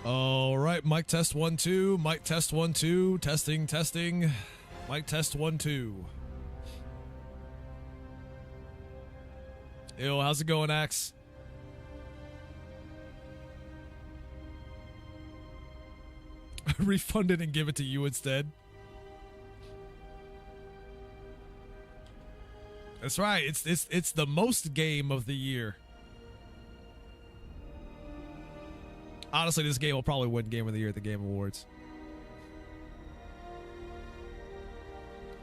All right, mic test 1 2, mic test 1 2, testing, mic test 1 2. Yo, how's it going, Axe? Refund it and give it to you instead. That's right. It's the most game of the year. Honestly, this game will probably win Game of the Year at the Game Awards.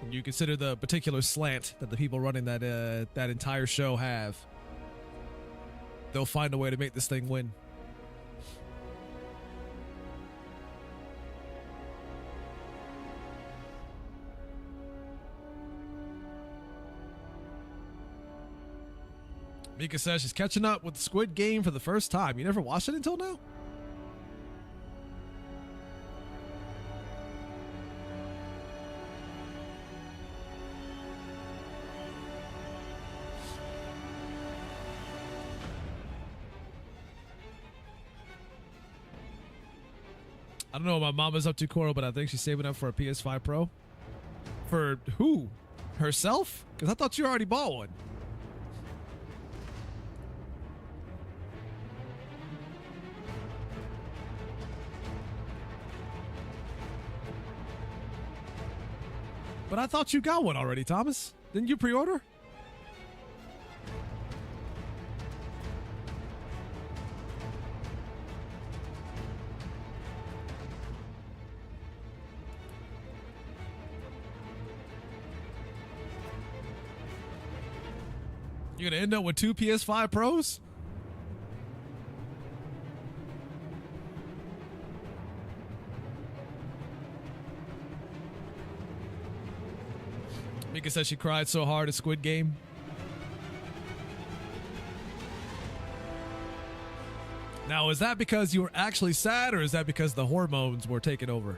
When you consider the particular slant that the people running that entire show have, they'll find a way to make this thing win. Mika says she's catching up with Squid Game for the first time. You never watched it until now? I don't know what my mom is up to, Coral, but I think she's saving up for a PS5 Pro. For who? Herself? Because I thought you already bought one. But I thought you got one already, Thomas. Didn't you pre-order? You're going to end up with 2 PS5 Pros? Mika says she cried so hard at Squid Game. Now, is that because you were actually sad, or is that because the hormones were taking over?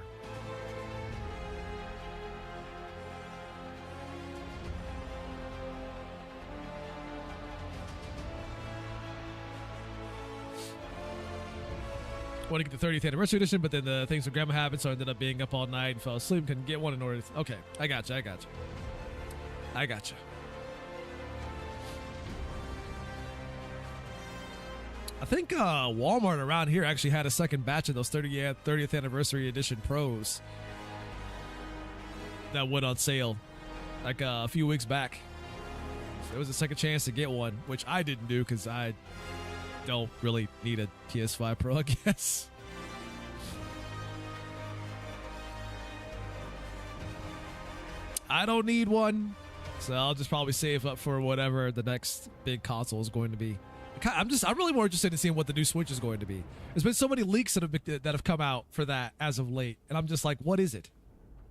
Want to get the 30th anniversary edition, but then the things with grandma happened, so I ended up being up all night and fell asleep. Couldn't get one in order to... Okay, I got you. I think Walmart around here actually had a second batch of those 30th anniversary edition Pros that went on sale like a few weeks back. So there was a second chance to get one, which I didn't do because I don't really need a PS5 Pro, I guess. I don't need one. So I'll just probably save up for whatever the next big console is going to be. I'm really more interested in seeing what the new Switch is going to be. There's been so many leaks that have come out for that as of late, and I'm just like, what is it?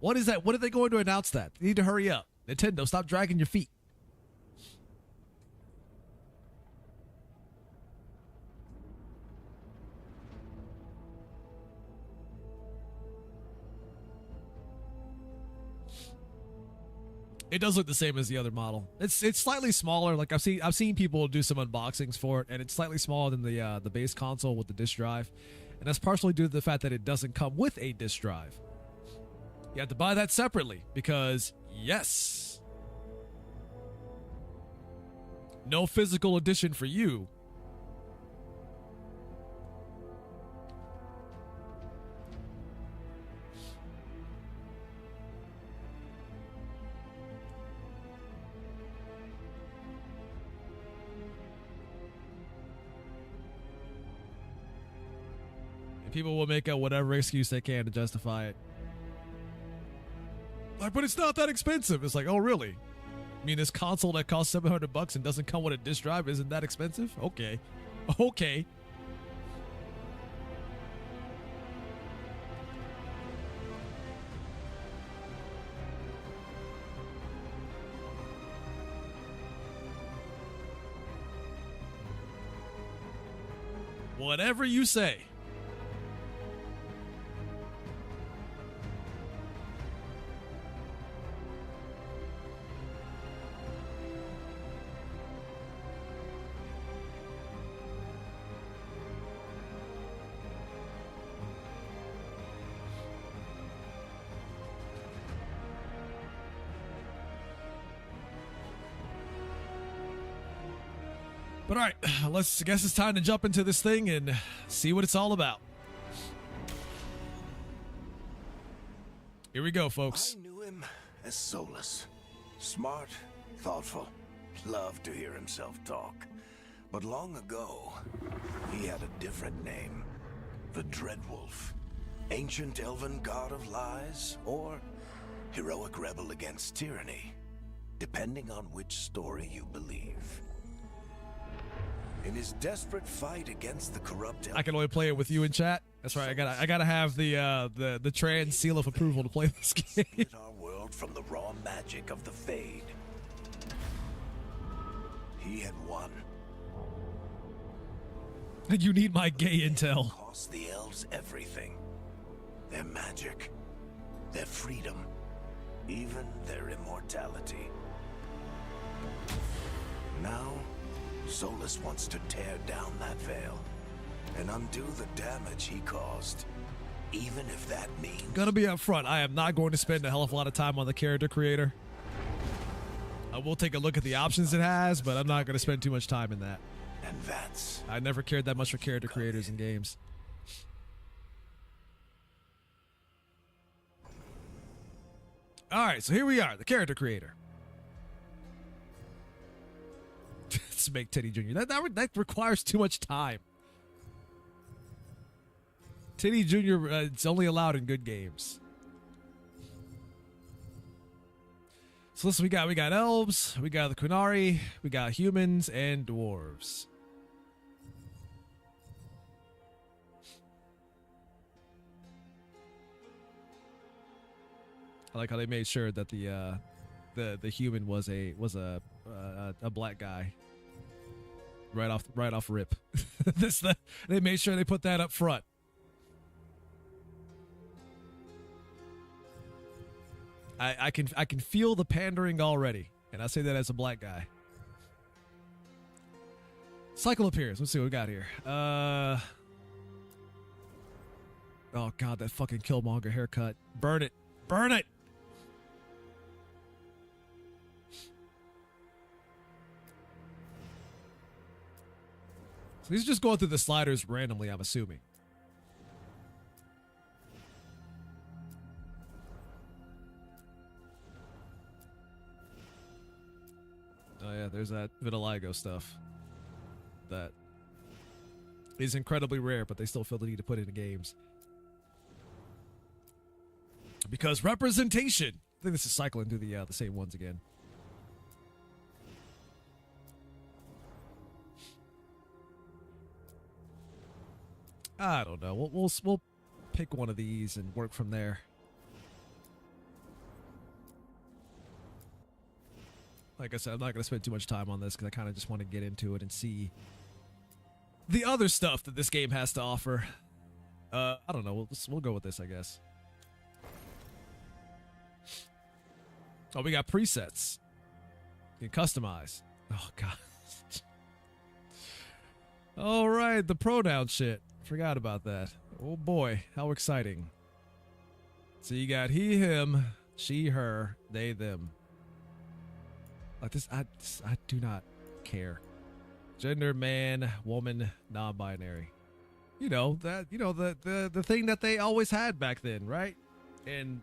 What is that? When are they going to announce that? They need to hurry up. Nintendo, stop dragging your feet. It does look the same as the other model. It's slightly smaller. Like I've seen people do some unboxings for it, and it's slightly smaller than the base console with the disc drive, and that's partially due to the fact that it doesn't come with a disc drive. You have to buy that separately because yes, no physical edition for you. People will make up whatever excuse they can to justify it. Like, but it's not that expensive. It's like, oh, really? I mean, this console that costs $700 and doesn't come with a disc drive isn't that expensive? Okay. Okay. Whatever you say. But all right, I guess it's time to jump into this thing and see what it's all about. Here we go, folks. I knew him as Solus. Smart, thoughtful, loved to hear himself talk. But long ago, he had a different name. The Dreadwolf. Ancient elven god of lies, or heroic rebel against tyranny, depending on which story you believe. In his desperate fight against the corrupt I can only play it with you in chat. That's right. I gotta have the trans seal of approval to play this game. Split our world from the raw magic of the Fade. He had won. You need my gay intel. Cost the elves everything. Their magic, their freedom, even their immortality. Now, Solus wants to tear down that veil and undo the damage he caused, even if that means... Gonna be up front, I am not going to spend a hell of a lot of time on the character creator. I will take a look at the options it has, but I'm not going to spend too much time in that. And that's... I never cared that much for character creators in games. Alright, so here we are, the character creator. Let's make Teddy Jr. That requires too much time. Teddy Jr. It's only allowed in good games. So listen, we got elves, we got the Qunari, we got humans and dwarves. I like how they made sure that the human was a black guy. Right off rip. They made sure they put that up front. I can feel the pandering already, and I say that as a black guy. Cycle appears. Let's see what we got here. Oh god, that fucking Killmonger haircut. Burn it. Burn it. So he's just going through the sliders randomly, I'm assuming. Oh yeah, there's that vitiligo stuff. That is incredibly rare, but they still feel the need to put it in games. Because representation! I think this is cycling through the same ones again. I don't know. We'll pick one of these and work from there. Like I said, I'm not going to spend too much time on this because I kind of just want to get into it and see the other stuff that this game has to offer. I don't know. We'll go with this, I guess. Oh, we got presets. You can customize. Oh, God. All right, the pronoun shit. Forgot about that. Oh boy, how exciting. So you got he, him, she, her, they, them. Like this, I do not care. Gender, man, woman, non-binary. You know, the thing that they always had back then, right? And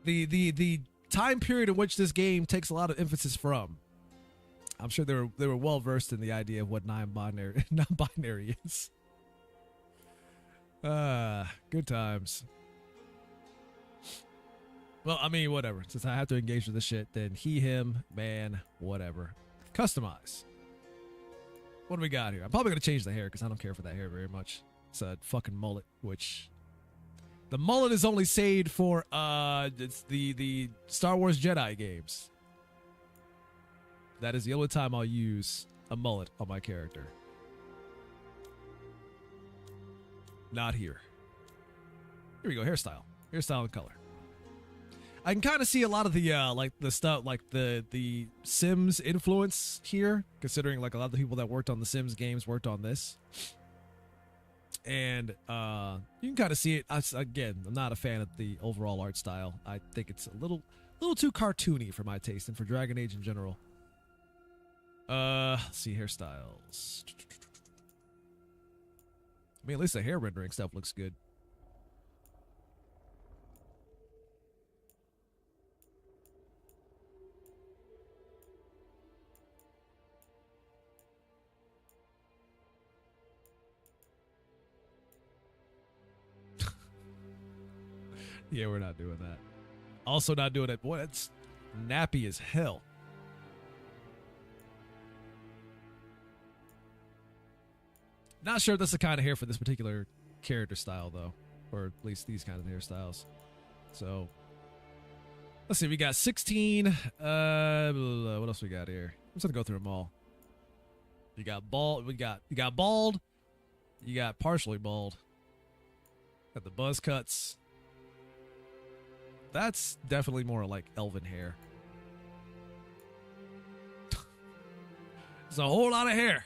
the time period in which this game takes a lot of emphasis from. I'm sure they were well versed in the idea of what non-binary is. Good times. Well, I mean, whatever. Since I have to engage with this shit, then he, him, man, whatever. Customize. What do we got here? I'm probably going to change the hair because I don't care for that hair very much. It's a fucking mullet, which... The mullet is only saved for, it's the Star Wars Jedi games. That is the only time I'll use a mullet on my character. Not here. Here we go. Hairstyle and color. I can kind of see a lot of the like the stuff, like the Sims influence here, considering like a lot of the people that worked on the Sims games worked on this. And you can kind of see it. Again, I'm not a fan of the overall art style. I think it's a little too cartoony for my taste and for Dragon Age in general. Let's see, hairstyles. I mean, at least the hair rendering stuff looks good. Yeah, we're not doing that. Also not doing it. Boy, that's nappy as hell. Not sure if that's the kind of hair for this particular character style, though. Or at least these kind of hairstyles. So, let's see. We got 16. What else we got here? I'm just going to go through them all. You got bald. You got bald. You got partially bald. Got the buzz cuts. That's definitely more like elven hair. It's a whole lot of hair.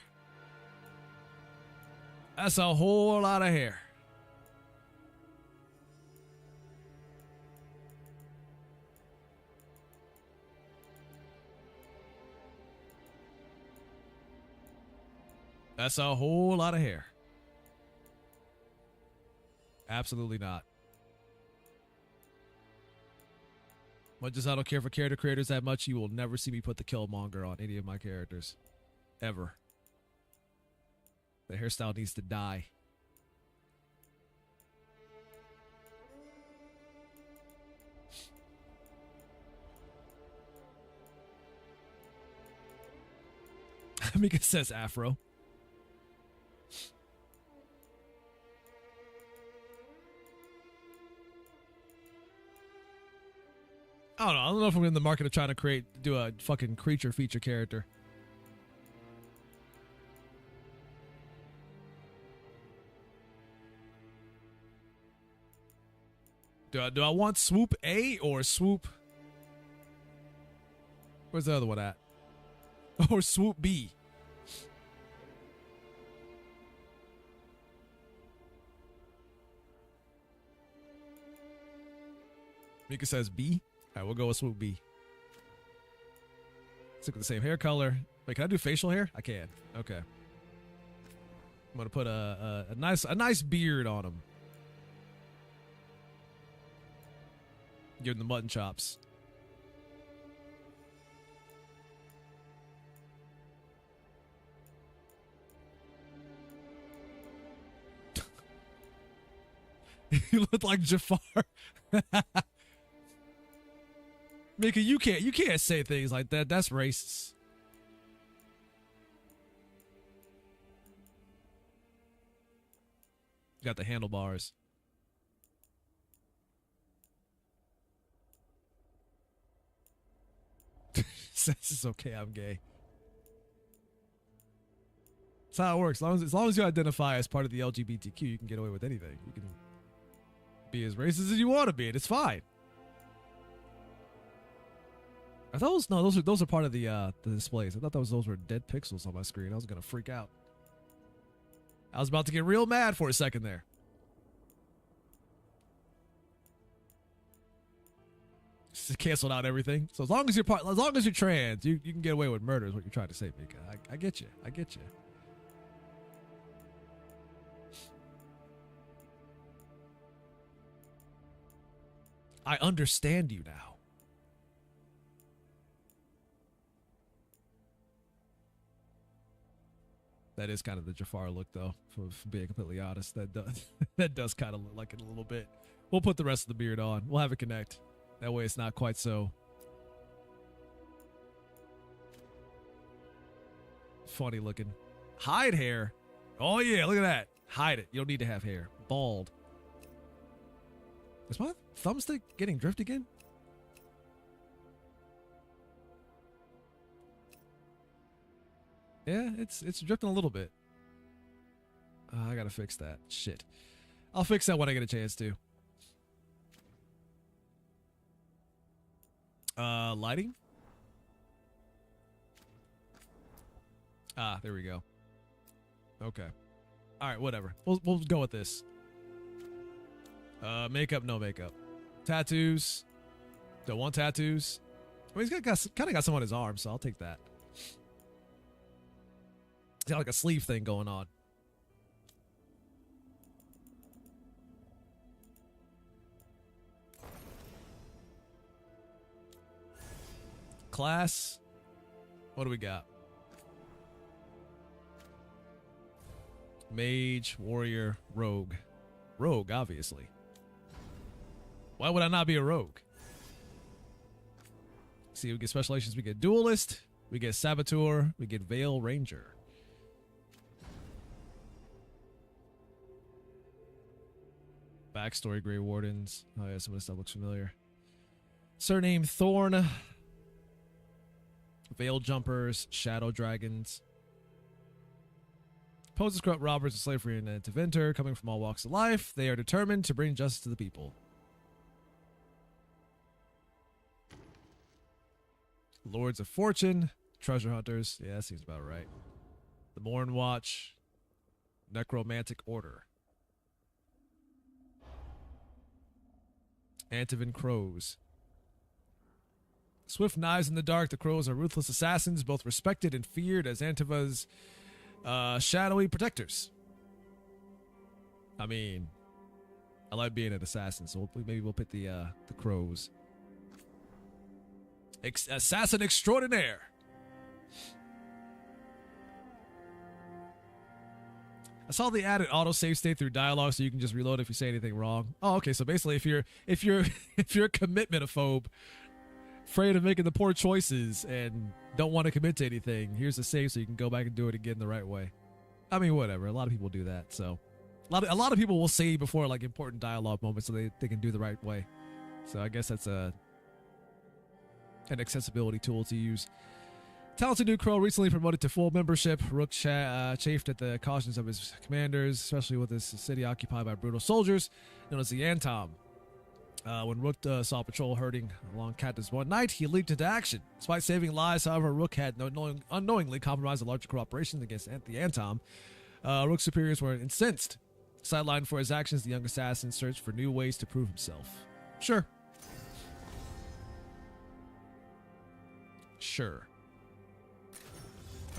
That's a whole lot of hair. That's a whole lot of hair. Absolutely not. Much as I don't care for character creators that much, you will never see me put the Killmonger on any of my characters. Ever. The hairstyle needs to die. Mika says afro. I don't know. I don't know if I'm in the market of trying to do a fucking creature feature character. Do I want swoop A or swoop? Where's the other one at? Or swoop B? Mika says B. All right, we'll go with swoop B. Stick with the same hair color. Wait, can I do facial hair? I can. Okay. I'm gonna put a nice beard on him. Give him the mutton chops. You look like Jafar. Mika, you can't say things like that. That's racist. Got the handlebars. Says it's okay, I'm gay. That's how it works. As long as you identify as part of the LGBTQ, you can get away with anything. You can be as racist as you want to be, and it's fine. Are those those are part of the displays. I thought those were dead pixels on my screen. I was gonna freak out. I was about to get real mad for a second there. Just canceled out everything. So as long as you're trans, you can get away with murder is what you're trying to say, Mika. I get you. I get you. I understand you now. That is kind of the Jafar look, though, for being completely honest. That does kind of look like it a little bit. We'll put the rest of the beard on. We'll have it connect. That way it's not quite so funny looking. Hide hair. Oh, yeah, look at that. Hide it. You don't need to have hair. Bald. Is my thumbstick getting drift again? Yeah, it's drifting a little bit. I gotta fix that. Shit. I'll fix that when I get a chance to. Lighting? Ah, there we go. Okay. Alright, whatever. We'll go with this. Makeup, no makeup. Tattoos. Don't want tattoos. Well, he's kind of got some on his arm, so I'll take that. It's got like a sleeve thing going on. Class. What do we got? Mage, warrior, rogue. Rogue, obviously. Why would I not be a rogue? See, we get specializations. We get duelist. We get saboteur. We get veil ranger. Backstory, Grey Wardens. Oh yeah, some of this stuff looks familiar. Surname Thorn. Veil Jumpers, Shadow Dragons. Poses corrupt robbers of slavery and to Venter, coming from all walks of life. They are determined to bring justice to the people. Lords of Fortune, Treasure Hunters. Yeah, that seems about right. The Morn Watch, Necromantic Order. Antivin Crows. Swift knives in the dark, the Crows are ruthless assassins, both respected and feared as Antiva's shadowy protectors. I mean, I like being an assassin, so maybe we'll pick the Crows. Assassin extraordinaire. I saw the added autosave state through dialogue, so you can just reload if you say anything wrong. Oh, okay. So basically, if you're if you're a commitment-ophobe, afraid of making the poor choices and don't want to commit to anything, here's a save so you can go back and do it again the right way. I mean, whatever. A lot of people do that. So a lot of people will save before like important dialogue moments so they can do the right way. So I guess that's an accessibility tool to use. Talented new Crow recently promoted to full membership. Rook chafed at the cautions of his commanders, especially with his city occupied by brutal soldiers known as the Antom. When Rook saw patrol herding along Katniss one night, he leaped into action. Despite saving lives, however, Rook had unknowingly compromised a larger corporation against the Antom. Rook's superiors were incensed. Sidelined for his actions, the young assassin searched for new ways to prove himself. Sure.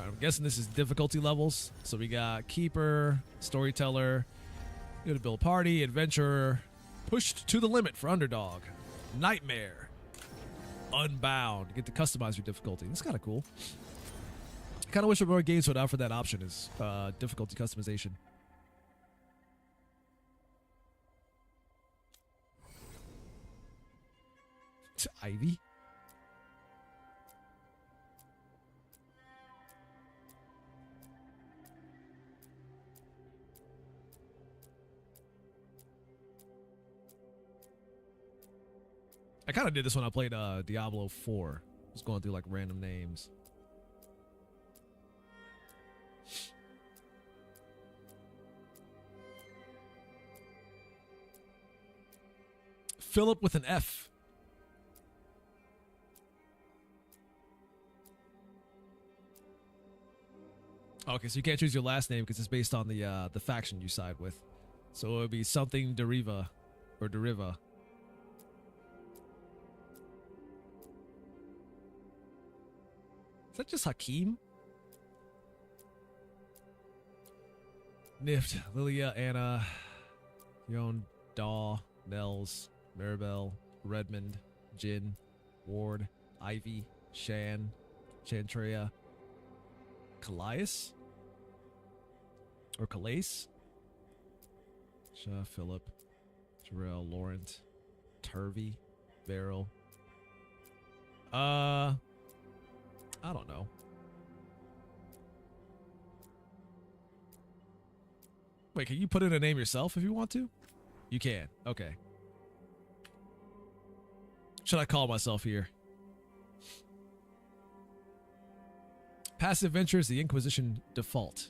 I'm guessing this is difficulty levels. So we got Keeper, Storyteller, you to build party, Adventurer, Pushed to the limit for Underdog, Nightmare, Unbound. You get to customize your difficulty. That's kind of cool. I kind of wish more games would offer that option as difficulty customization. Ivy? I kind of did this when I played Diablo 4. Just going through like random names. Philip with an F. Okay, so you can't choose your last name because it's based on the faction you side with. So it would be something Deriva or Deriva. Is that just Hakeem? Nift, Lilia, Anna, Yon, Daw, Nels, Maribel, Redmond, Jin, Ward, Ivy, Shan, Chantrea, Calais? Or Calais? Shaw, Philip, Jarrell, Laurent, Turvey, Beryl. I don't know. Wait, can you put in a name yourself if you want to? You can. Okay. Should I call myself here? Passive Ventures, the Inquisition default.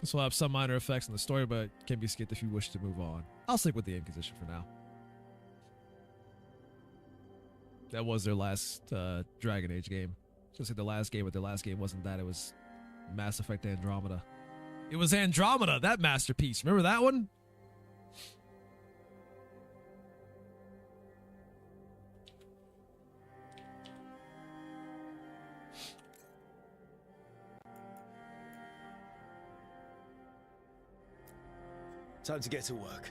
This will have some minor effects on the story, but can be skipped if you wish to move on. I'll stick with the Inquisition for now. That was their last Dragon Age game. Just like the last game, but their last game wasn't that. It was Mass Effect Andromeda. It was Andromeda, that masterpiece. Remember that one? Time to get to work.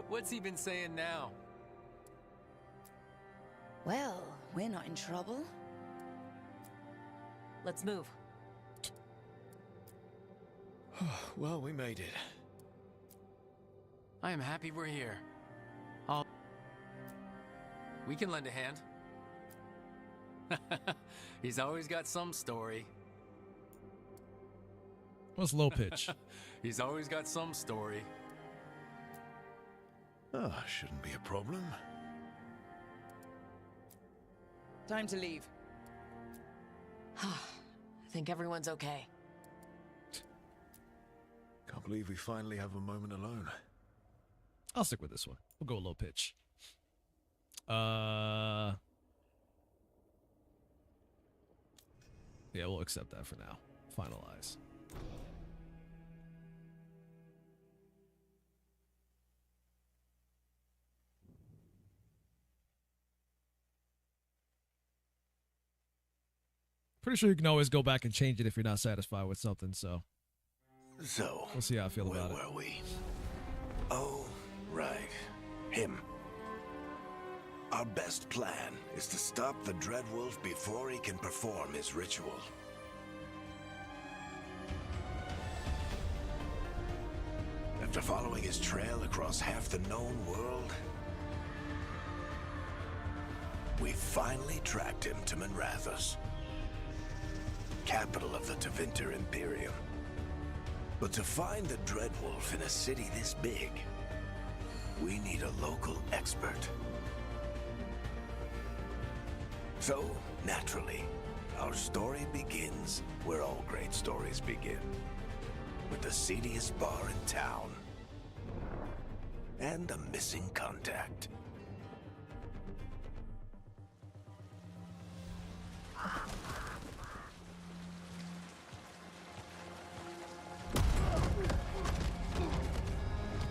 What's he been saying now? Well, we're not in trouble. Let's move. Well, we made it. I am happy we're here. We can lend a hand. He's always got some story. What's low pitch? He's always got some story. Oh, shouldn't be a problem. Time to leave. I think everyone's okay. Can't believe we finally have a moment alone. I'll stick with this one. We'll go low pitch. Yeah, we'll accept that for now. Finalize. Pretty sure you can always go back and change it if you're not satisfied with something, so So, we'll see how I feel where about it. were we? Oh, right. Him. Our best plan is to stop the Dreadwolf before he can perform his ritual. After following his trail across half the known world, we finally tracked him to Minrathous, capital of the Tevinter Imperium. But to find the Dreadwolf in a city this big, we need a local expert. So, naturally, our story begins where all great stories begin. With the seediest bar in town. And a missing contact.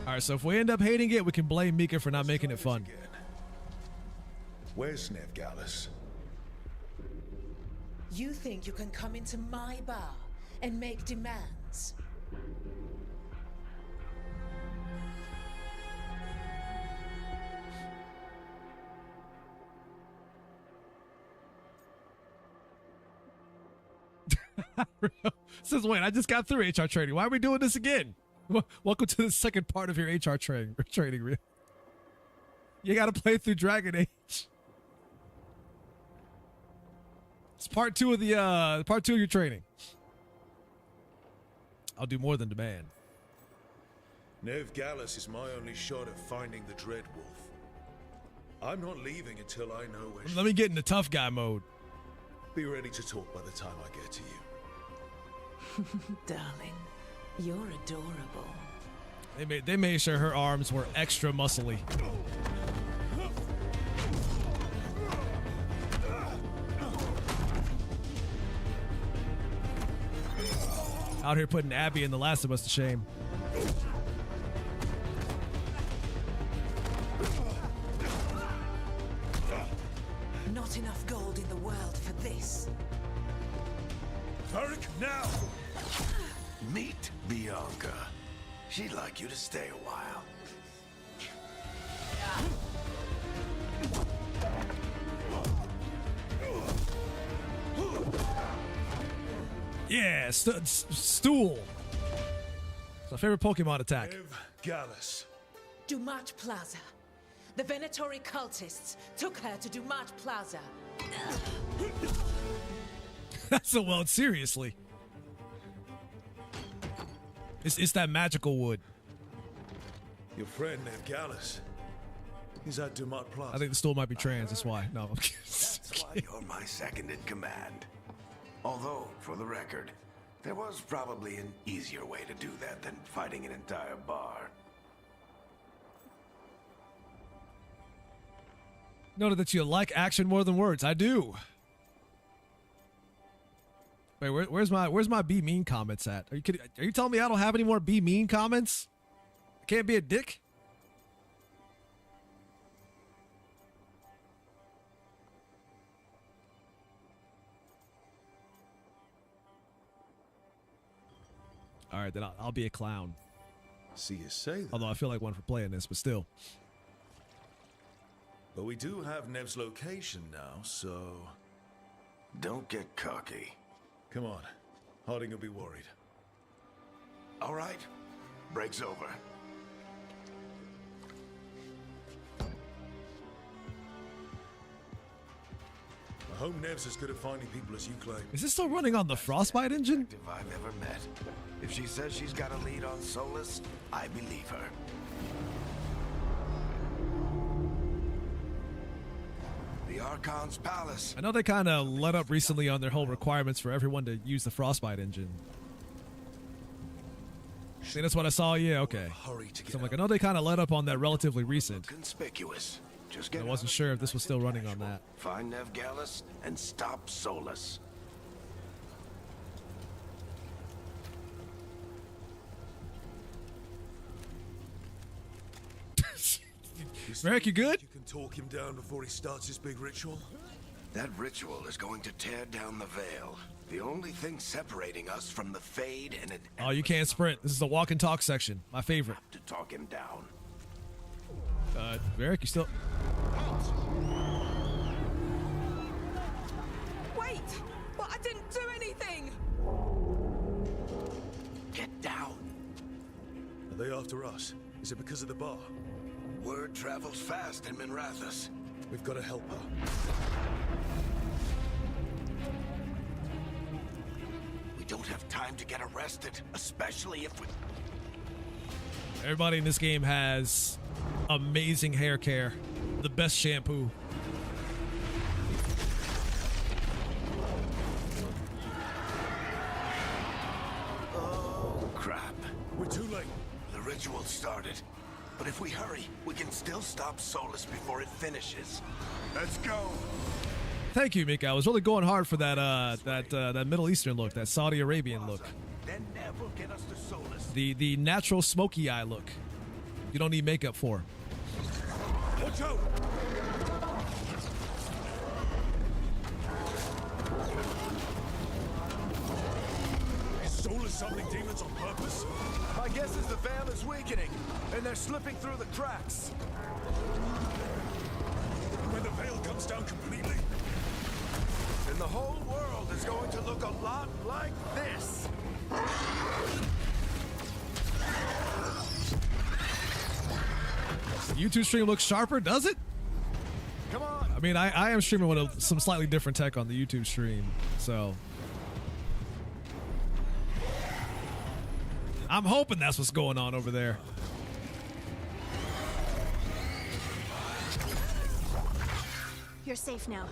Alright, so if we end up hating it, we can blame Mika for not making it fun. Where's Veilguard? You think you can come into my bar and make demands? Says, wait, I just got through HR training. Why are we doing this again? Welcome to the second part of your HR training. You got to play through Dragon Age. It's part two of your training. I'll do more than demand. Veilguard is my only shot at finding the Dreadwolf. I'm not leaving until I know where Let me get into tough guy mode. Be ready to talk by the time I get to you. Darling, you're adorable. They made sure her arms were extra muscly. Out here putting Abby and The Last of Us to shame. Not enough gold in the world for this. Varric, now! Meet Bianca. She'd like you to stay a while. Yeah, stool. It's my favorite Pokemon attack. Veilguard. Dumat Plaza. The Venatori cultists took her to Dumat Plaza. That's so well, seriously. It's that magical wood. Your friend Veilguard. He's at Dumat Plaza. I think the stool might be trans, that's why. No, I'm kidding. That's why you're my second in command. Although, for the record, there was probably an easier way to do that than fighting an entire bar. Noted that you like action more than words. I do. Wait, where's my be mean comments at? Are you kidding? Are you telling me I don't have any more be mean comments? I can't be a dick? All right, then I'll be a clown. See you say that. Although I feel like one for playing this, but still. But we do have Nev's location now, so... Don't get cocky. Come on. Harding will be worried. All right. Break's over. I hope Nev's as good at finding people as you claim. Is this still running on the Frostbite engine? If I've ever met. If she says she's got a lead on Solus, I believe her. The Archon's palace. I know they kind of let up recently on their whole requirements for everyone to use the Frostbite engine. See, that's what I saw. Yeah, okay. Hurry to get So I'm like, I out. know they kind of let up on that relatively recent. Conspicuous. Just I get wasn't out of sure the if this was still running on that. Find Nev Gallus and stop Solus. Merrick, you good? You can talk him down before he starts his big ritual? That ritual is going to tear down the veil. The only thing separating us from the Fade and it. Oh, you can't sprint. This is the walk and talk section. My favorite. To talk him down. Merrick, you still... Wait! But I didn't do anything! Get down. Are they after us? Is it because of the bar? Word travels fast in Minrathous. We've got to help her. We don't have time to get arrested, especially if we... Everybody in this game has amazing hair care. The best shampoo. Oh, crap. We're too late. The ritual started. But if we hurry, we can still stop Solus before it finishes. Let's go. Thank you, Mika. I was really going hard for that that Middle Eastern look, that Saudi Arabian look. Then Nev will get us to Solus. The natural smoky eye look. You don't need makeup for. Watch out! Is Solus summoning demons on purpose? My guess is the veil is weakening, and they're slipping through the cracks. When the veil comes down completely? And the whole world is going to look a lot like this. The YouTube stream looks sharper, does it? Come on. I mean, I am streaming with some slightly different tech on the YouTube stream, so I'm hoping that's what's going on over there. You're safe now.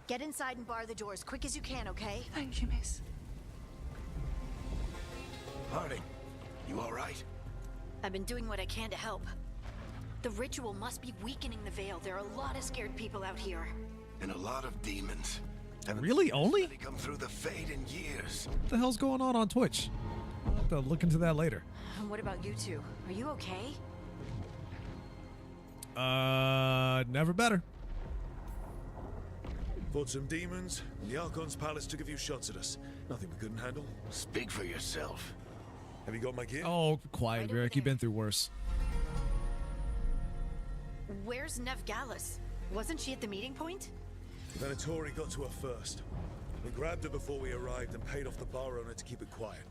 Get inside and bar the doors quick as you can, okay? Thank you, miss. Harding, you all right? I've been doing what I can to help. The ritual must be weakening the veil. There are a lot of scared people out here. And a lot of demons. Haven't Really? seen Only? anybody come through the Fade in years. What the hell's going on Twitch? I'll have to look into that later. And what about you two? Are you okay? Never better. Fought some demons, and the Archon's palace took a few shots at us. Nothing we couldn't handle. Speak for yourself. Have you got my gear? Oh, quiet, Right over Merrick. You've there. been through worse. Where's Nev Gallus? Wasn't she at the meeting point? Venatori got to her first. We grabbed her before we arrived and paid off the bar owner to keep it quiet.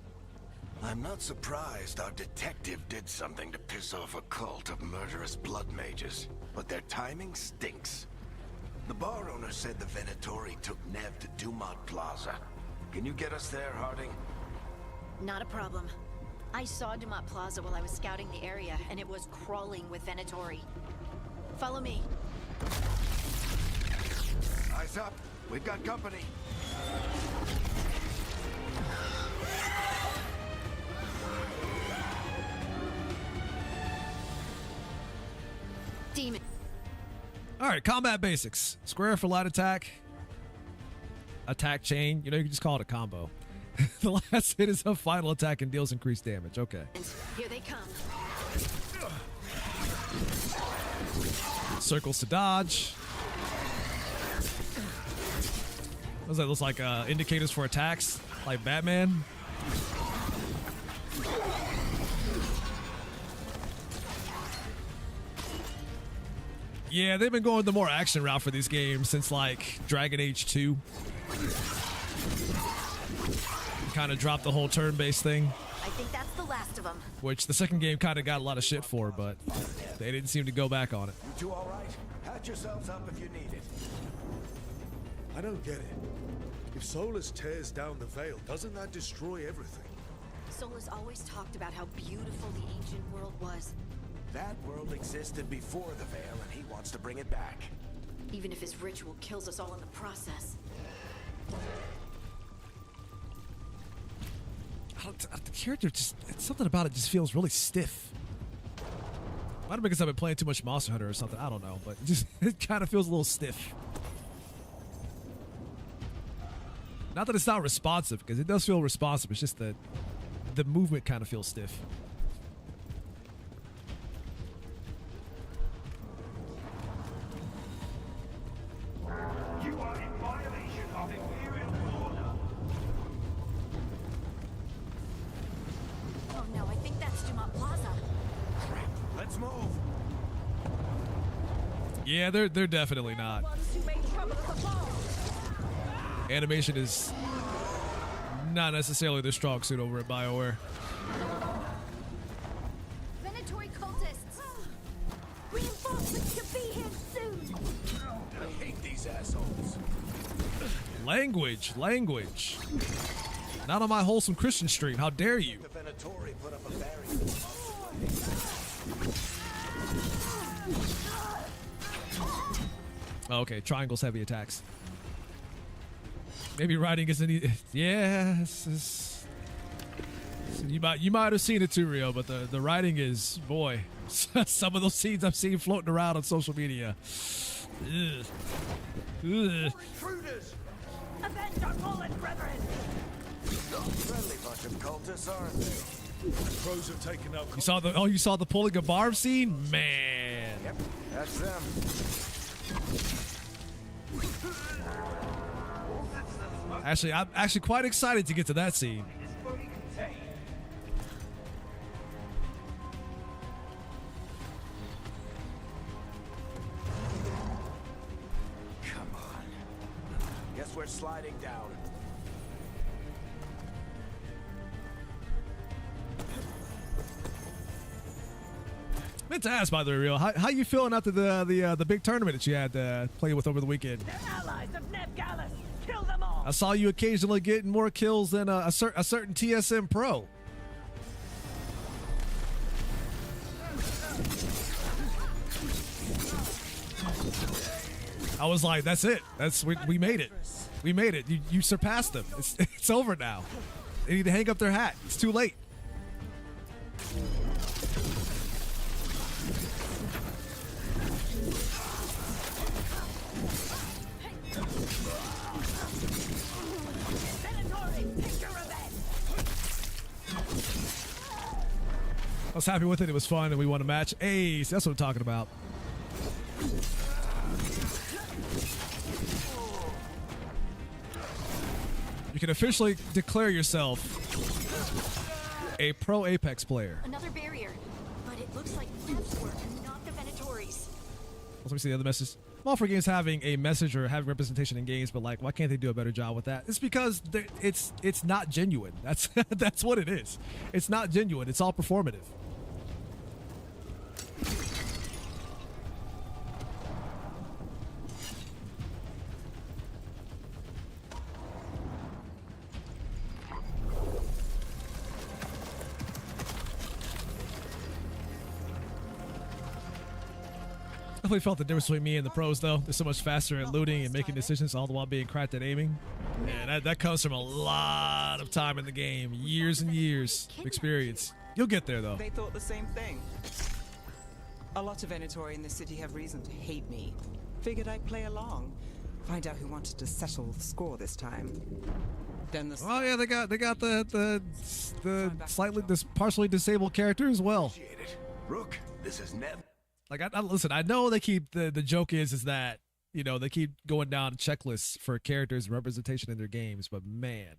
I'm not surprised our detective did something to piss off a cult of murderous blood mages, but their timing stinks. The bar owner said the Venatori took Nev to Dumont Plaza. Can you get us there, Harding? Not a problem. I saw Dumont Plaza while I was scouting the area, and it was crawling with Venatori. Follow me. Eyes up. We've got company. Demon. All right, combat basics. Square for light attack. Attack chain. You know, you can just call it a combo. The last hit is a final attack and deals increased damage. Okay. Here they come. Circles to dodge. What does that look like? Indicators for attacks, like Batman. Yeah, they've been going the more action route for these games since like Dragon Age 2. Kind of dropped the whole turn-based thing. I think that's the last of them. Which the second game kind of got a lot of shit for, but they didn't seem to go back on it. You two all right? Patch yourselves up if you need it. I don't get it. If Solus tears down the Veil, doesn't that destroy everything? Solus always talked about how beautiful the ancient world was. That world existed before the Veil, and he wants to bring it back. Even if his ritual kills us all in the process. The character just, it's something about it just feels really stiff. Might have been because I've been playing too much Monster Hunter or something. I don't know, but it kind of feels a little stiff. Not that it's not responsive, because it does feel responsive. It's just that the movement kind of feels stiff. You are in violation of Imperial order. Oh no, I think that's Dumont Plaza. Let's move. Yeah, they're definitely not. Ones who made trouble at the ball. Animation is not necessarily their strong suit over at BioWare. Venatory cultists! Reinforcements should be here soon. I hate these assholes. Language. Not on my wholesome Christian stream. How dare you? The Venatori put up a barrier. Oh, okay, triangles heavy attacks. Maybe writing isn't. Yeah, you might have seen it too, Rio, but the writing is, boy, some of those scenes I've seen floating around on social media. Ugh. Ugh. Intruders! Avenge our fallen brethren. Friendly bunch of cultists, aren't they? The crows have taken out. You saw the pulling a barb scene, man. Yep, that's them. Actually, I'm actually quite excited to get to that scene. Come on. Guess we're sliding down. I meant to ask, by the way, Rio, how you feeling after the big tournament that you had played with over the weekend? They're allies of Neb Gallus. Kill them all. I saw you occasionally getting more kills than a certain TSM pro. I was like, that's it. We made it. We made it. You surpassed them. It's over now. They need to hang up their hat. It's too late. I was happy with it. It was fun, and we won a match. Ace, that's what I'm talking about. You can officially declare yourself a pro Apex player. Another barrier, but it looks like Neb's work, not the Venatori's. Let me see the other message. I'm all for games having a message or having representation in games, but like, why can't they do a better job with that? It's because it's not genuine. That's that's what it is. It's not genuine. It's all performative. Definitely felt the difference between me and the pros, though. They're so much faster at looting and making decisions, all the while being cracked at aiming. Yeah, that comes from a lot of time in the game, years and years of experience. You'll get there, though. They thought the same thing. A lot of Venatori in the city have reason to hate me. Figured I'd play along, find out who wanted to settle the score this time. Then the oh yeah, they got the slightly partially disabled character as well. Rook, this is Neb. Like, listen, I know they keep the joke is that, you know, they keep going down checklists for characters and representation in their games, but man,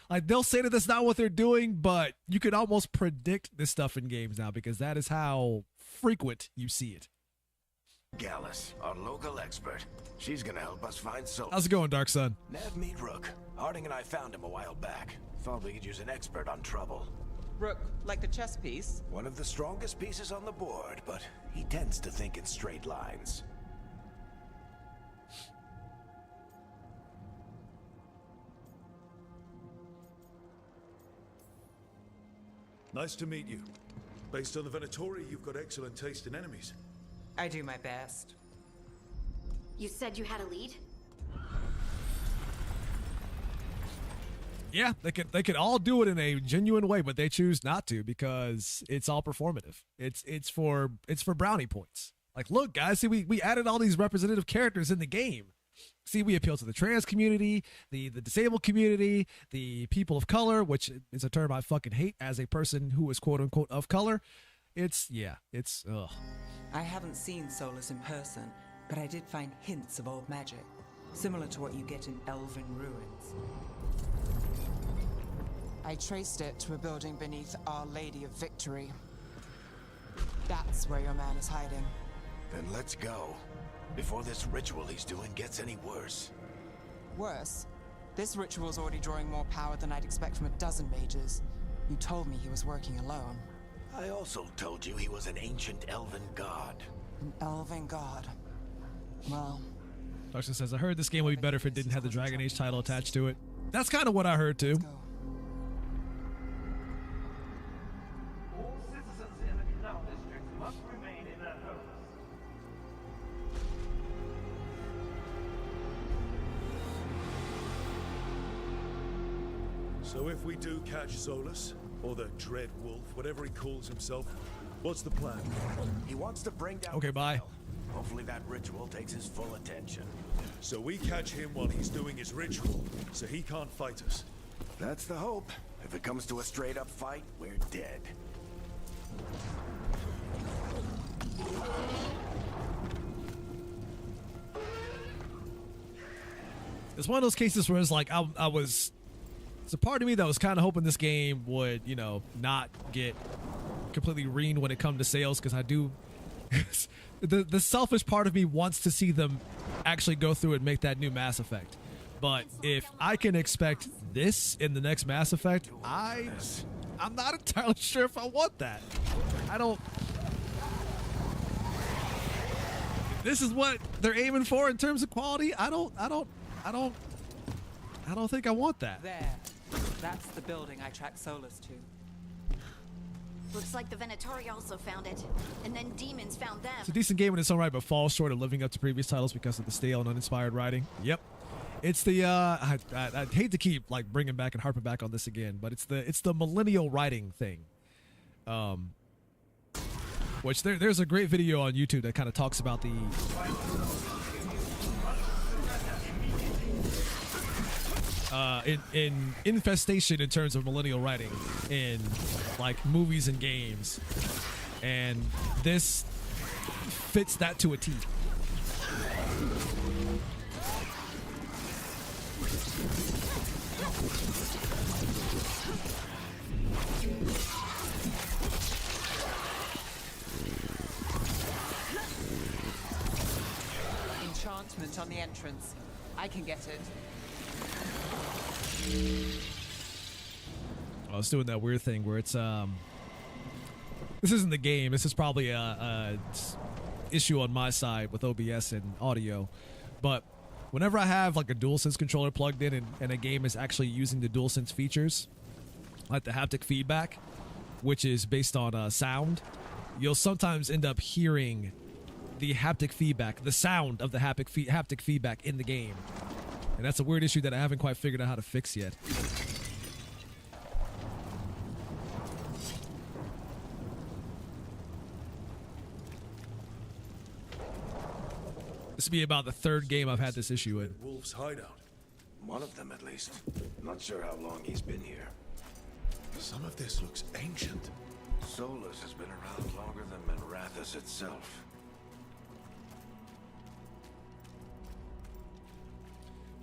like Like, they'll say that that's not what they're doing, but you can almost predict this stuff in games now because that is how frequent you see it. Gallus, our local expert. She's gonna help us find Solus. How's it going, Dark Sun? Nev, meet Rook. Harding and I found him a while back. Thought we could use an expert on trouble. Rook, like the chess piece? One of the strongest pieces on the board, but he tends to think in straight lines. Nice to meet you. Based on the Venatori, you've got excellent taste in enemies. I do my best. You said you had a lead? Yeah, they could all do it in a genuine way, but they choose not to because it's all performative. It's for brownie points. Like, look, guys, see, we added all these representative characters in the game. See, we appeal to the trans community, the disabled community, the people of color, which is a term I fucking hate as a person who is quote unquote of color. It's ugh. I haven't seen Solus in person, but I did find hints of old magic, similar to what you get in elven ruins. I traced it to a building beneath Our Lady of Victory. That's where your man is hiding. Then let's go. Before this ritual he's doing gets any worse. Worse, this ritual's already drawing more power than I'd expect from a dozen mages. You told me he was working alone. I also told you he was an ancient elven god. An elven god. Well... Darkson says, I heard this game would be better if it didn't have the Dragon Age title attached to it. That's kind of what I heard, too. All citizens in the canal district must remain in their homes. So if we do catch Solus, or the Dread Wolf, whatever he calls himself, what's the plan? He wants to bring down... Okay, bye. Hopefully that ritual takes his full attention. So we catch him while he's doing his ritual, so he can't fight us. That's the hope. If it comes to a straight-up fight, we're dead. It's one of those cases where it's like I was... It's a part of me that was kind of hoping this game would, you know, not get completely reamed when it comes to sales, because I do... the selfish part of me wants to see them actually go through and make that new Mass Effect. But if I can expect this in the next Mass Effect, I'm not entirely sure if I want that. I don't... This is what they're aiming for in terms of quality. I don't think I want that. There. That's the building I tracked Solus to. Looks like the Venatori also found it. And then demons found them. It's a decent game in its own right, but falls short of living up to previous titles because of the stale and uninspired writing. Yep. It's the I hate to keep like bringing back and harping back on this again, but it's the millennial writing thing. Which there's a great video on YouTube that kind of talks about the in infestation in terms of millennial writing in like movies and games, and this fits that to a T. Enchantment on the entrance. I can get it. I was doing that weird thing where it's this isn't the game. This is probably a issue on my side with OBS and audio, but whenever I have like a DualSense controller plugged in and a game is actually using the DualSense features, like the haptic feedback, which is based on sound, you'll sometimes end up hearing the haptic feedback, the sound of the haptic feedback in the game. And that's a weird issue that I haven't quite figured out how to fix yet. This will be about the third game I've had this issue in. Wolf's hideout. One of them, at least. Not sure how long he's been here. Some of this looks ancient. Solus has been around longer than Manrathus itself.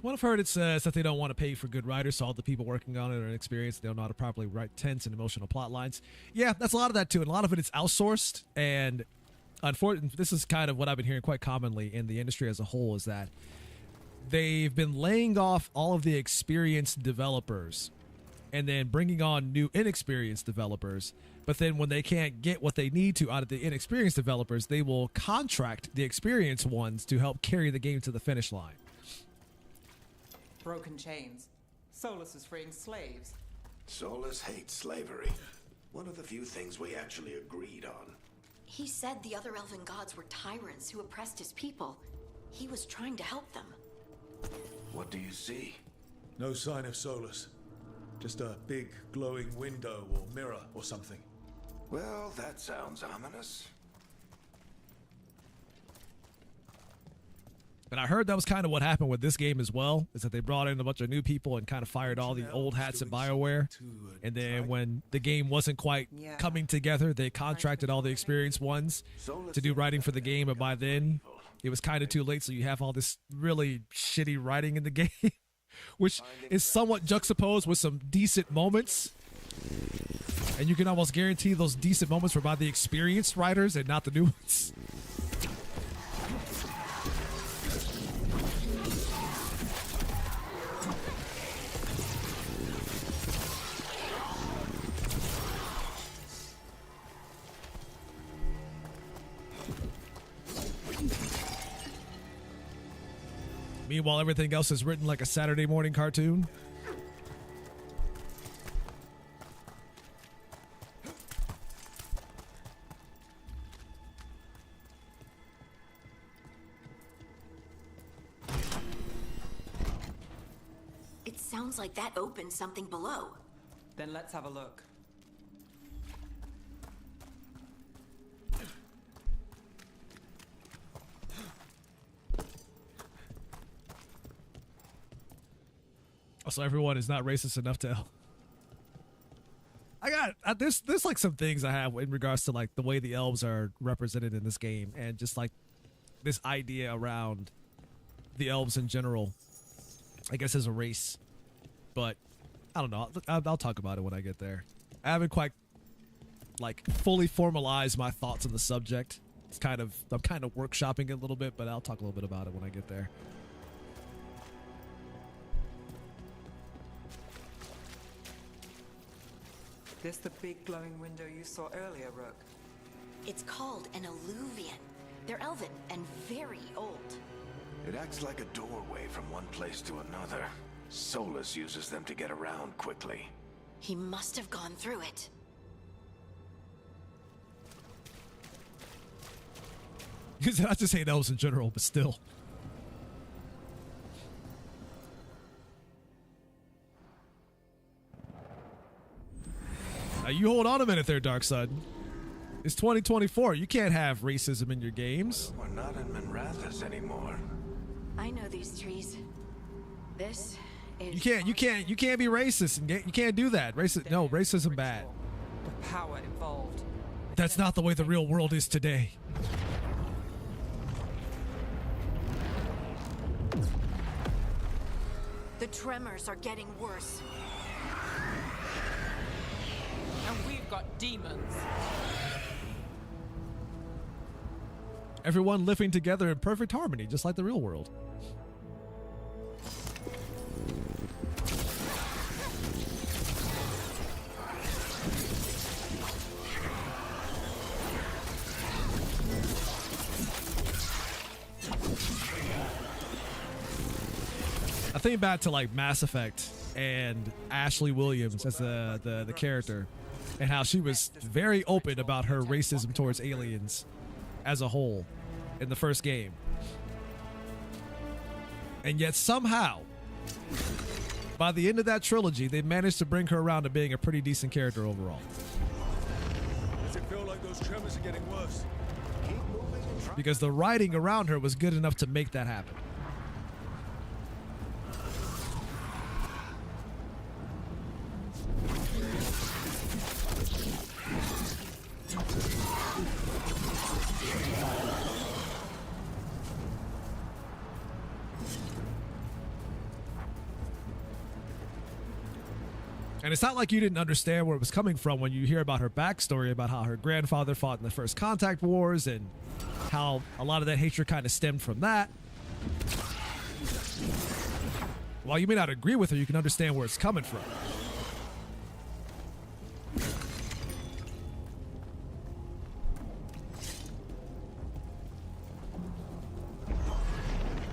What I've heard, it says that they don't want to pay for good writers, so all the people working on it are inexperienced. They don't know how to properly write tense and emotional plot lines. Yeah, that's a lot of that too, and a lot of it is outsourced. And unfortunately, this is kind of what I've been hearing quite commonly in the industry as a whole, is that they've been laying off all of the experienced developers and then bringing on new inexperienced developers. But then when they can't get what they need to out of the inexperienced developers, they will contract the experienced ones to help carry the game to the finish line. Broken chains. Solus is freeing slaves. Solus hates slavery. One of the few things we actually agreed on. He said the other elven gods were tyrants who oppressed his people. He was trying to help them. What do you see? No sign of Solus. Just a big glowing window or mirror or something. Well, that sounds ominous. And I heard that was kind of what happened with this game as well, is that they brought in a bunch of new people and kind of fired all the old hats at BioWare. And then when the game wasn't quite coming together, they contracted all the experienced ones to do writing for the game. But by then, it was kind of too late, so you have all this really shitty writing in the game, which is somewhat juxtaposed with some decent moments. And you can almost guarantee those decent moments were by the experienced writers and not the new ones. Meanwhile, everything else is written like a Saturday morning cartoon. It sounds like that opened something below. Then let's have a look. Also, everyone is not racist enough to. I got there's like some things I have in regards to like the way the elves are represented in this game, and just like this idea around the elves in general, I guess, as a race. But I don't know. I'll talk about it when I get there. I haven't quite like fully formalized my thoughts on the subject. I'm kind of workshopping it a little bit, but I'll talk a little bit about it when I get there. This the big glowing window you saw earlier, Rook? It's called an alluvian. They're elven and very old. It acts like a doorway from one place to another. Solus uses them to get around quickly. He must have gone through it. I just hate elves in general, but still. Now you hold on a minute there, Dark Sun. It's 2024. You can't have racism in your games. We're not in Minrathous anymore. I know these trees. This is... You can't be racist, and you can't do that. Racism bad. The power involved. That's not the way the real world is today. The tremors are getting worse. And we've got demons. Everyone living together in perfect harmony, just like the real world. I think back to like Mass Effect and Ashley Williams as the character, and how she was very open about her racism towards aliens as a whole in the first game. And yet somehow, by the end of that trilogy, they managed to bring her around to being a pretty decent character overall. Does it feel like those tremors are getting worse? Because the writing around her was good enough to make that happen. And it's not like you didn't understand where it was coming from when you hear about her backstory, about how her grandfather fought in the First Contact Wars and how a lot of that hatred kind of stemmed from that. While you may not agree with her, you can understand where it's coming from.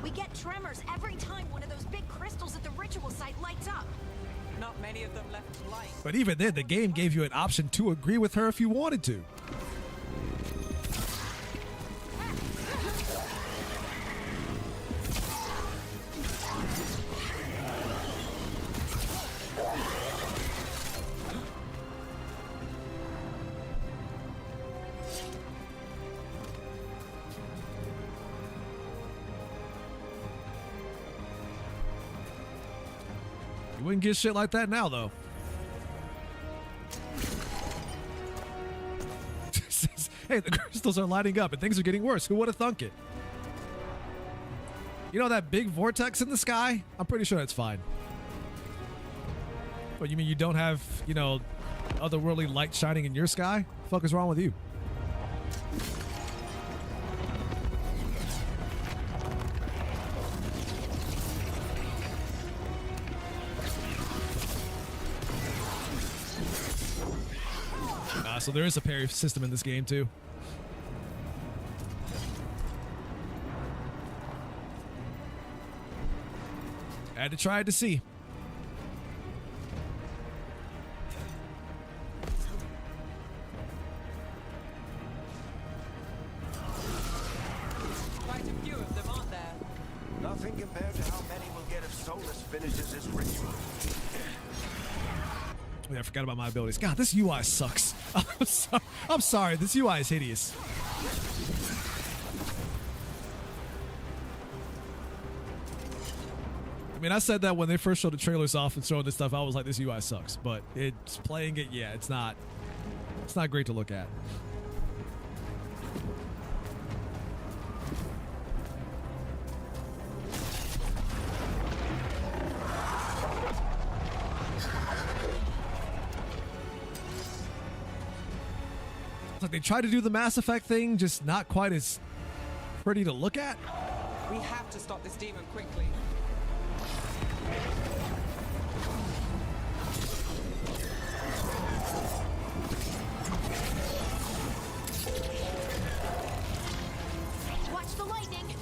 We get tremors every time one of those big crystals at the ritual site lights up. Not many of them left light. But even then, the game gave you an option to agree with her if you wanted to. You wouldn't get shit like that now, though. Hey, the crystals are lighting up and things are getting worse. Who would have thunk it? You know that big vortex in the sky? I'm pretty sure that's fine. What, you mean you don't have, you know, otherworldly light shining in your sky? What the fuck is wrong with you? So there is a parry system in this game too. I had to try it to see. Quite a few of them, aren't there? Nothing compared to how many we'll get if Solus finishes his ritual. Yeah, I forgot about my abilities. God, this UI sucks. I'm sorry. This UI is hideous. I mean, I said that when they first showed the trailers off and showing this stuff, I was like, this UI sucks. But it's playing it, yeah, it's not great to look at. It's like they tried to do the Mass Effect thing, just not quite as pretty to look at. We have to stop this demon quickly. Watch the lightning.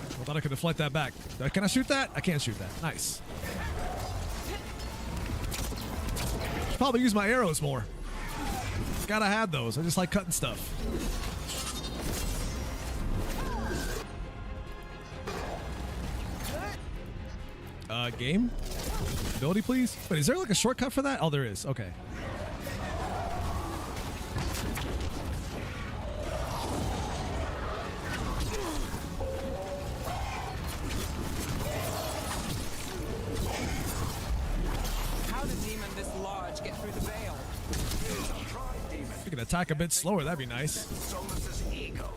I thought I could deflect that back. Can I shoot that? I can't shoot that. Nice. Should probably use my arrows more. Gotta have those. I just like cutting stuff. Game? Ability, please? Wait, is there like a shortcut for that? Oh, there is. Okay. How did demon this large get through the veil? You can attack a bit slower. That'd be nice.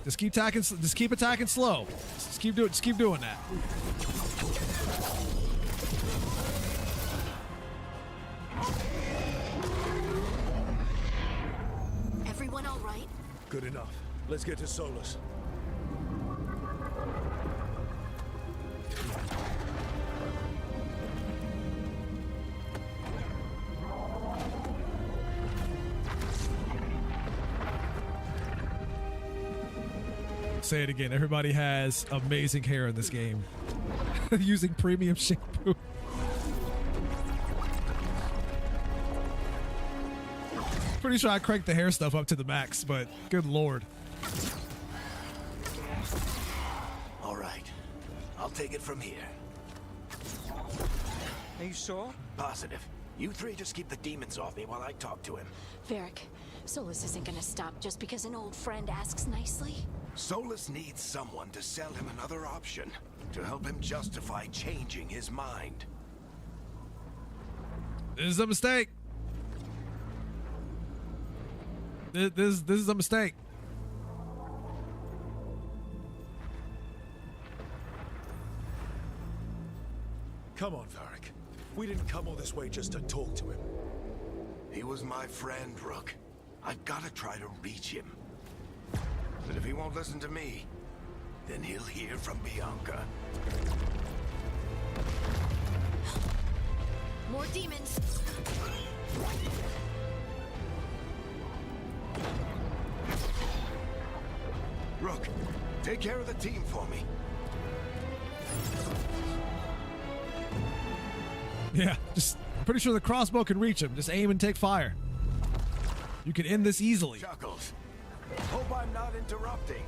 Just keep attacking. Just keep attacking slow. Just keep doing that. Everyone all right? Good enough. Let's get to Solus. Say it again. Everybody has amazing hair in this game. Using premium shampoo. Pretty sure I cranked the hair stuff up to the max, but good lord. All right. I'll take it from here. Are you sure? Positive. You three just keep the demons off me while I talk to him. Varric, Solus isn't gonna stop just because an old friend asks nicely. Solus needs someone to sell him another option, to help him justify changing his mind. This is a mistake. This is a mistake. Come on, Varric. We didn't come all this way just to talk to him. He was my friend, Rook. I've got to try to reach him. But if he won't listen to me, then he'll hear from Bianca. More demons. Rook, take care of the team for me. Yeah, I'm pretty sure the crossbow can reach him. Just aim and take fire. You can end this easily. Chuckles. Hope I'm not interrupting.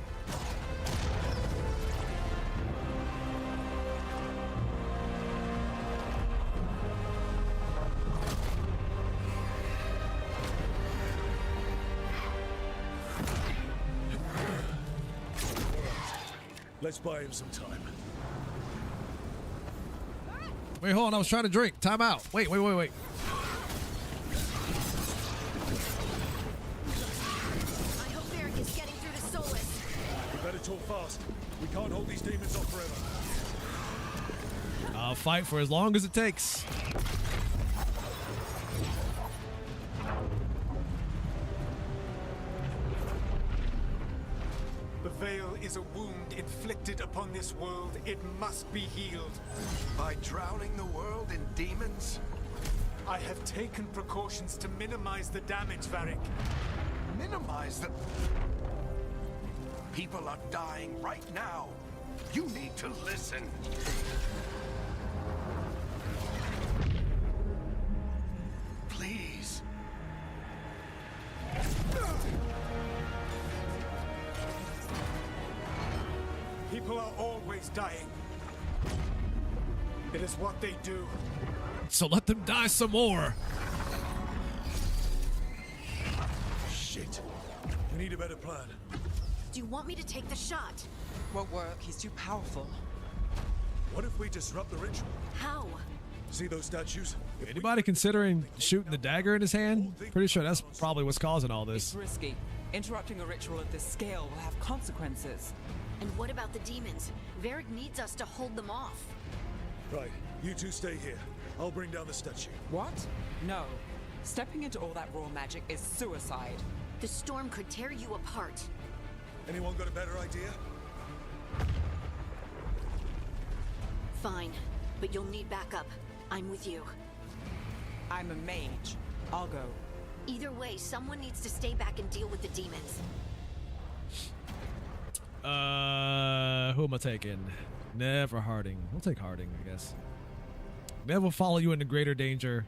Let's buy him some time. Wait, hold on. I was trying to drink. Time out. Wait. I hope Varric is getting through to Solus. We better talk fast. We can't hold these demons off forever. I'll fight for as long as it takes. The Veil is a wound inflicted upon this world. It must be healed. By drowning the world in demons? I have taken precautions to minimize the damage, Varric. Minimize the... People are dying right now. You need to listen. Please. People are always dying. It is what they do. So let them die some more. Shit. We need a better plan. Do you want me to take the shot? Won't work. He's too powerful. What if we disrupt the ritual? How? See those statues? Anybody considering shooting the dagger in his hand? Pretty sure that's probably what's causing all this. It's risky. Interrupting a ritual of this scale will have consequences. And what about the demons? Varric needs us to hold them off. Right. You two stay here. I'll bring down the statue. What? No. Stepping into all that raw magic is suicide. The storm could tear you apart. Anyone got a better idea? Fine, but you'll need backup. I'm with you. I'm a mage. I'll go. Either way, someone needs to stay back and deal with the demons. Who am I taking? Nev or Harding? We'll take Harding, I guess. Nev will follow you into greater danger.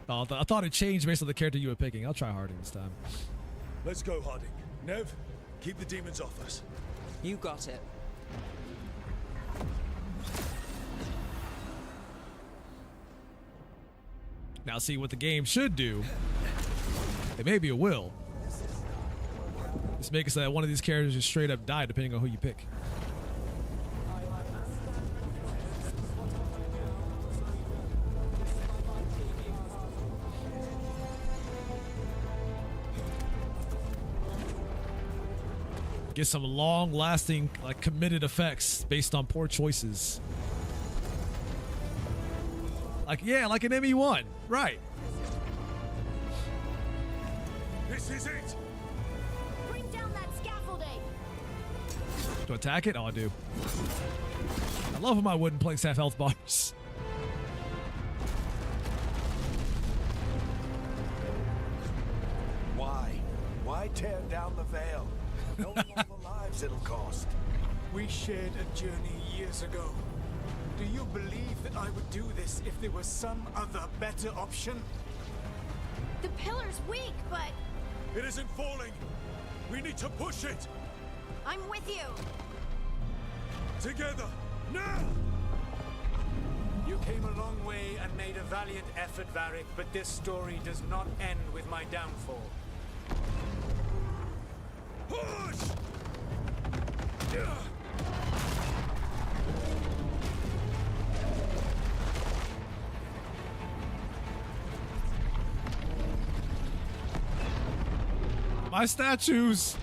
Oh, I thought it changed based on the character you were picking. I'll try Harding this time. Let's go, Harding. Nev, keep the demons off us. You got it. Now see what the game should do. It may be a will. Just make it so that one of these characters just straight up die depending on who you pick. Get some long-lasting, like, committed effects based on poor choices. Like, yeah, like an ME1. Right. This is it! Bring down that scaffolding! To attack it? Oh, I do. I love when my wooden planks have health bars. Why? Why tear down the veil? Know all the lives it'll cost. We shared a journey years ago. Do you believe that I would do this if there was some other better option? The pillar's weak, but It isn't falling! We need to push it! I'm with you! Together! Now! You came a long way and made a valiant effort, Varric, but this story does not end with my downfall. Push! My statues!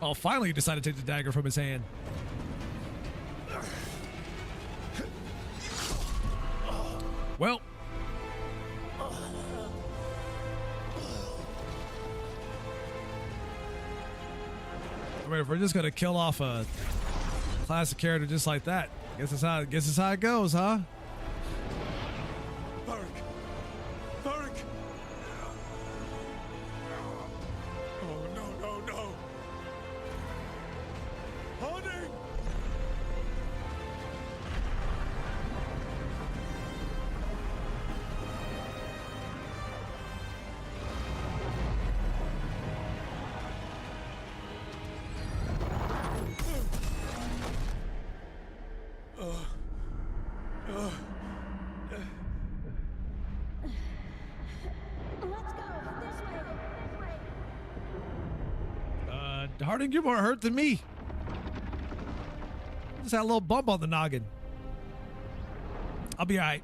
Oh, finally he decided to take the dagger from his hand. Well. I mean, if we're just gonna kill off a classic character just like that, guess it's how it goes, huh? Varric! Varric! Oh, no. Harding! Harding, you're more hurt than me. Just had a little bump on the noggin. I'll be all right.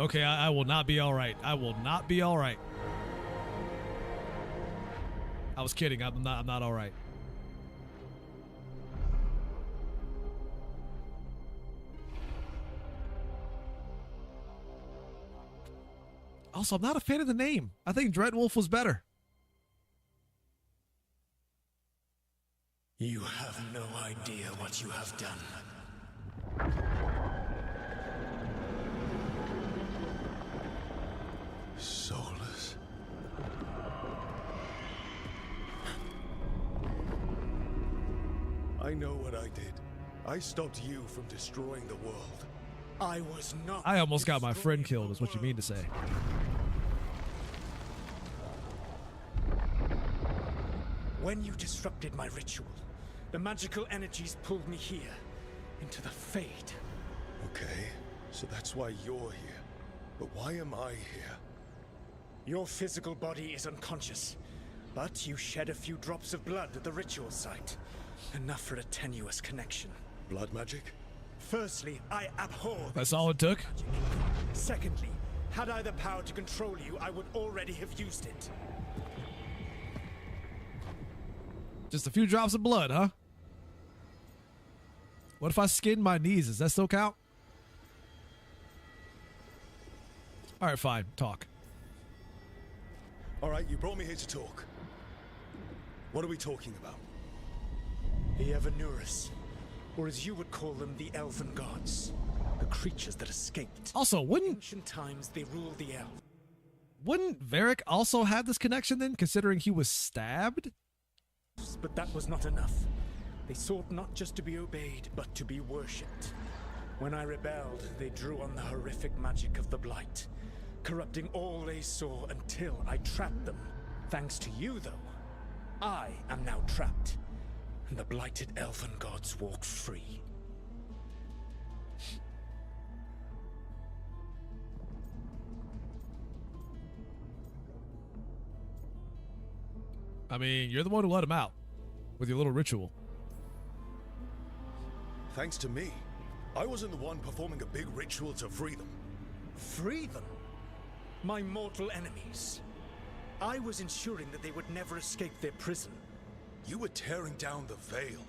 Okay, I will not be all right. I will not be all right. I was kidding. I'm not all right. Also, I'm not a fan of the name. I think Dreadwolf was better. You have no idea what you have done. Soulless. I know what I did. I stopped you from destroying the world. I was not. I almost got my friend killed, is what you mean to say. When you disrupted my ritual, the magical energies pulled me here, into the Fade. Okay, so that's why you're here. But why am I here? Your physical body is unconscious, but you shed a few drops of blood at the ritual site. Enough for a tenuous connection. Blood magic? Firstly, I abhor That's all it took? magic. Secondly, had I the power to control you, I would already have used it. Just a few drops of blood, huh? What if I skinned my knees? Does that still count? All right, fine. Talk. All right, you brought me here to talk. What are we talking about? The Evanurus, or as you would call them, the Elven Gods. The creatures that escaped. Also, In ancient times, they ruled the elves. wouldn't Varric also have this connection then, considering he was stabbed? But that was not enough. They sought not just to be obeyed, but to be worshipped. When I rebelled, they drew on the horrific magic of the Blight, corrupting all they saw until I trapped them. Thanks to you, though, I am now trapped, and the blighted Elven Gods walk free. I mean, you're the one who let him out with your little ritual. Thanks to me. I wasn't the one performing a big ritual to free them. Free them? My mortal enemies. I was ensuring that they would never escape their prison. You were tearing down the Veil.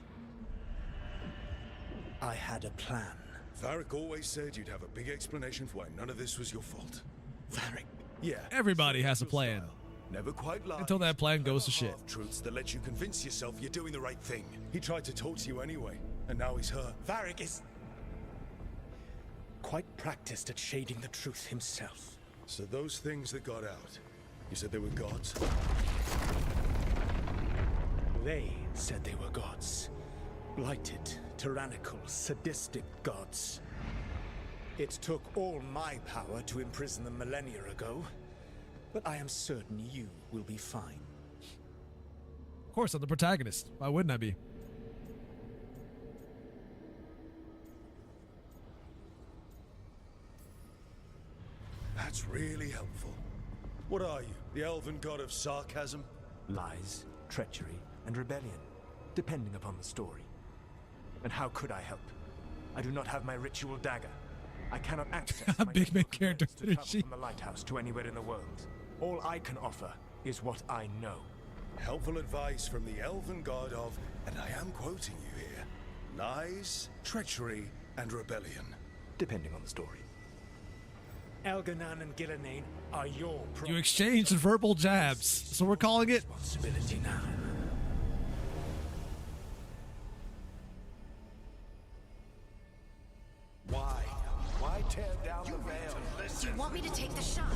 I had a plan. Varric always said you'd have a big explanation for why none of this was your fault. Varric? Yeah. Everybody has a plan. Never quite lies. Until that plan goes to shit. Truths that let you convince yourself you're doing the right thing. He tried to talk to you anyway, and now he's hurt. Varric is quite practiced at shading the truth himself. So those things that got out, you said they were gods? They said they were gods. Blighted, tyrannical, sadistic gods. It took all my power to imprison them millennia ago, but I am certain you will be fine. Of course, I'm the protagonist. Why wouldn't I be? That's really helpful. What are you, the elven god of sarcasm? Lies, treachery, and rebellion, depending upon the story. And how could I help? I do not have my ritual dagger. I cannot access my big main character to travel energy. from the lighthouse to anywhere in the world. All I can offer is what I know. Helpful advice from the elven god of, and I am quoting you here, lies, treachery, and rebellion. Depending on the story. Elganan and Gillenane are your You exchanged verbal jabs, so we're calling it responsibility now. Why? Why tear down the veil? Do you want me to take the shot?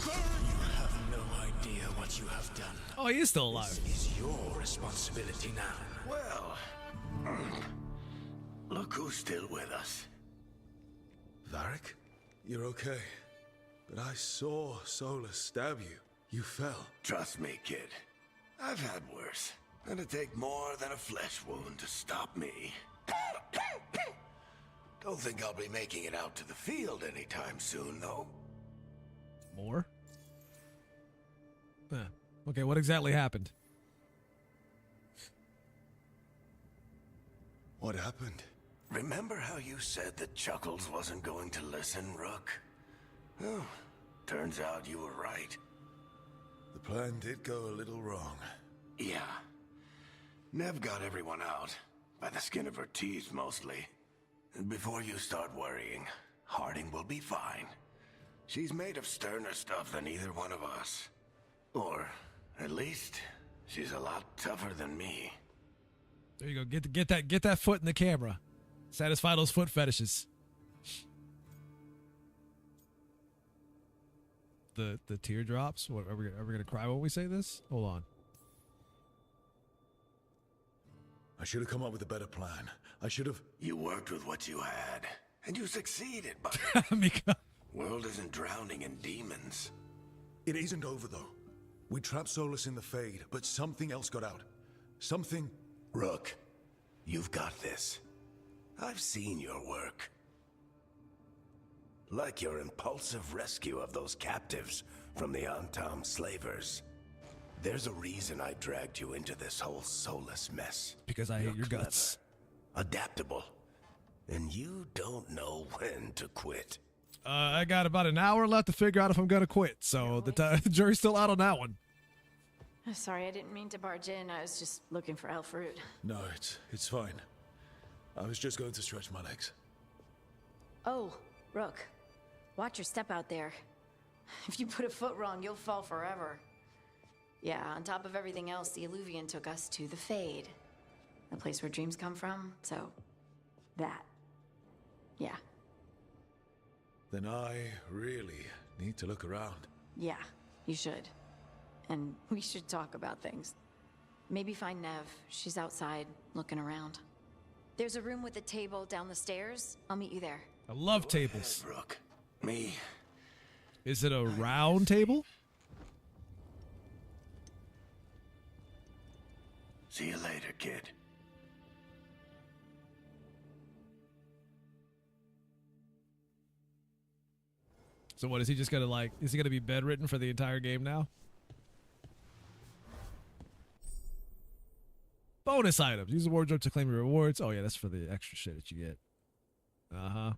You have no idea what you have done. Oh, he is still alive. This is your responsibility now. Well, look who's still with us. Varric, you're okay. But I saw Solus stab you. You fell. Trust me, kid. I've had worse. It'd take more than a flesh wound to stop me. Don't think I'll be making it out to the field anytime soon, though. More? Okay, what exactly happened? What happened? Remember how you said that Chuckles wasn't going to listen, Rook? Oh, turns out you were right. The plan did go a little wrong. Yeah. Nev got everyone out. By the skin of her teeth, mostly. And before you start worrying, Harding will be fine. She's made of sterner stuff than either one of us. Or, at least, she's a lot tougher than me. There you go. Get that foot in the camera. Satisfy those foot fetishes. The teardrops. What are we gonna cry when we say this? Hold on. I should have come up with a better plan. I should have... You worked with what you had, and you succeeded, but world isn't drowning in demons. It isn't over, though. We trapped Solus in the Fade, but something else got out. Something... Rook, you've got this. I've seen your work. Like your impulsive rescue of those captives from the Antam slavers. There's a reason I dragged you into this whole Solus mess. Because I hate your guts. Adaptable. And you don't know when to quit. I got about an hour left to figure out if I'm gonna quit, so the jury's still out on that one. Sorry, I didn't mean to barge in. I was just looking for Elfroot. No, it's fine. I was just going to stretch my legs. Oh, Rook. Watch your step out there. If you put a foot wrong, you'll fall forever. Yeah, on top of everything else, the Illuvian took us to the Fade. The place where dreams come from, so... that. Yeah. Then I really need to look around. Yeah, you should. And we should talk about things. Maybe find Nev. She's outside, looking around. There's a room with a table down the stairs. I'll meet you there. I love tables. Rook, me. Is it a round table? See you later, kid. So what, is he just gonna is he gonna be bedridden for the entire game now? Bonus items. Use the wardrobe to claim your rewards. Oh yeah, that's for the extra shit that you get. Uh-huh.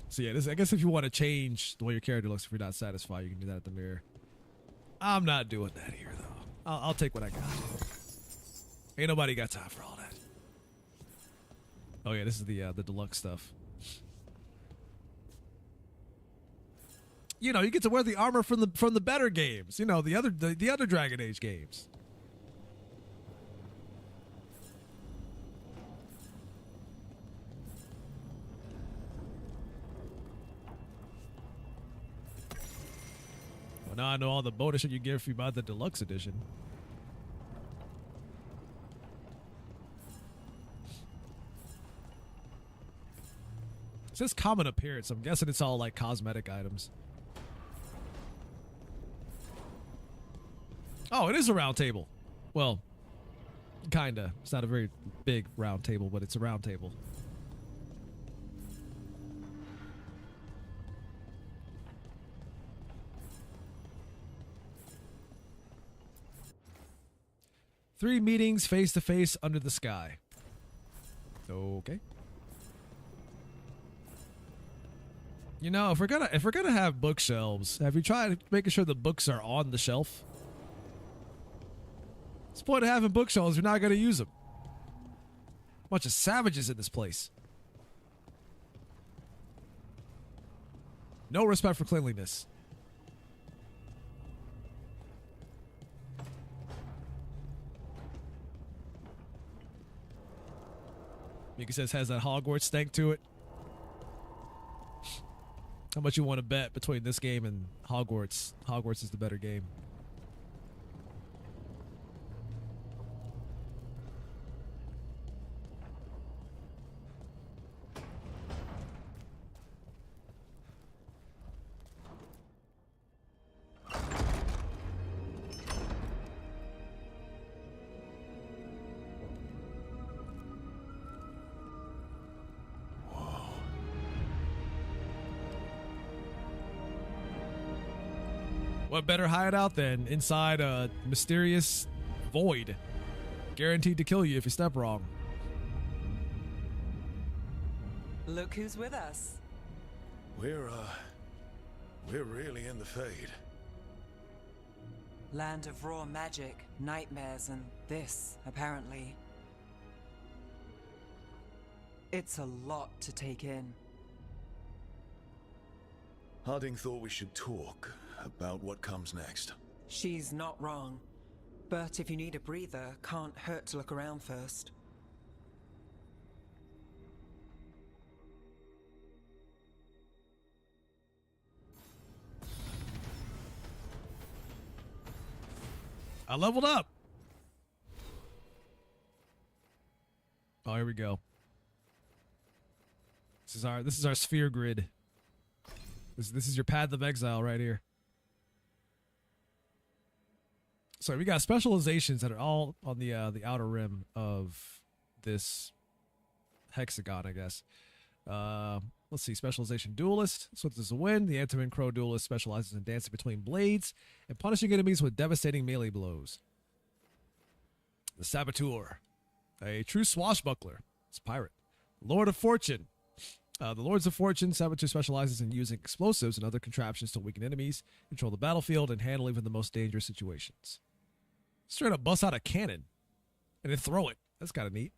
So yeah, I guess if you want to change the way your character looks if you're not satisfied, you can do that at the mirror. I'm not doing that here though. I'll take what I got. Ain't nobody got time for all that. Oh yeah, this is the deluxe stuff. You know, you get to wear the armor from the better games. You know, the other Dragon Age games. Well, now I know all the bonus shit you get if you buy the deluxe edition. It says common appearance. I'm guessing it's all like cosmetic items. Oh, it is a round table. Well, kinda. It's not a very big round table, but it's a round table. 3 meetings face to face under the sky. Okay. You know, if we're gonna have bookshelves, have you tried making sure the books are on the shelf? What's the point of having bookshelves if you're not gonna use them? Bunch of savages in this place. No respect for cleanliness. Mika says has that Hogwarts stank to it. How much you want to bet between this game and Hogwarts? Hogwarts is the better game. What better hideout than inside a mysterious void, guaranteed to kill you if you step wrong? Look who's with us. We're really in the Fade. Land of raw magic, nightmares, and this, apparently. It's a lot to take in. Harding thought we should talk about what comes next. She's not wrong. But if you need a breather, can't hurt to look around first. I leveled up. Oh, here we go. This is our sphere grid. This is your Path of Exile right here. So we got specializations that are all on the outer rim of this hexagon, I guess. Let's see, specialization duelist. So this is a win. The Antiman Crow duelist specializes in dancing between blades and punishing enemies with devastating melee blows. The Saboteur, a true swashbuckler. It's a pirate. Lord of Fortune. The Lords of Fortune, Saboteur specializes in using explosives and other contraptions to weaken enemies, control the battlefield, and handle even the most dangerous situations. Straight up bust out a cannon and then throw it. That's kind of neat.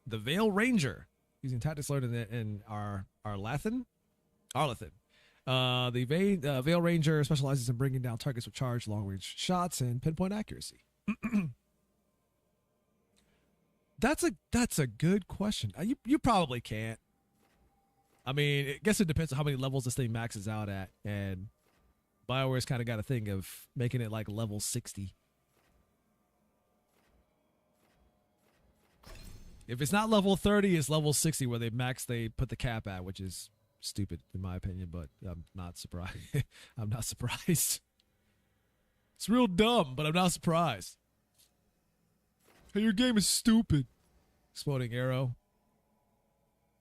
The Veil Ranger, using tactics learned in Arlathan. The Veil Ranger specializes in bringing down targets with charged long-range shots and pinpoint accuracy. That's a good question. You probably can't. I mean, I guess it depends on how many levels this thing maxes out at, and BioWare's kind of got a thing of making it like level 60. If it's not level 30, it's level 60 where they put the cap at, which is stupid in my opinion, but I'm not surprised. I'm not surprised. It's real dumb, but I'm not surprised. Hey, your game is stupid. Exploding arrow.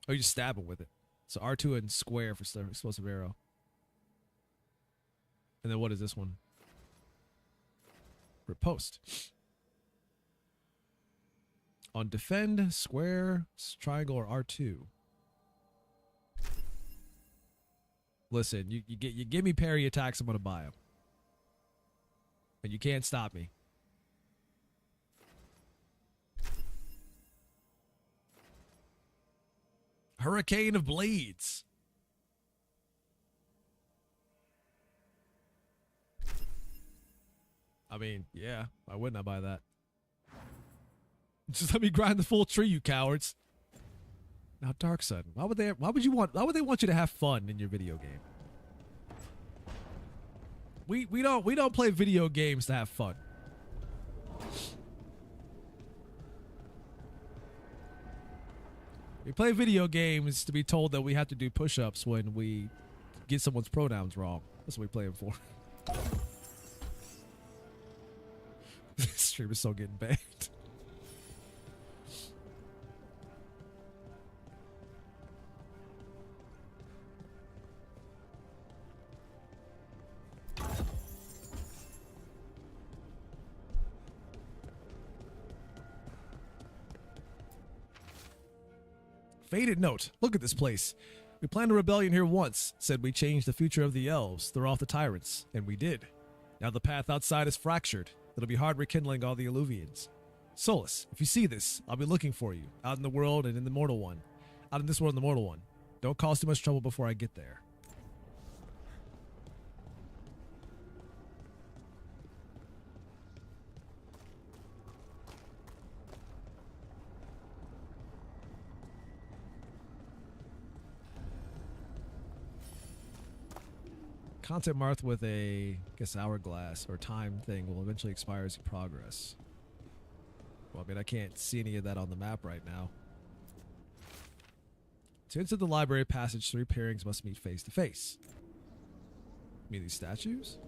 Oh, you just stab him with it. So R2 and square for explosive arrow. And then what is this one? Riposte. On defend, square, triangle, or R2. Listen, you give me parry attacks, I'm gonna buy them. And you can't stop me. Hurricane of Blades. I mean, yeah, why wouldn't I buy that? Just let me grind the full tree, you cowards. Now, Dark Sudden. Why would they want you to have fun in your video game? We don't play video games to have fun. We play video games to be told that we have to do push-ups when we get someone's pronouns wrong. That's what we play them for. This stream is so getting banned. Faded note. Look at this place. We planned a rebellion here once. Said we changed the future of the elves, throw off the tyrants. And we did. Now the path outside is fractured. It'll be hard rekindling all the Illuvians. Solus, if you see this, I'll be looking for you. Out in the world and in the mortal one. Out in this world and the mortal one. Don't cause too much trouble before I get there. Content marked with a, I guess, hourglass or time thing will eventually expire as you progress. Well, I mean, I can't see any of that on the map right now. To enter the library passage, 3 pairings must meet face to face. Mean these statues?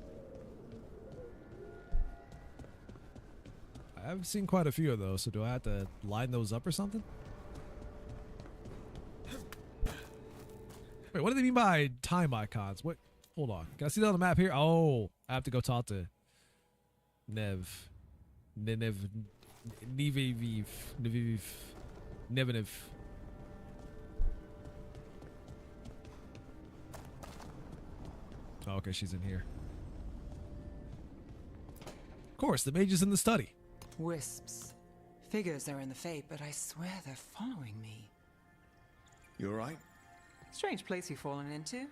I've seen quite a few of those, so do I have to line those up or something? Wait, what do they mean by time icons? What? Hold on. Can I see that on the map here? Oh, I have to go talk to Nev. Neviv. Oh, okay, she's in here. Of course, the mage is in the study. Wisps. Figures are in the Fate, but I swear they're following me. You alright? Strange place you've fallen into,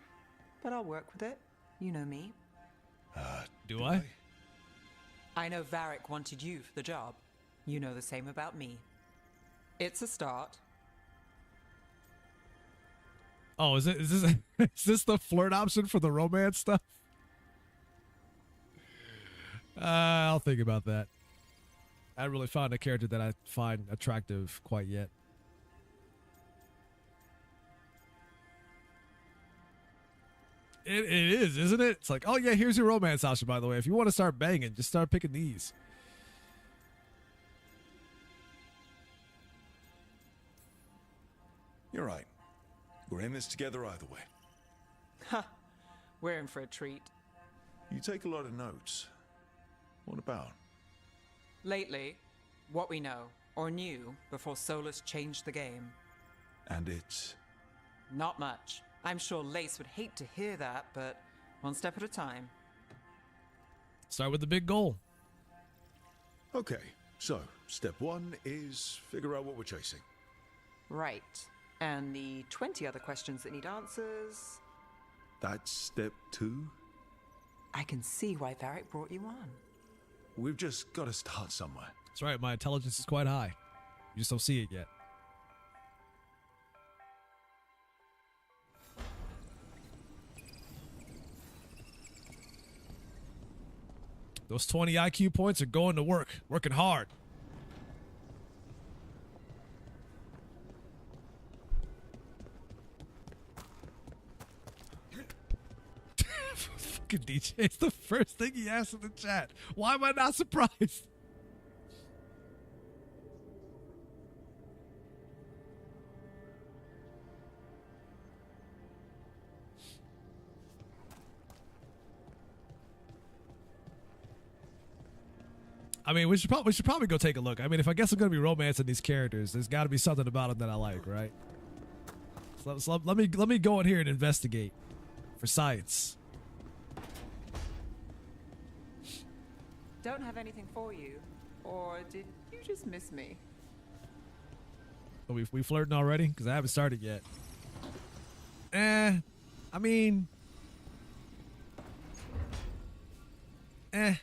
but I'll work with it. You know me. Do I? I know Varric wanted you for the job. You know the same about me. It's a start. Oh, is this the flirt option for the romance stuff? I'll think about that. I haven't really found a character that I find attractive quite yet. It is, isn't it? It's like, oh yeah, here's your romance option, by the way. If you want to start banging, just start picking these. You're right. We're in this together either way. Ha! We're in for a treat. You take a lot of notes. What about? Lately, what we know, or knew, before Solus changed the game. And it's? Not much. I'm sure Lace would hate to hear that, but one step at a time. Start with the big goal. Okay, so step 1 is figure out what we're chasing. Right. And the 20 other questions that need answers... That's step 2? I can see why Varric brought you on. We've just got to start somewhere. That's right, my intelligence is quite high. You just don't see it yet. Those 20 IQ points are going to work. Working hard. Fucking DJ. It's the first thing he asked in the chat. Why am I not surprised? I mean, we should probably go take a look. I mean, if I guess I'm going to be romancing these characters, there's got to be something about them that I like, right? So let me go in here and investigate for science. Don't have anything for you, or did you just miss me? Are we flirting already? Because I haven't started yet. I mean, not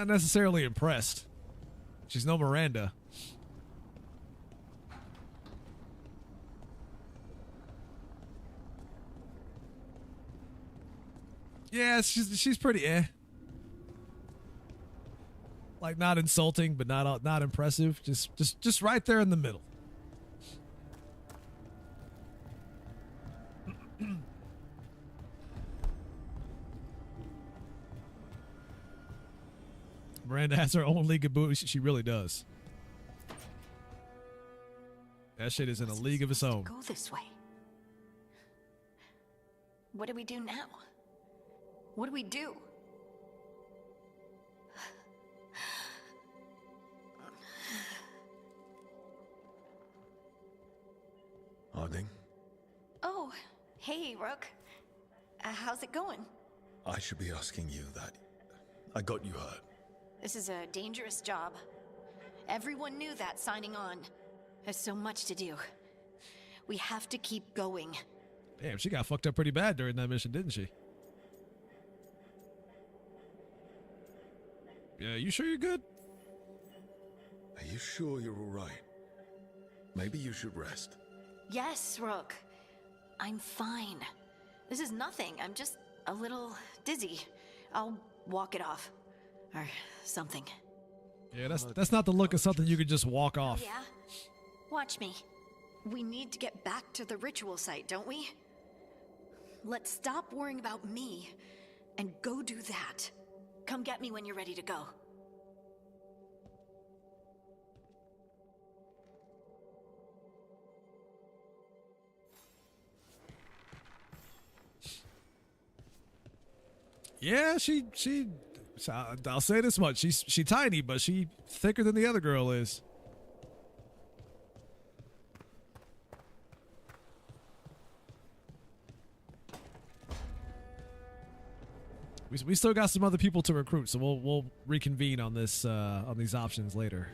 necessarily impressed. She's no Miranda. Yeah, she's pretty Like not insulting, but not impressive. Just right there in the middle. Miranda has her own league of booties. She really does. That shit is in a league of its own. Go this way. What do we do now? What do we do? darling. Oh, hey, Rook. How's it going? I should be asking you that. I got you hurt. This is a dangerous job. Everyone knew that signing on. There's so much to do. We have to keep going. Damn, she got fucked up pretty bad during that mission, didn't she? Yeah, you sure you're good? Are you sure you're all right? Maybe you should rest. Yes, Rook. I'm fine. This is nothing. I'm just a little dizzy. I'll walk it off. Or something. Yeah, that's not the look of something you could just walk off. Yeah? Watch me. We need to get back to the ritual site, don't we? Let's stop worrying about me and go do that. Come get me when you're ready to go. Yeah, I'll say this much. She tiny, but she thicker than the other girl is. We still got some other people to recruit, so we'll reconvene on this on these options later.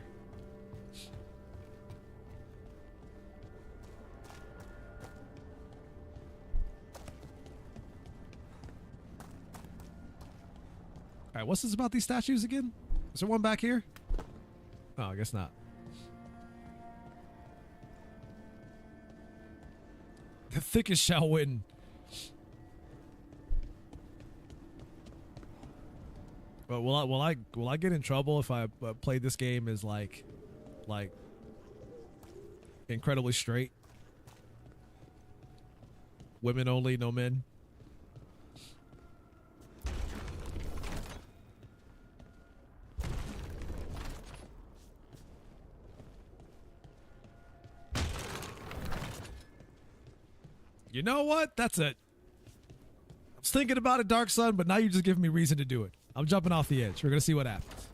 All right, what's this about these statues again? Is there one back here? Oh, I guess not. The thickest shall win. But will I get in trouble if I play this game as like incredibly straight? Women only, no men. You know what? That's it. I was thinking about it, Dark Sun, but now you just giving me reason to do it. I'm jumping off the edge. We're going to see what happens.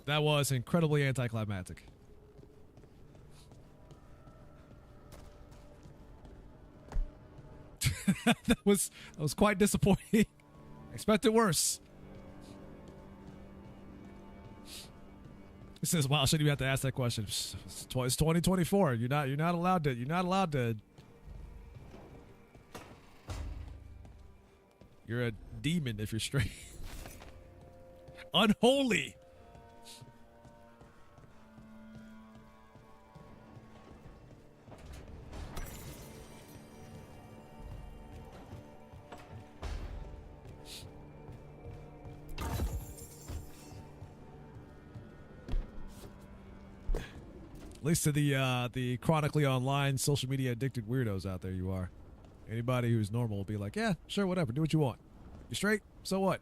That was incredibly anticlimactic. that was quite disappointing. I expected worse. It says, "Wow, shouldn't you have to ask that question?" It's 2024. You're not allowed to. You're a demon if you're straight. Unholy. At least to the chronically online social media addicted weirdos out there you are. Anybody who's normal will be like, yeah, sure, whatever, do what you want. You straight? So what?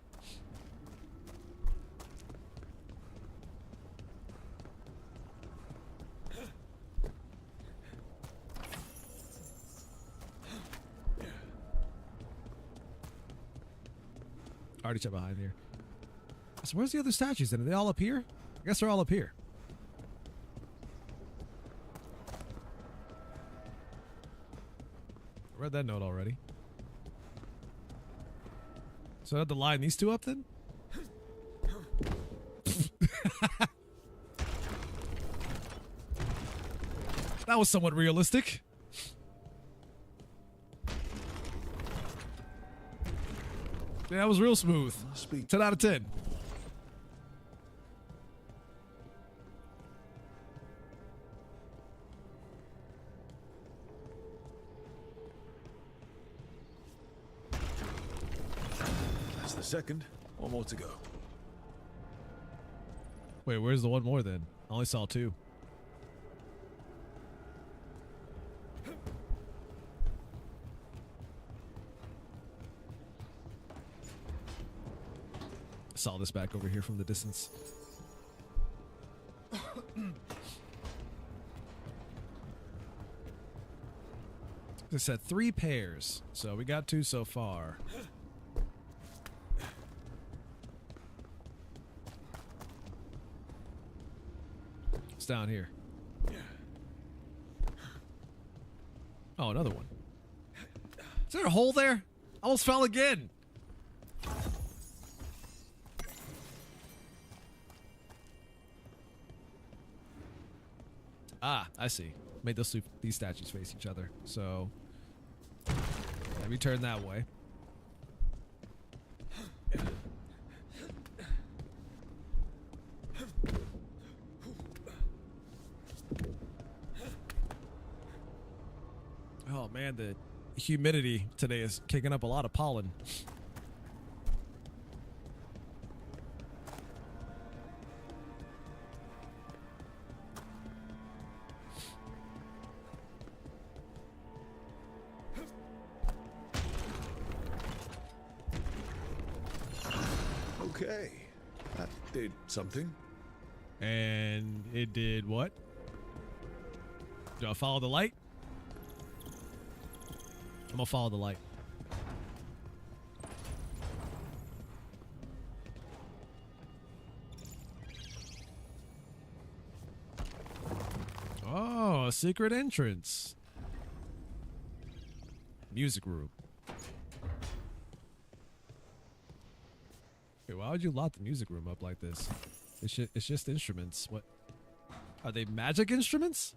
Already checked behind here. So where's the other statues then? Are they all up here? I guess they're all up here. I read that note already. So I have to line these two up then? That was somewhat realistic. Yeah, that was real smooth. 10 out of 10. That's the second. One more to go. Wait, where's the one more then? I only saw two. I saw this back over here from the distance. I said 3 pairs, so we got 2 so far. What's down here? Oh, another one. Is there a hole there? I almost fell again. Ah, I see. Made these statues face each other. So let me turn that way. Oh man, the humidity today is kicking up a lot of pollen. Okay, that did something. And it did what? Do I follow the light? I'm gonna follow the light. Oh, a secret entrance. Music room. Wait, why would you lock the music room up like this? It's just instruments. What? Are they magic instruments?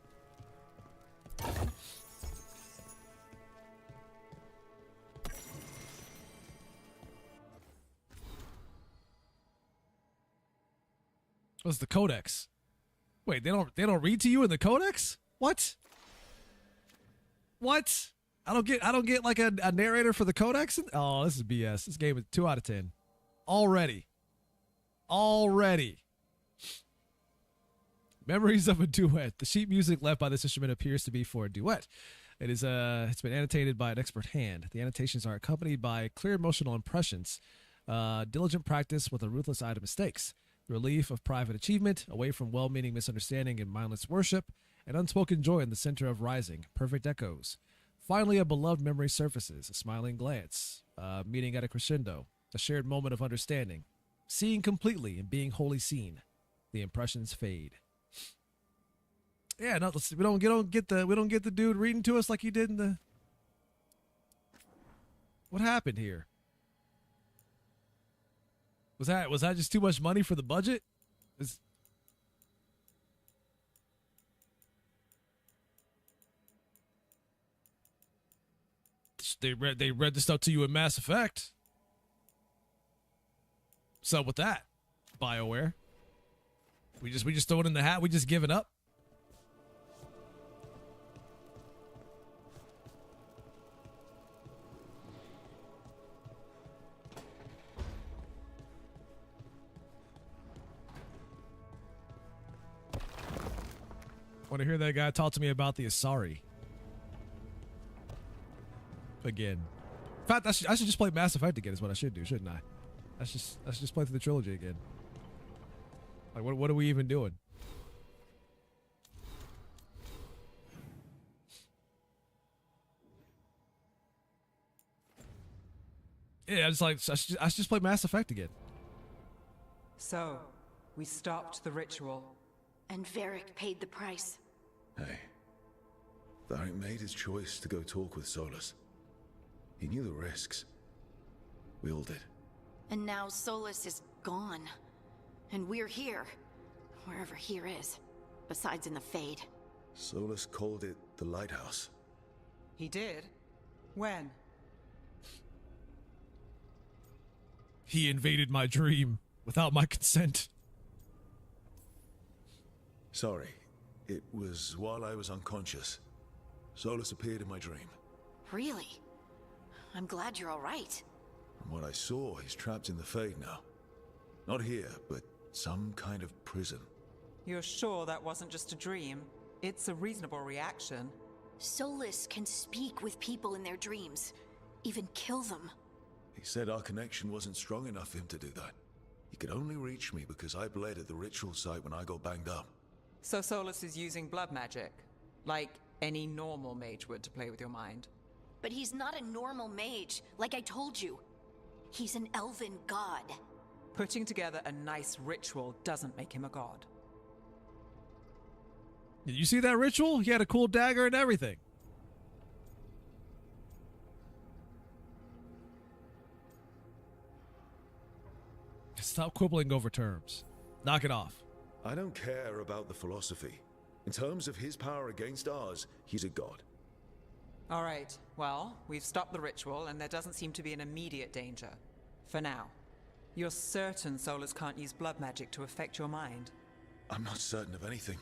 What's the codex? Wait, they don't read to you in the codex? What? What? I don't get like a narrator for the codex? Oh, this is BS. This game is 2 out of 10. Already. Memories of a duet. The sheet music left by this instrument appears to be for a duet. It is it's been annotated by an expert hand. The annotations are accompanied by clear emotional impressions, diligent practice with a ruthless eye to mistakes, relief of private achievement, away from well-meaning misunderstanding and mindless worship, and unspoken joy in the center of rising, perfect echoes. Finally, a beloved memory surfaces, a smiling glance, meeting at a crescendo, a shared moment of understanding, seeing completely and being wholly seen. The impressions fade. Yeah, no, we don't get the dude reading to us like he did in the. What happened here? Was that just too much money for the budget? They read the stuff to you in Mass Effect. So with that, BioWare, we just throw it in the hat. We just give it up. Want to hear that guy talk to me about the Asari again? In fact, I should just play Mass Effect again. Is what I should do, shouldn't I? I should just play through the trilogy again. Like, what are we even doing? Yeah, I should just play Mass Effect again. So, we stopped the ritual. And Varric paid the price. Hey, Varric made his choice to go talk with Solus. He knew the risks. We all did. And now Solus is gone. And we're here. Wherever here is. Besides in the Fade. Solus called it the Lighthouse. He did? When? He invaded my dream without my consent. Sorry. It was while I was unconscious. Solus appeared in my dream. Really? I'm glad you're all right. From what I saw, he's trapped in the Fade now. Not here, but some kind of prison. You're sure that wasn't just a dream? It's a reasonable reaction. Solus can speak with people in their dreams. Even kill them. He said our connection wasn't strong enough for him to do that. He could only reach me because I bled at the ritual site when I got banged up. So Solus is using blood magic, like any normal mage would to play with your mind. But he's not a normal mage, like I told you. He's an elven god. Putting together a nice ritual doesn't make him a god. Did you see that ritual? He had a cool dagger and everything. Stop quibbling over terms. Knock it off. I don't care about the philosophy. In terms of his power against ours, he's a god. All right, well, we've stopped the ritual, and there doesn't seem to be an immediate danger. For now. You're certain Solus can't use blood magic to affect your mind? I'm not certain of anything.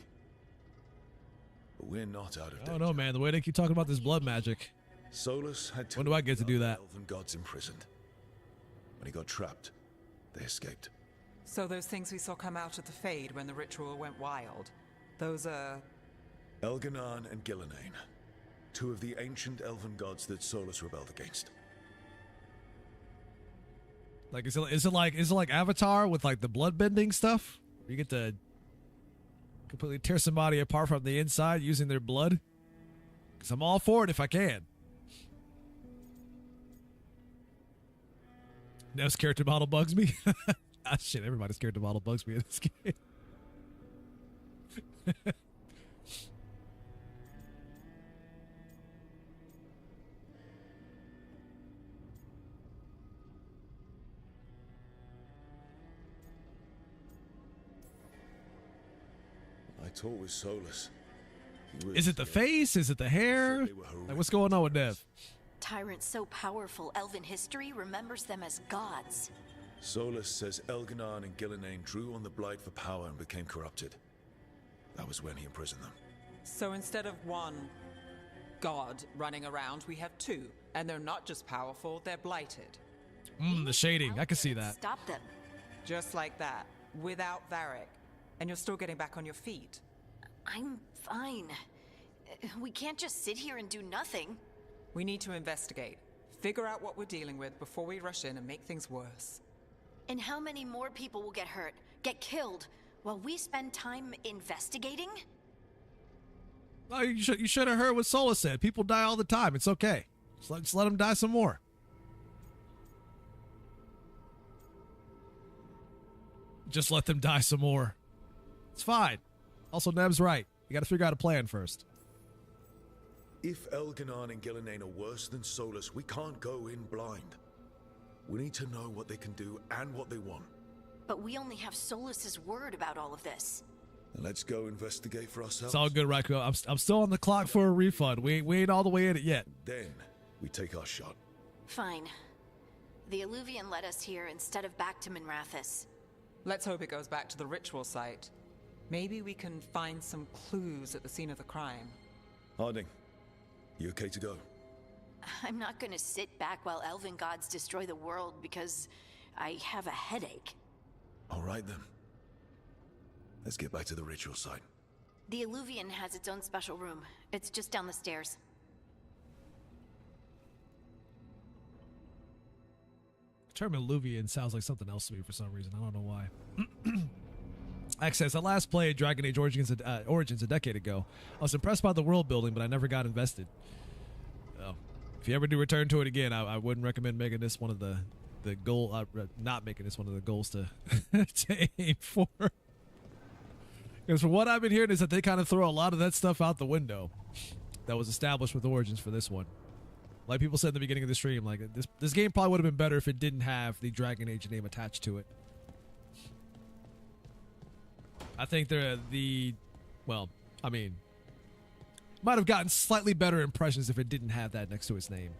But we're not out of danger. I don't know, man. The way they keep talking about this blood magic. Solus had two when do I get to do that? elven gods imprisoned. When he got trapped, they escaped. So those things we saw come out of the Fade when the ritual went wild, those are... Elganan and Gillenane. Two of the ancient elven gods that Solus rebelled against. Like, is it like Avatar with like the blood bending stuff? You get to completely tear somebody apart from the inside using their blood? Because I'm all for it if I can. Nev's character model bugs me. Ah, shit, everybody's character model bugs me in this game. I talked with Solus. Is it the face? Is it the hair? Like, what's going on with Nev? Tyrant so powerful, elven history remembers them as gods. Solus says Elganan and Gillenane drew on the Blight for power and became corrupted. That was when he imprisoned them. So instead of one god running around, we have two. And they're not just powerful, they're blighted. The shading. I can see that. Stop them. Just like that. Without Varric. And you're still getting back on your feet. I'm fine. We can't just sit here and do nothing. We need to investigate. Figure out what we're dealing with before we rush in and make things worse. And how many more people will get hurt, get killed, while we spend time investigating? Oh, you should have heard what Solus said. People die all the time. It's okay. Just let them die some more. Just let them die some more. It's fine. Also, Neb's right. You got to figure out a plan first. If Elganan and Gillenane are worse than Solus, we can't go in blind. We need to know what they can do and what they want. But we only have Solus's word about all of this. And let's go investigate for ourselves. It's all good, Raiko. I'm still on the clock for a refund. We ain't all the way in it yet. Then we take our shot. Fine. The Illuvian led us here instead of back to Minrathous. Let's hope it goes back to the ritual site. Maybe we can find some clues at the scene of the crime. Harding, you okay to go? I'm not gonna sit back while elven gods destroy the world because I have a headache. All right then. Let's get back to the ritual site. The Illuvian has its own special room. It's just down the stairs. The term Illuvian sounds like something else to me for some reason. I don't know why. Access. I last played Dragon Age Origins a decade ago. I was impressed by the world building, but I never got invested. If you ever do return to it again, I wouldn't recommend making this one of the goal. Not making this one of the goals to to aim for. Because from what I've been hearing is that they kind of throw a lot of that stuff out the window that was established with Origins for this one. Like people said in the beginning of the stream, like this game probably would have been better if it didn't have the Dragon Age name attached to it. I think might have gotten slightly better impressions if it didn't have that next to its name.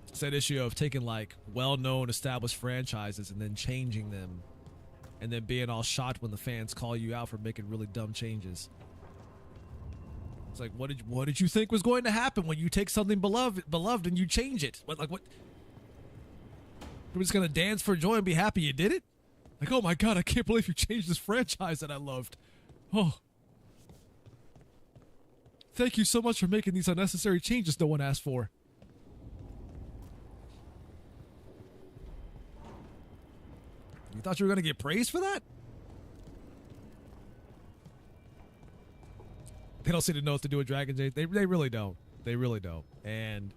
It's that issue of taking like well-known established franchises and then changing them and then being all shocked when the fans call you out for making really dumb changes. It's like, what did you think was going to happen when you take something beloved and you change it? What? We're just gonna dance for joy and be happy you did it? Like, oh my god, I can't believe you changed this franchise that I loved. Oh, thank you so much for making these unnecessary changes no one asked for. You thought you were gonna get praised for that? They don't seem to know what to do with Dragon's Age. They really don't. They really don't. And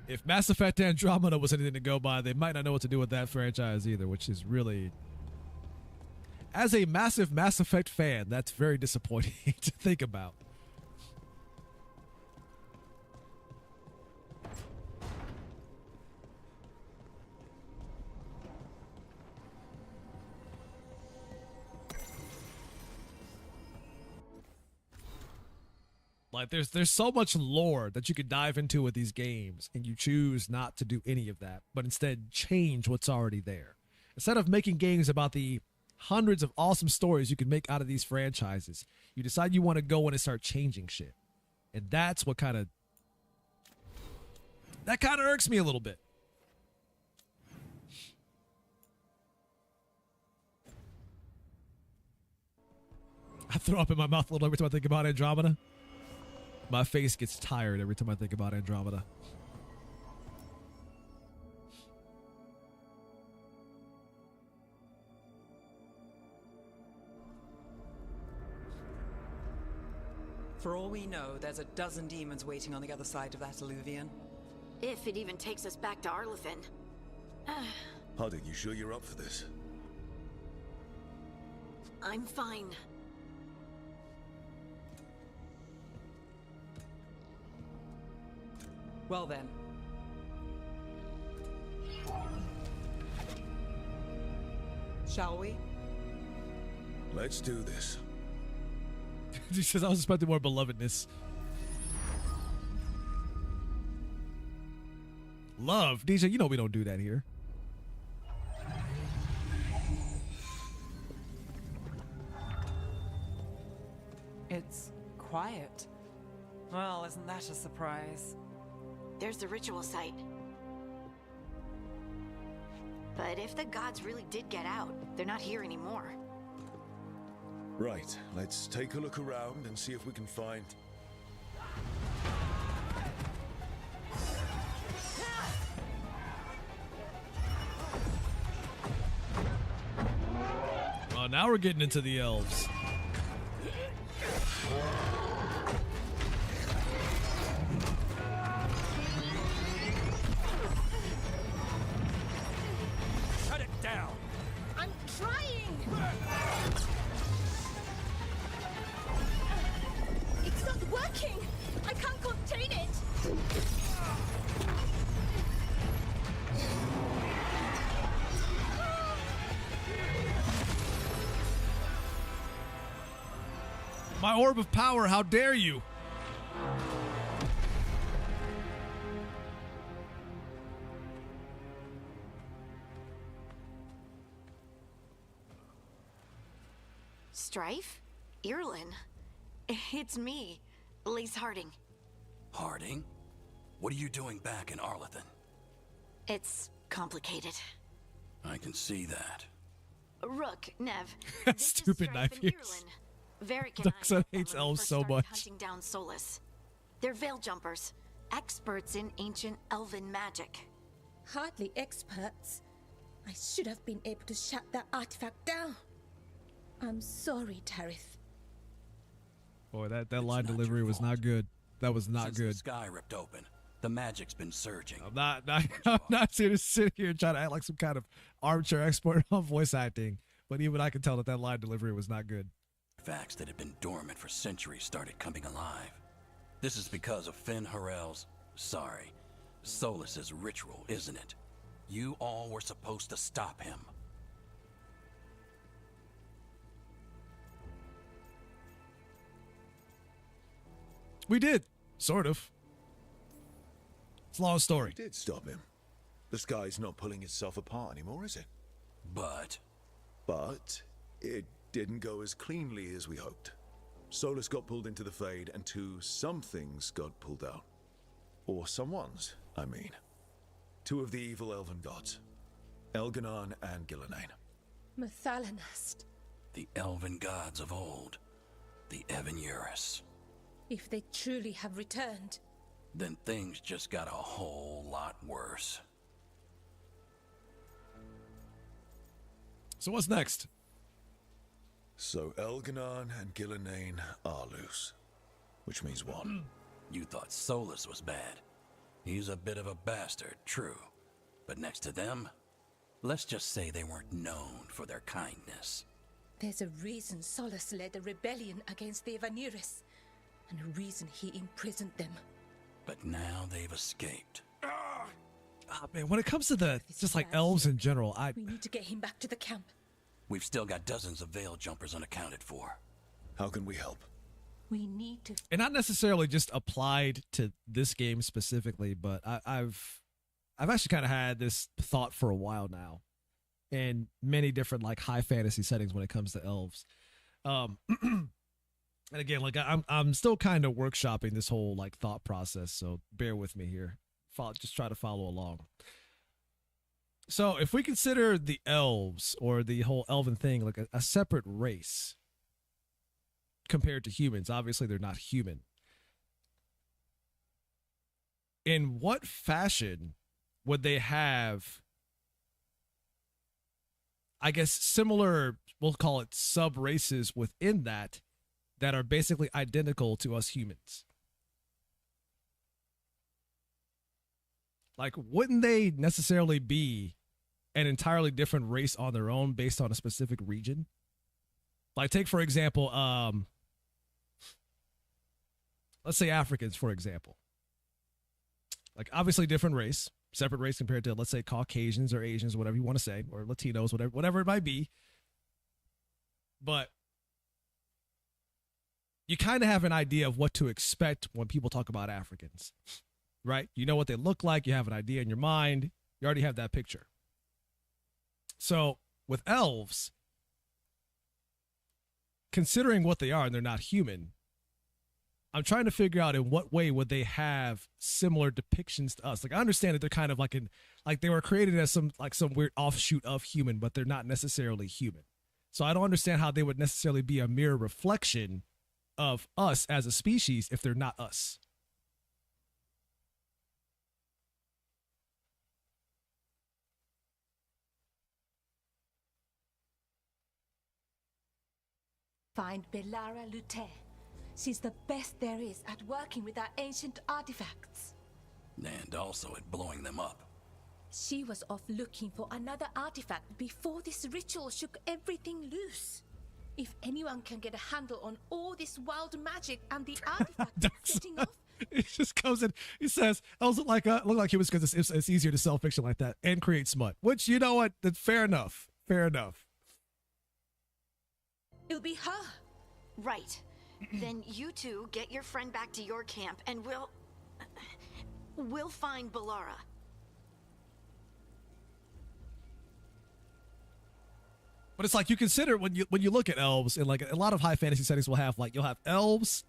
if Mass Effect Andromeda was anything to go by, they might not know what to do with that franchise either, which is really, as a massive Mass Effect fan, that's very disappointing to think about. Like, there's so much lore that you could dive into with these games, and you choose not to do any of that, but instead change what's already there. Instead of making games about the hundreds of awesome stories you can make out of these franchises, you decide you want to go in and start changing shit. And that's what kind of irks me a little bit. I throw up in my mouth a little every time I think about Andromeda. My face gets tired every time I think about Andromeda. For all we know, there's a dozen demons waiting on the other side of that alluvion. If it even takes us back to Arlethan. Hardik, you sure you're up for this? I'm fine. Well then. Shall we? Let's do this. He says, I was expecting more belovedness. Love? DJ, you know we don't do that here. It's quiet. Well, isn't that a surprise? There's the ritual site. But if the gods really did get out, they're not here anymore. Right, let's take a look around and see if we can find... Oh, now we're getting into the elves. Shut it down! I'm trying! It's not working! I can't contain it! My orb of power, how dare you? Strife? Irlin? It's me, Lise Harding. Harding? What are you doing back in Arlethan? It's complicated. I can see that. Rook, Nev. That stupid knife use. Varric and Duxon hates elves so much. Hunting down Solus. They're veil jumpers, experts in ancient elven magic. Hardly experts. I should have been able to shut that artifact down. I'm sorry, Tarith. Boy, that line delivery was not good. That was not good. The sky ripped open. The magic's been surging. I'm not here to sit here and try to act like some kind of armchair expert on voice acting, but even I can tell that line delivery was not good. Facts that had been dormant for centuries started coming alive. This is because of Finn Harel's, Solus's ritual, isn't it? You all were supposed to stop him. We did, sort of. It's a long story. We did stop him. The sky's not pulling itself apart anymore, is it? But it didn't go as cleanly as we hoped. Solus got pulled into the Fade, and some things got pulled out. Or someone's, I mean. Two of the evil elven gods. Elganon and Gillenane. Mathalanast. The elven gods of old. The Evan-Urus. If they truly have returned. Then things just got a whole lot worse. So what's next? So Elganon and Gillenane are loose. Which means what? You thought Solus was bad. He's a bit of a bastard, true. But next to them, let's just say they weren't known for their kindness. There's a reason Solus led a rebellion against the Evaneris, and a reason he imprisoned them. But now they've escaped. Ah, man, when it comes to the just like elves in general, We need to get him back to the camp. We've still got dozens of veil jumpers unaccounted for. How can we help? We need to. and not necessarily just applied to this game specifically, but I've actually kind of had this thought for a while now, in many different like high fantasy settings when it comes to elves. And again, like I'm still kind of workshopping this whole like thought process, so bear with me here. Just try to follow along. So if we consider the elves or the whole elven thing like a separate race compared to humans, obviously they're not human. In what fashion would they have, I guess, similar, we'll call it sub races within that are basically identical to us humans? Like, wouldn't they necessarily be an entirely different race on their own based on a specific region? Like, take, for example, let's say Africans, for example. Like, obviously different race, separate race compared to, let's say, Caucasians or Asians, whatever you want to say, or Latinos, whatever it might be. But you kind of have an idea of what to expect when people talk about Africans, right? You know what they look like. You have an idea in your mind. You already have that picture. So with elves, considering what they are and they're not human, I'm trying to figure out in what way would they have similar depictions to us. Like, I understand that they're kind of like they were created as some weird offshoot of human, but they're not necessarily human. So I don't understand how they would necessarily be a mirror reflection of us as a species if they're not us. Find Belara Lute. She's the best there is at working with our ancient artifacts. And also at blowing them up. She was off looking for another artifact before this ritual shook everything loose. If anyone can get a handle on all this wild magic and the artifact setting off. He just comes in. He says, "Elves look like humans because it's easier to sell fiction like that and create smut." Which, you know what? That's fair enough. Fair enough. It'll be her. Right. Then you two get your friend back to your camp, and we'll find Belara. But it's like, you consider when you look at elves, and like a lot of high fantasy settings will have, like, you'll have elves,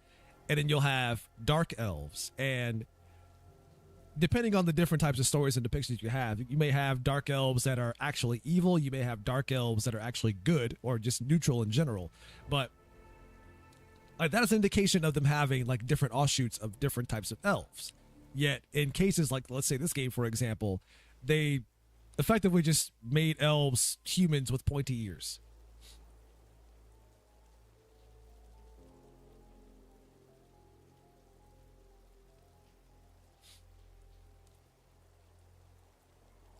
and then you'll have dark elves, and depending on the different types of stories and depictions you have, you may have dark elves that are actually evil, you may have dark elves that are actually good or just neutral in general, but like, that is an indication of them having like different offshoots of different types of elves. Yet in cases like, let's say this game, for example, they effectively just made elves humans with pointy ears.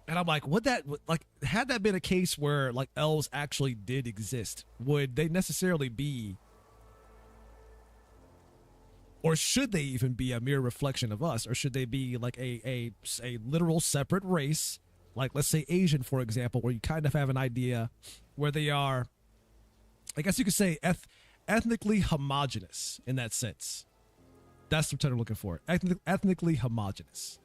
And I'm like, had that been a case where like elves actually did exist, would they necessarily be, or should they even be, a mere reflection of us? Or should they be like a literal separate race, like, let's say Asian, for example, where you kind of have an idea where they are, I guess you could say, ethnically homogenous in that sense. That's the term I'm looking for. Ethnically homogenous.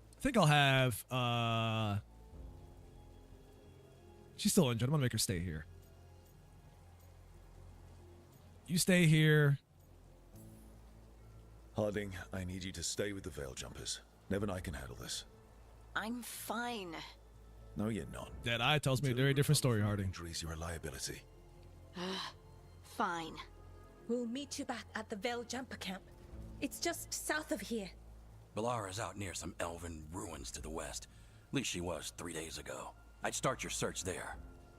I think I'll have, she's still injured. I'm gonna make her stay here. You stay here. Harding, I need you to stay with the Veil Jumpers. Nev and I can handle this. I'm fine. No, you're not. That eye tells me a very different story, Harding. Injuries your reliability. Fine. We'll meet you back at the Veil Jumper Camp. It's just south of here. Balara's out near some elven ruins to the west. At least she was 3 days ago. I'd start your search there.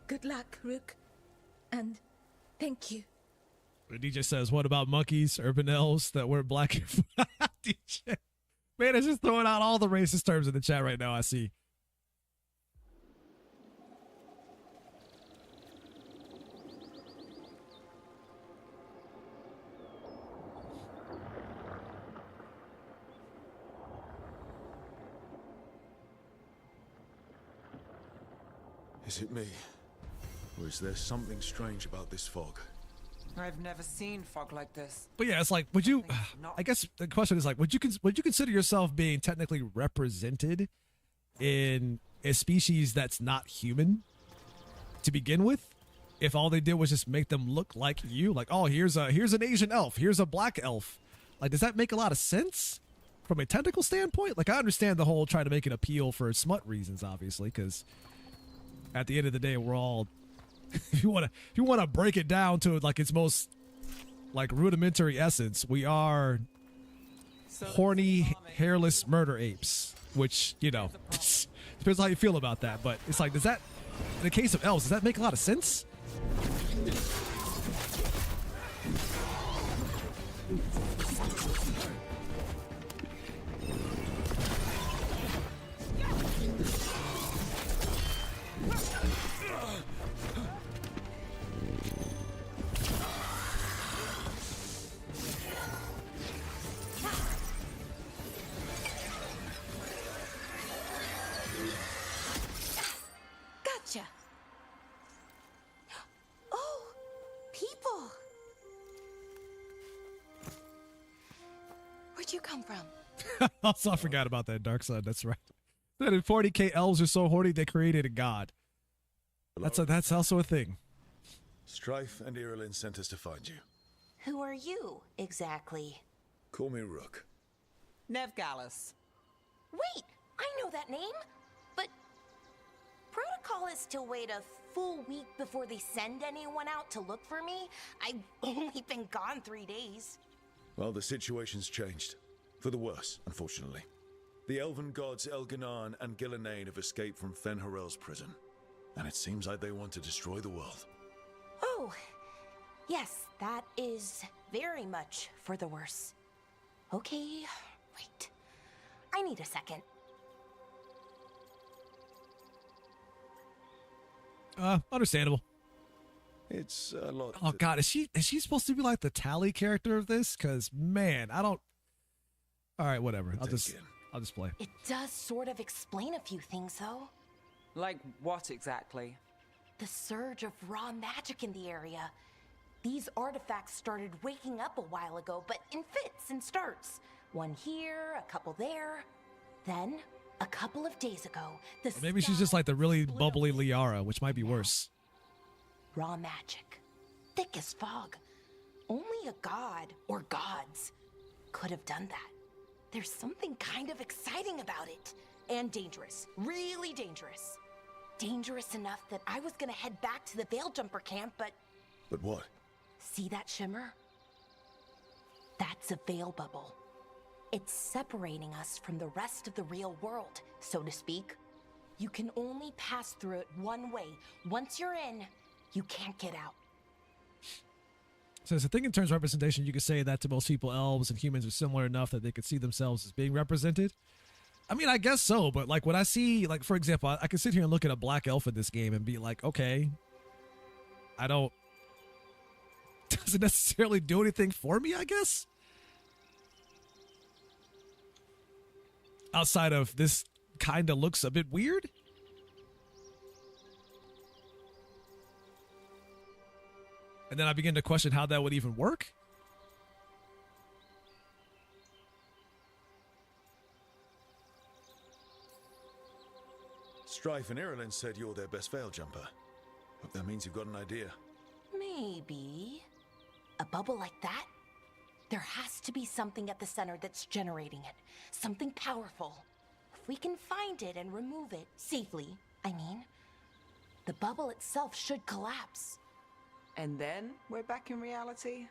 Good luck, Rook. And thank you. The DJ says, what about monkeys, urban elves that wear black? DJ. Man, it's just throwing out all the racist terms in the chat right now, I see. Is it me? Or is there something strange about this fog? I've never seen fog like this. But yeah, it's like, would you, I guess the question is like, would you consider yourself being technically represented in a species that's not human to begin with? If all they did was just make them look like you, like, oh, here's an Asian elf, here's a black elf. Like, does that make a lot of sense from a technical standpoint? Like, I understand the whole trying to make an appeal for smut reasons, obviously, because at the end of the day, we're all, if you want to break it down to like its most like rudimentary essence, we are horny, hairless murder apes, which, you know, depends how you feel about that. But it's like, does that, in the case of elves, does that make a lot of sense? Gotcha. Oh, people. Where'd you come from? Also, I forgot about that, Dark Side. That's right. That in 40k elves are so horny they created a god. That's also a thing. Strife and Irilyn sent us to find you. Who are you, exactly? Call me Rook. Nev Gallus. Wait, I know that name. But protocol is to wait a full week before they send anyone out to look for me. I've only been gone 3 days. Well, the situation's changed. For the worse, unfortunately. The elven gods Elganan and Gillenane have escaped from Fen'Harel's prison. And it seems like they want to destroy the world. Oh, yes, that is very much for the worse. Okay, wait. I need a second. Understandable. It's a lot. Oh God, is she supposed to be like the Tally character of this? Because man, I don't. All right, whatever. I'll just play. It does sort of explain a few things, though. Like what exactly? The surge of raw magic in the area. These artifacts started waking up a while ago, but in fits and starts. One here, a couple there. Then, a couple of days ago, the Or maybe she's just like the really bubbly Liara, which might be worse. raw magic. Thick as fog. Only a god, or gods, could have done that. There's something kind of exciting about it. And dangerous. Really dangerous. Dangerous enough that I was gonna head back to the Veil Jumper camp, but... But what? See that shimmer? That's a veil bubble. It's separating us from the rest of the real world, so to speak. You can only pass through it one way. Once you're in, you can't get out. So as a thing in terms of representation, you could say that to most people, elves and humans are similar enough that they could see themselves as being represented. I mean, I guess so, but like when I see, like, for example, I can sit here and look at a black elf in this game and be like, okay, doesn't necessarily do anything for me, I guess. Outside of this kind of looks a bit weird. And then I begin to question how that would even work. Strife and Irilyn said you're their best veil jumper. Hope that means you've got an idea. Maybe. A bubble like that? There has to be something at the center that's generating it. Something powerful. we can find it and remove it safely, I mean, the bubble itself should collapse. And then we're back in reality?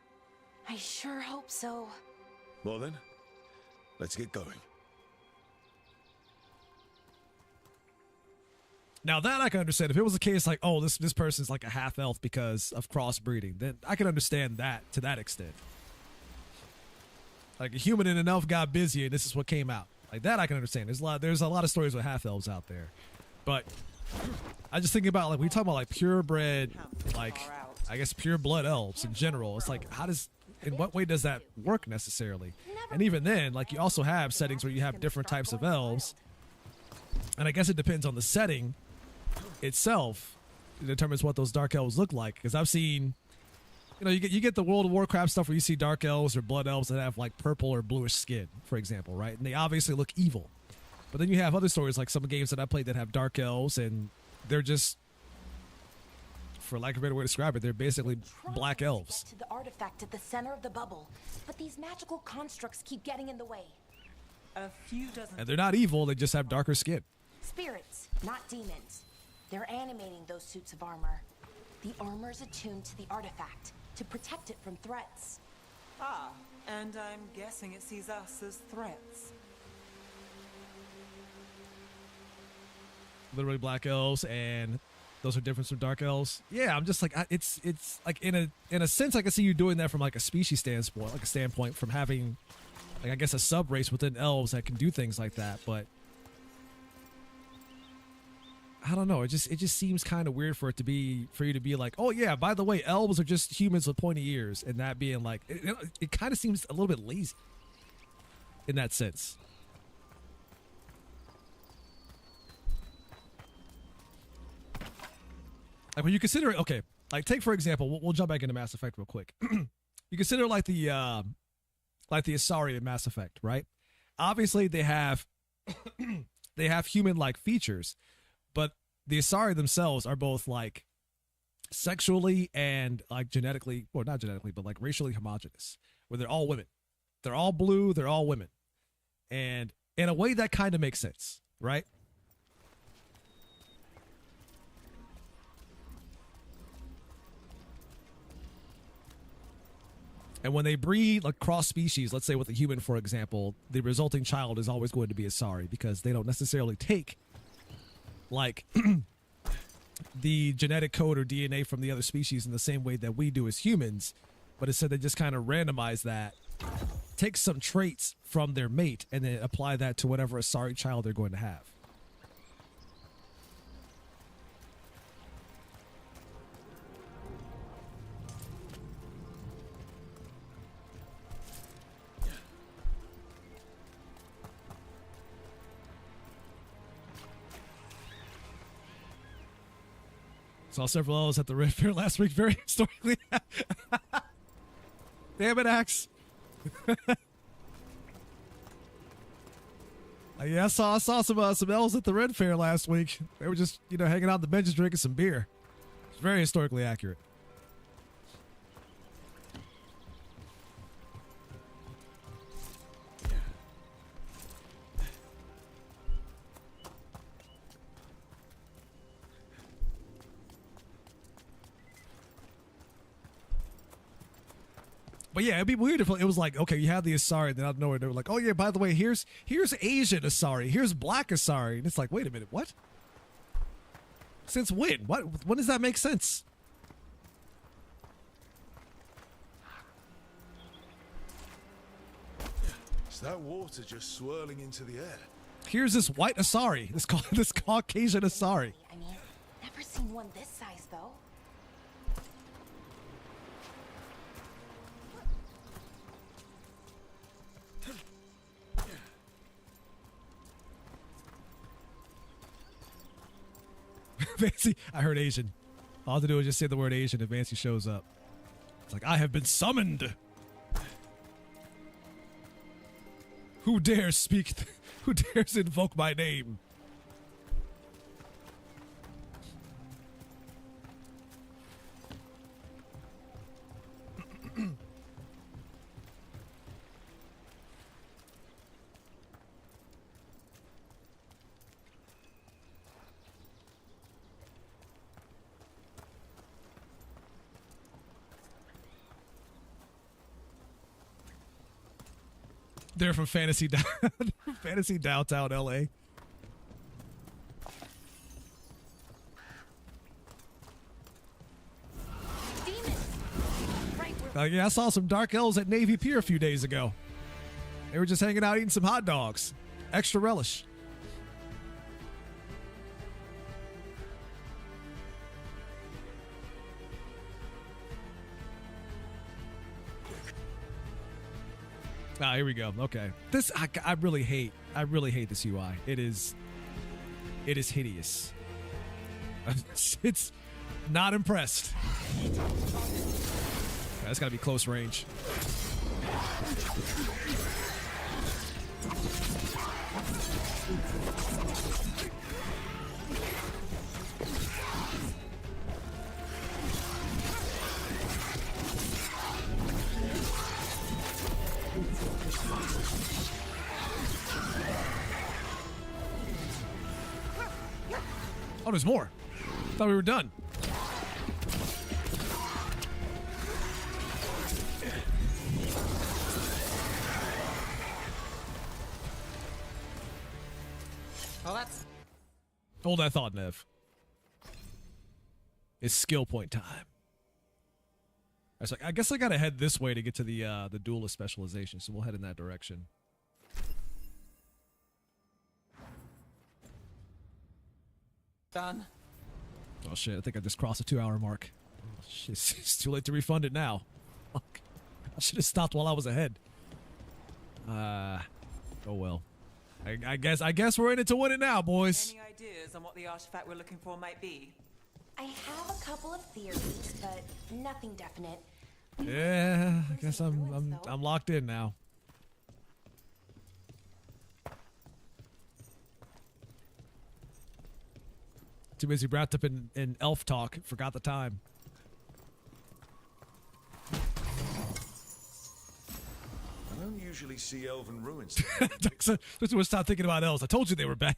I sure hope so. Well then, let's get going. Now that I can understand. If it was a case like, oh, this person's like a half elf because of crossbreeding, then I can understand that to that extent. Like a human and an elf got busy and this is what came out. Like that I can understand. There's a lot of stories with half elves out there. But I just think about, like, we talk about like purebred, like I guess pure blood elves in general. It's like, in what way does that work necessarily? And even then, like, you also have settings where you have different types of elves. And I guess it depends on the setting itself. It determines what those dark elves look like. Because I've seen, you know, you get the World of Warcraft stuff where you see dark elves or blood elves that have like purple or bluish skin, for example, right? And they obviously look evil. But then you have other stories, like some games that I played that have dark elves, and they're just, for lack of a better way to describe it, they're basically black elves. To the artifact at the center of the bubble, but these magical constructs keep getting in the way. A few dozen. And they're not evil, they just have darker skin. Spirits, not demons. They're animating those suits of armor. The armor's attuned to the artifact to protect it from threats. Ah, and I'm guessing it sees us as threats. Literally black elves, and those are different from dark elves. Yeah, I'm just like, it's like in a sense I can see you doing that from like a species standpoint, from having, like, I guess a sub race within elves that can do things like that. But I don't know. It just seems kind of weird for you to be like, oh yeah, by the way, elves are just humans with pointy ears, and that being like, it kind of seems a little bit lazy in that sense. Like when you consider it, okay, like take for example, we'll jump back into Mass Effect real quick. You consider like the Asari in Mass Effect, right? Obviously they have human-like features, but the Asari themselves are both like sexually and like genetically, or not genetically, but like racially homogenous, where they're all women. They're all blue, they're all women. And in a way that kind of makes sense, right? And when they breed like cross species, let's say with a human, for example, the resulting child is always going to be Asari, because they don't necessarily take like the genetic code or DNA from the other species in the same way that we do as humans, but instead they just kind of randomize that, take some traits from their mate, and then apply that to whatever Asari child they're going to have. Saw several elves at the Red Fair last week. Very historically. Damn it, Axe. Yeah, I saw some elves at the Red Fair last week. They were just, hanging out on the benches drinking some beer. It's very historically accurate. But yeah, it'd be weird if it was like, okay, you have the Asari, then out of nowhere they were like, oh yeah, by the way, here's Asian Asari, here's Black Asari, and it's like, wait a minute, what? Since when? When does that make sense? Is that water just swirling into the air? Here's this white Asari, this Caucasian Asari. I mean, never seen one this size though. Fancy, I heard Asian. All I have to do is just say the word Asian if Fancy shows up. It's like, I have been summoned. Who dares speak? Who dares invoke my name? They're from Fantasy Downtown LA. Yeah, I saw some dark elves at Navy Pier a few days ago. They were just hanging out eating some hot dogs. Extra relish. Ah, here we go. Okay. This I really hate this UI. It is hideous. It's not impressed. That's gotta be close range. Oh, there's more. Thought we were done. Well, that's... Hold that thought, Nev. It's skill point time. I guess I gotta head this way to get to the duelist specialization, so we'll head in that direction. Done. Oh shit, I think I just crossed the 2-hour mark. Oh, shit, it's too late to refund it now. Fuck. I should have stopped while I was ahead. Oh well. I guess we're in it to win it now, boys. Any ideas on what the artifact we're looking for might be? I have a couple of theories, but nothing definite. Yeah, I guess I'm locked in now. Too busy wrapped up in elf talk, forgot the time. I don't usually see elven ruins. Let's stop thinking about elves. I told you they were bad.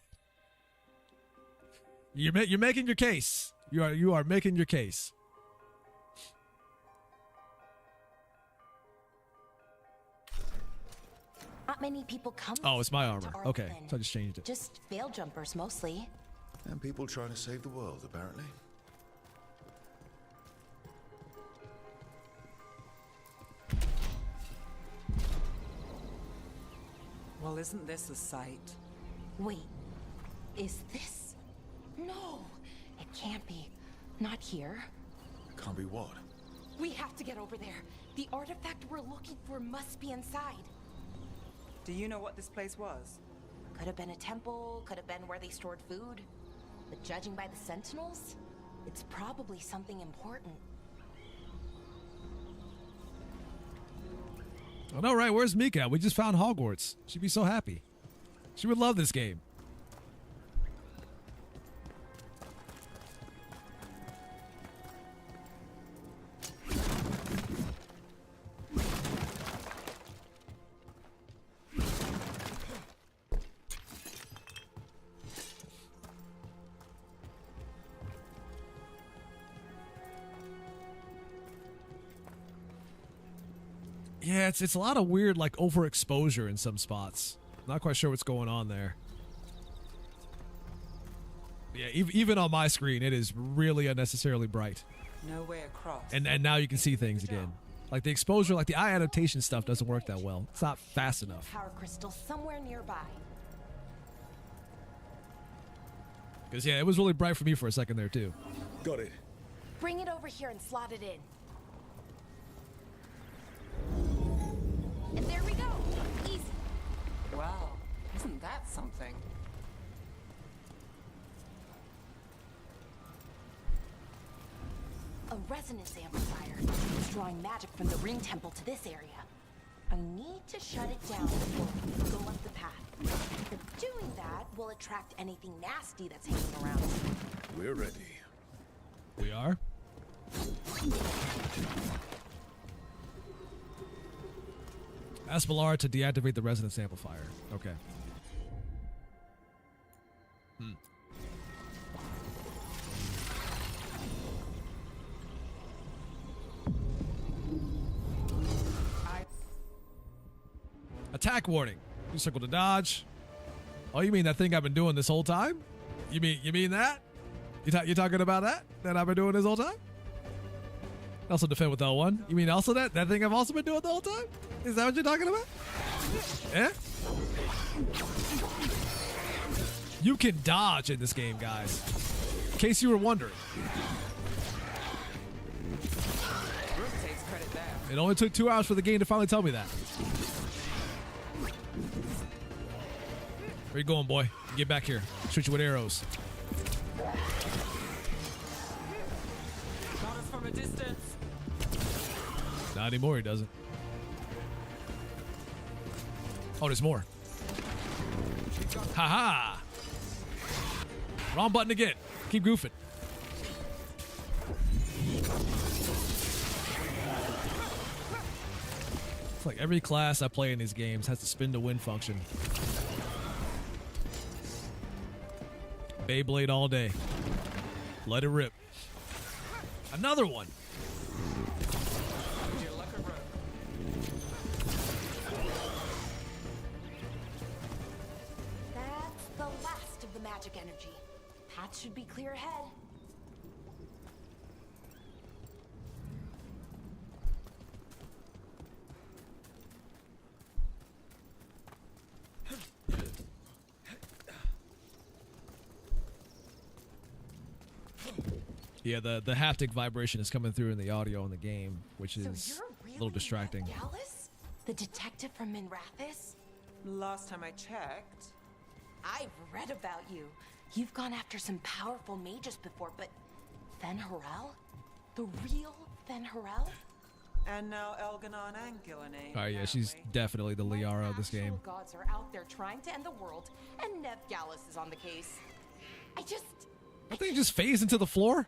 You're making your case. You are making your case. Not many people come. Oh, it's my armor. Okay, so I just changed it. Just veil jumpers mostly. And people trying to save the world, apparently. Well, isn't this a sight? Wait, is this? No, it can't be. Not here. Can't be what? We have to get over there. The artifact we're looking for must be inside. Do you know what this place was? Could have been a temple, could have been where they stored food. But judging by the sentinels, it's probably something important. I know, right? Where's Mika? We just found Hogwarts. She'd be so happy. She would love this game. Yeah, it's a lot of weird, like, overexposure in some spots. Not quite sure what's going on there. Yeah, even on my screen, it is really unnecessarily bright. No way across. And now you can see things again. Like the exposure, like the eye adaptation stuff doesn't work that well. It's not fast enough. Power crystal somewhere nearby. Because, yeah, it was really bright for me for a second there, too. Got it. Bring it over here and slot it in. And there we go. Easy. Wow, isn't that something? A resonance amplifier. It's drawing magic from the ring temple to this area. I need to shut it down before we go up the path. But doing that will attract anything nasty that's hanging around. We're ready. We are? Ask Valar to deactivate the resonance amplifier. Okay. Attack warning. You circle to dodge. Oh, you mean that thing I've been doing this whole time? You mean that? You talking about that I've been doing this whole time? Also defend with L1. You mean also that thing I've also been doing the whole time? Is that what you're talking about? Yeah? You can dodge in this game, guys. In case you were wondering. Takes credit there. It only took 2 hours for the game to finally tell me that. Where you going, boy? Get back here. Shoot you with arrows. Got us from a distance. Not anymore, he doesn't. Oh, there's more. Haha! Wrong button again. Keep goofing. It's like every class I play in these games has the spin to win function. Beyblade all day. Let it rip. Another one. That's the last of the magic energy. Path should be clear ahead. Yeah, the haptic vibration is coming through in the audio in the game, which is a little distracting. Gallus? The detective from Minrathis? Last time I checked. I've read about you. You've gone after some powerful mages before, but Fen Harel? The real Fen Harel? And now Elganon and Gillenay. Alright, yeah, she's definitely the Liara of this game. Gods are out there trying to end the world, and Nev Gallus is on the case. That thing just phased into the floor?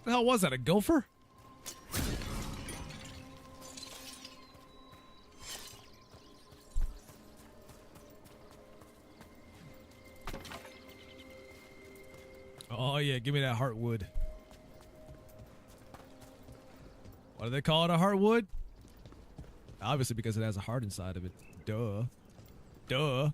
The hell was that, a gopher? Oh yeah, give me that heartwood. Why do they call it a heartwood? Obviously because it has a heart inside of it. Duh. Duh.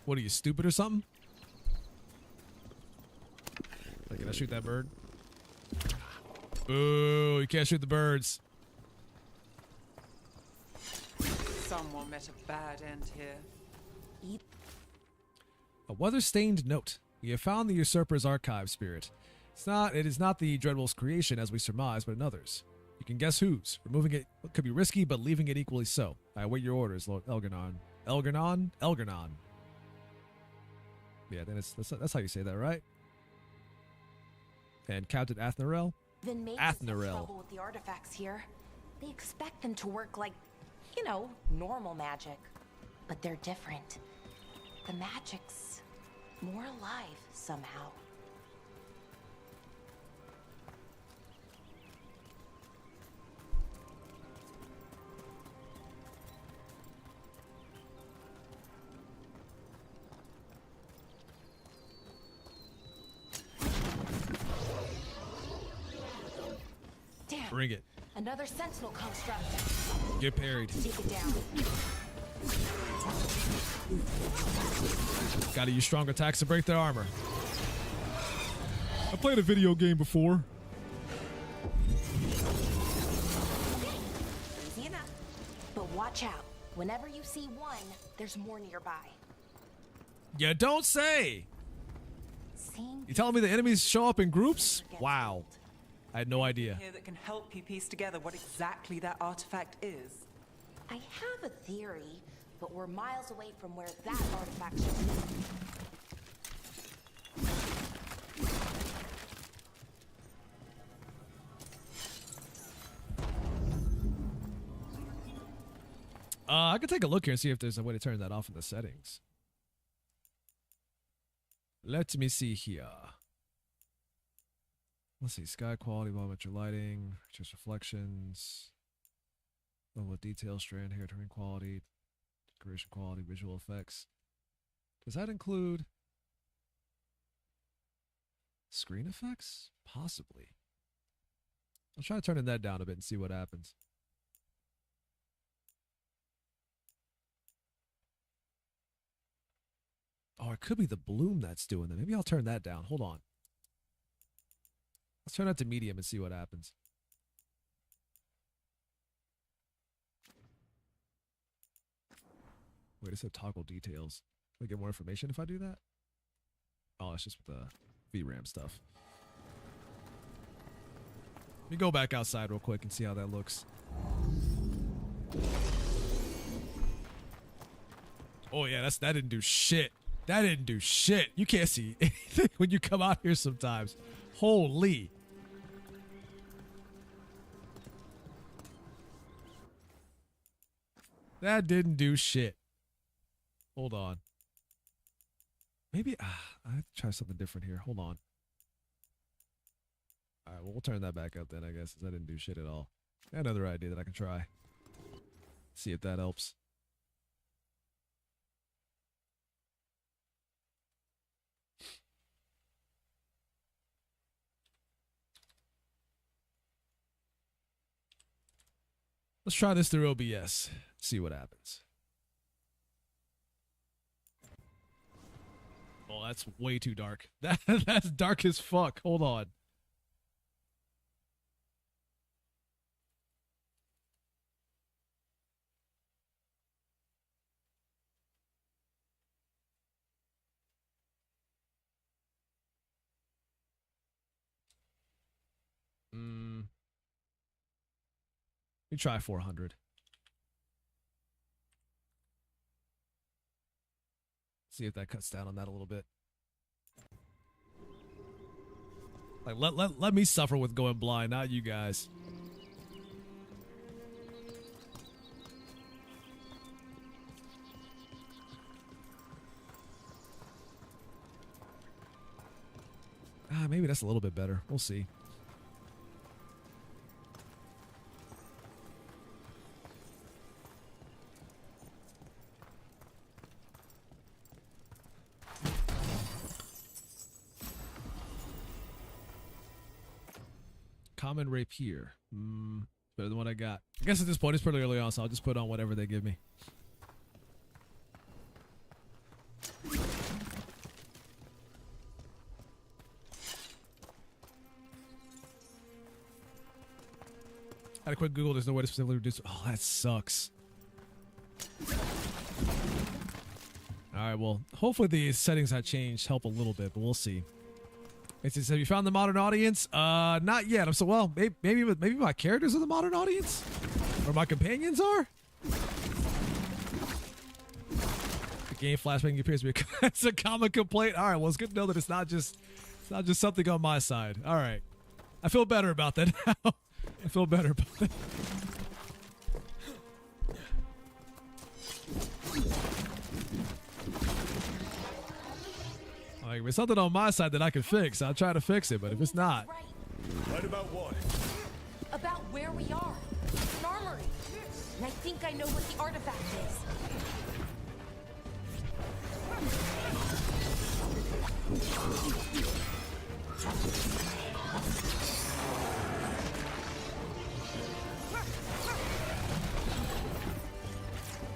What are you, stupid or something? Like, can I shoot that bird? Boo, you can't shoot the birds. Someone met a bad end here. A weather-stained note. We have found the usurper's archive, Spirit. It is not the Dreadwolf's creation, as we surmise, but another's. You can guess whose. Removing it could be risky, but leaving it equally so. I await your orders, Lord Elganon. Elganon? Elganon. Yeah, then that's how you say that, right? And Captain Athnarel? Then mages have trouble with the artifacts here. They expect them to work like, you know, normal magic. But they're different. The magic's more alive somehow. Damn. Bring it. Another sentinel construct. Get parried. Take it down. Gotta use strong attacks to break their armor. I played a video game before. Easy enough. But watch out. Whenever you see one, there's more nearby. You don't say! Seeing You telling me the enemies show up in groups? Wow. I had no idea. Here that can help you piece together what exactly that artifact is. I have a theory, but we're miles away from where that artifact should be. I could take a look here and see if there's a way to turn that off in the settings. Let me see here. Let's see, sky quality, volumetric lighting, just reflections, level of detail, strand, hair, terrain quality, decoration quality, visual effects. Does that include screen effects? Possibly. I'll try turning that down a bit and see what happens. Oh, it could be the bloom that's doing that. Maybe I'll turn that down. Hold on. Let's turn that to medium and see what happens. Wait, it said toggle details. Will I get more information if I do that? Oh, it's just with the VRAM stuff. Let me go back outside real quick and see how that looks. Oh yeah, that didn't do shit. That didn't do shit. You can't see anything when you come out here sometimes. Holy. That didn't do shit. Hold on. Maybe I have to try something different here. Hold on. All right, well, we'll turn that back up then, I guess, since I didn't do shit at all. I got another idea that I can try. See if that helps. Let's try this through OBS. See what happens. Oh, that's way too dark. That's dark as fuck. Hold on. Let me try 400. See if that cuts down on that a little bit. Like let me suffer with going blind, not you guys. Maybe that's a little bit better. We'll see. Common rapier. Better than what I got. I guess at this point it's pretty early on, so I'll just put on whatever they give me. Had a quick Google. There's no way to specifically reduce. Oh, that sucks. Alright, well, hopefully the settings I changed help a little bit, but we'll see. It says, have you found the modern audience? Not yet. I'm so well. Maybe my characters are the modern audience, or my companions are. The game flashbang appears to be it's a common complaint. All right, well, it's good to know that it's not just something on my side. All right, I feel better about that now. I feel better about that. Like, if it's something on my side that I can fix, I'll try to fix it, but if it's not... Right about what? About where we are. An armory. And I think I know what the artifact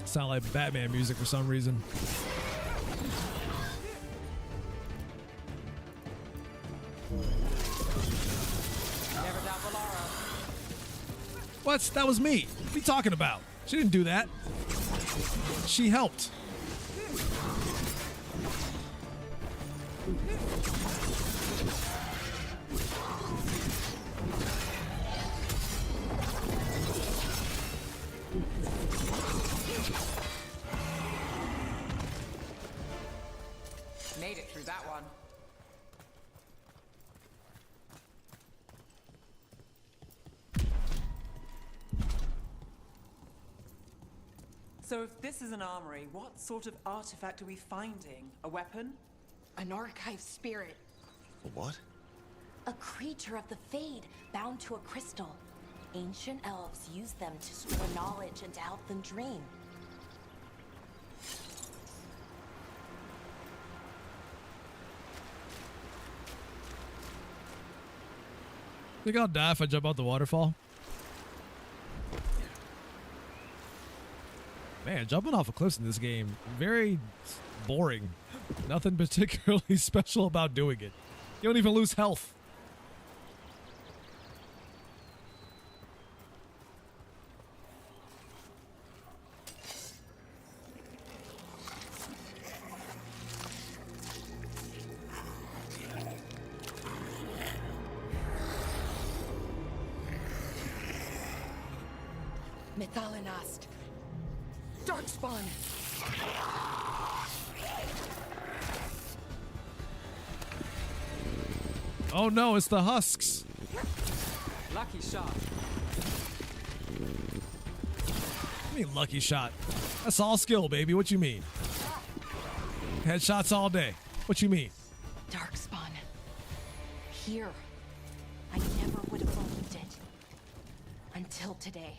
is. Sound like Batman music for some reason. What? That was me. What are you talking about? She didn't do that. She helped. Made it through that one. So if this is an armory, what sort of artifact are we finding? A weapon? An archive spirit. A what? A creature of the Fade, bound to a crystal. Ancient elves use them to store knowledge and to help them dream. Think I'll die if I jump out the waterfall? Man, jumping off of cliffs in this game, very boring. Nothing particularly special about doing it. You don't even lose health. Methalinast. Darkspawn. Oh no, it's the husks. Lucky shot. I mean lucky shot. That's all skill, baby. What you mean? Headshots all day. What you mean? Darkspawn. Here. I never would have believed it. Until today.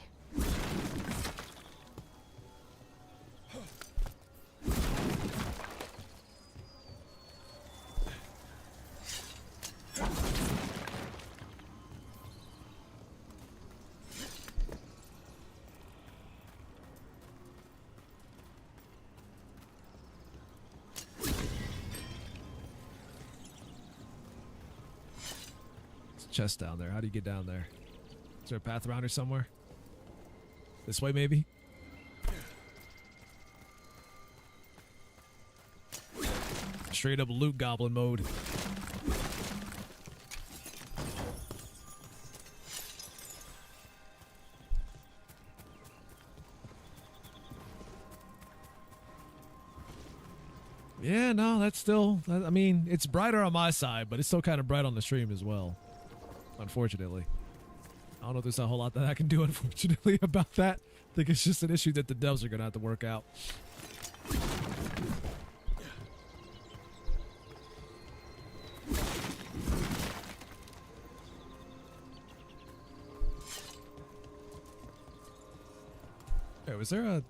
Chest down there. How do you get down there? Is there a path around here somewhere? This way, maybe? Straight up loot goblin mode. Yeah, no, that's still... I mean, it's brighter on my side, but it's still kind of bright on the stream as well. Unfortunately. I don't know if there's a whole lot that I can do, unfortunately, about that. I think it's just an issue that the devs are going to have to work out. Hey, was there a...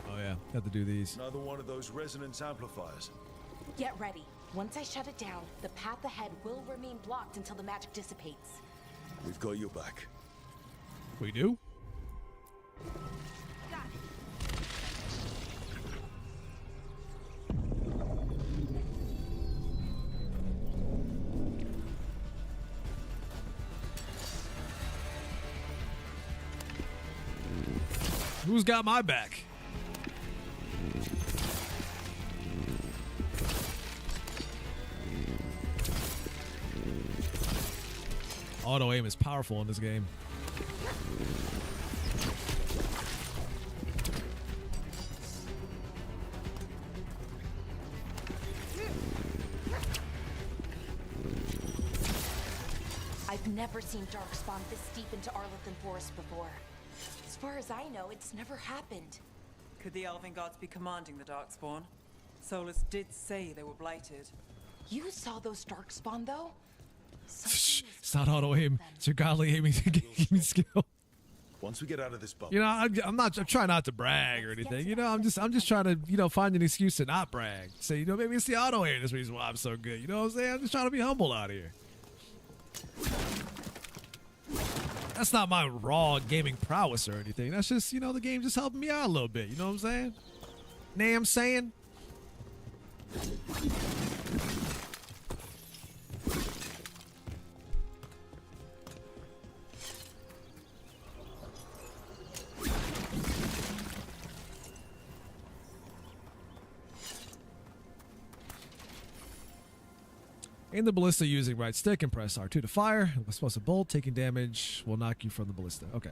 Oh, yeah. Had to do these. Another one of those resonance amplifiers. Get ready. Once I shut it down, the path ahead will remain blocked until the magic dissipates. We've got your back. We do? Who's got my back? Auto aim is powerful in this game. I've never seen Darkspawn this deep into Arlethan Forest before. As far as I know, it's never happened. Could the Elven Gods be commanding the Darkspawn? Solus did say they were blighted. You saw those Darkspawn, though? It's not auto aim. It's your godly aiming skill. Once we get out of this bubble. You know, I'm trying not to brag or anything. You know, I'm just trying to, you know, find an excuse to not brag. Say, you know, maybe it's the auto aim. That's the reason why I'm so good. You know what I'm saying? I'm just trying to be humble out here. That's not my raw gaming prowess or anything. That's just, you know, the game just helping me out a little bit. You know what I'm saying? Know what I'm saying? In the ballista, using right stick and press R2 to fire. Explosive bolt, taking damage will knock you from the ballista. Okay.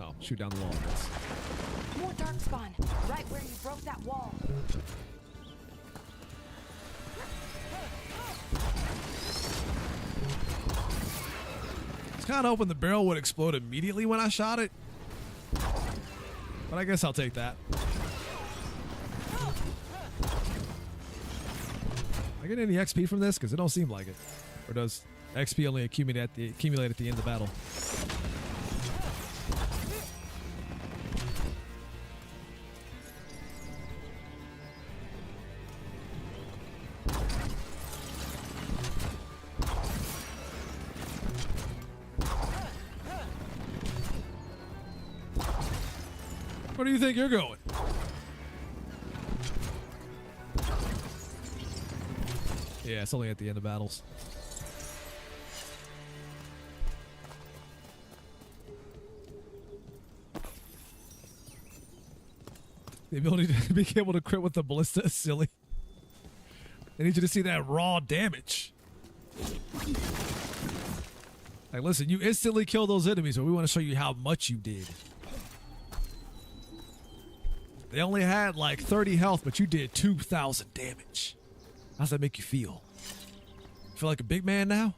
Oh, shoot down the wall. More Darkspawn, right where you broke that wall. I was kind of hoping the barrel would explode immediately when I shot it. But I guess I'll take that. I get any XP from this? Because it don't seem like it. Or does XP only accumulate at the end of battle? Where do you think you're going? Yeah, it's only at the end of battles. The ability to be able to crit with the ballista is silly. I need you to see that raw damage. Like, listen, you instantly kill those enemies, but we want to show you how much you did. They only had like 30 health, but you did 2,000 damage. How's that make you feel? Feel like a big man now?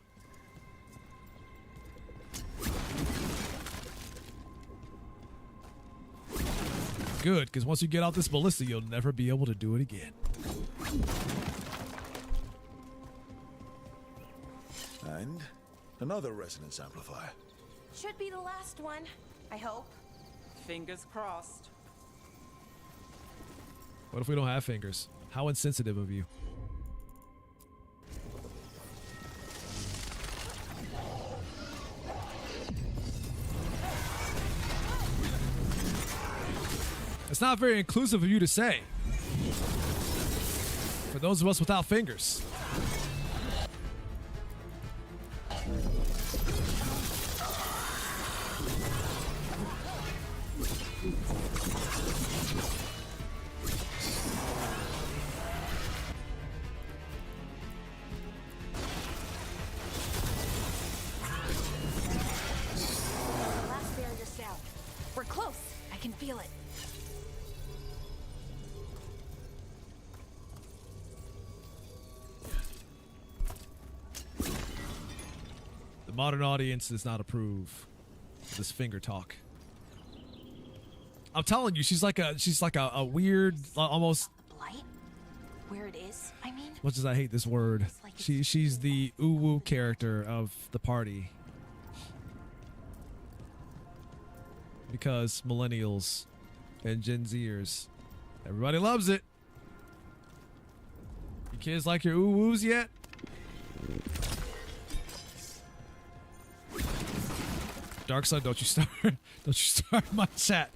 Good, because once you get out this ballista, you'll never be able to do it again. And another resonance amplifier. Should be the last one, I hope. Fingers crossed. What if we don't have fingers? How insensitive of you. It's not very inclusive of you to say. For those of us without fingers. Last barrier's down. We're close. I can feel it. The modern audience does not approve of this finger talk. I'm telling you, she's like a weird, almost. Blight? Where it is, I mean? As much as I hate this word, she's the uwu character of the party. Because millennials and Gen Zers, everybody loves it. You kids like your uwus yet? Dark Side, don't you start my chat.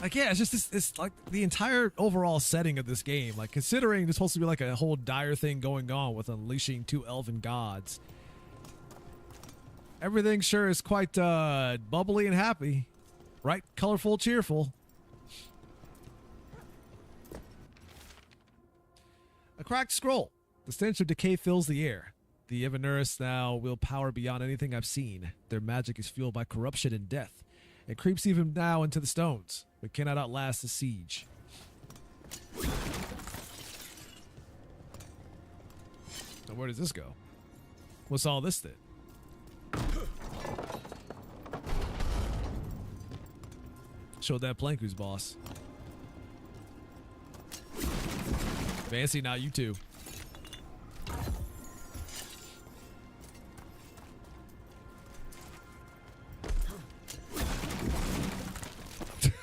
Like, yeah, it's just this, it's like the entire overall setting of this game. Like, considering there's supposed to be like a whole dire thing going on with unleashing 2 elven gods. Everything sure is quite bubbly and happy. Right? Colorful, cheerful. A cracked scroll. The stench of decay fills the air. The Evanuris now wield power beyond anything I've seen. Their magic is fueled by corruption and death. It creeps even now into the stones, but cannot outlast the siege. Now where does this go? What's all this then? Showed that plank who's boss. Fancy, not you two.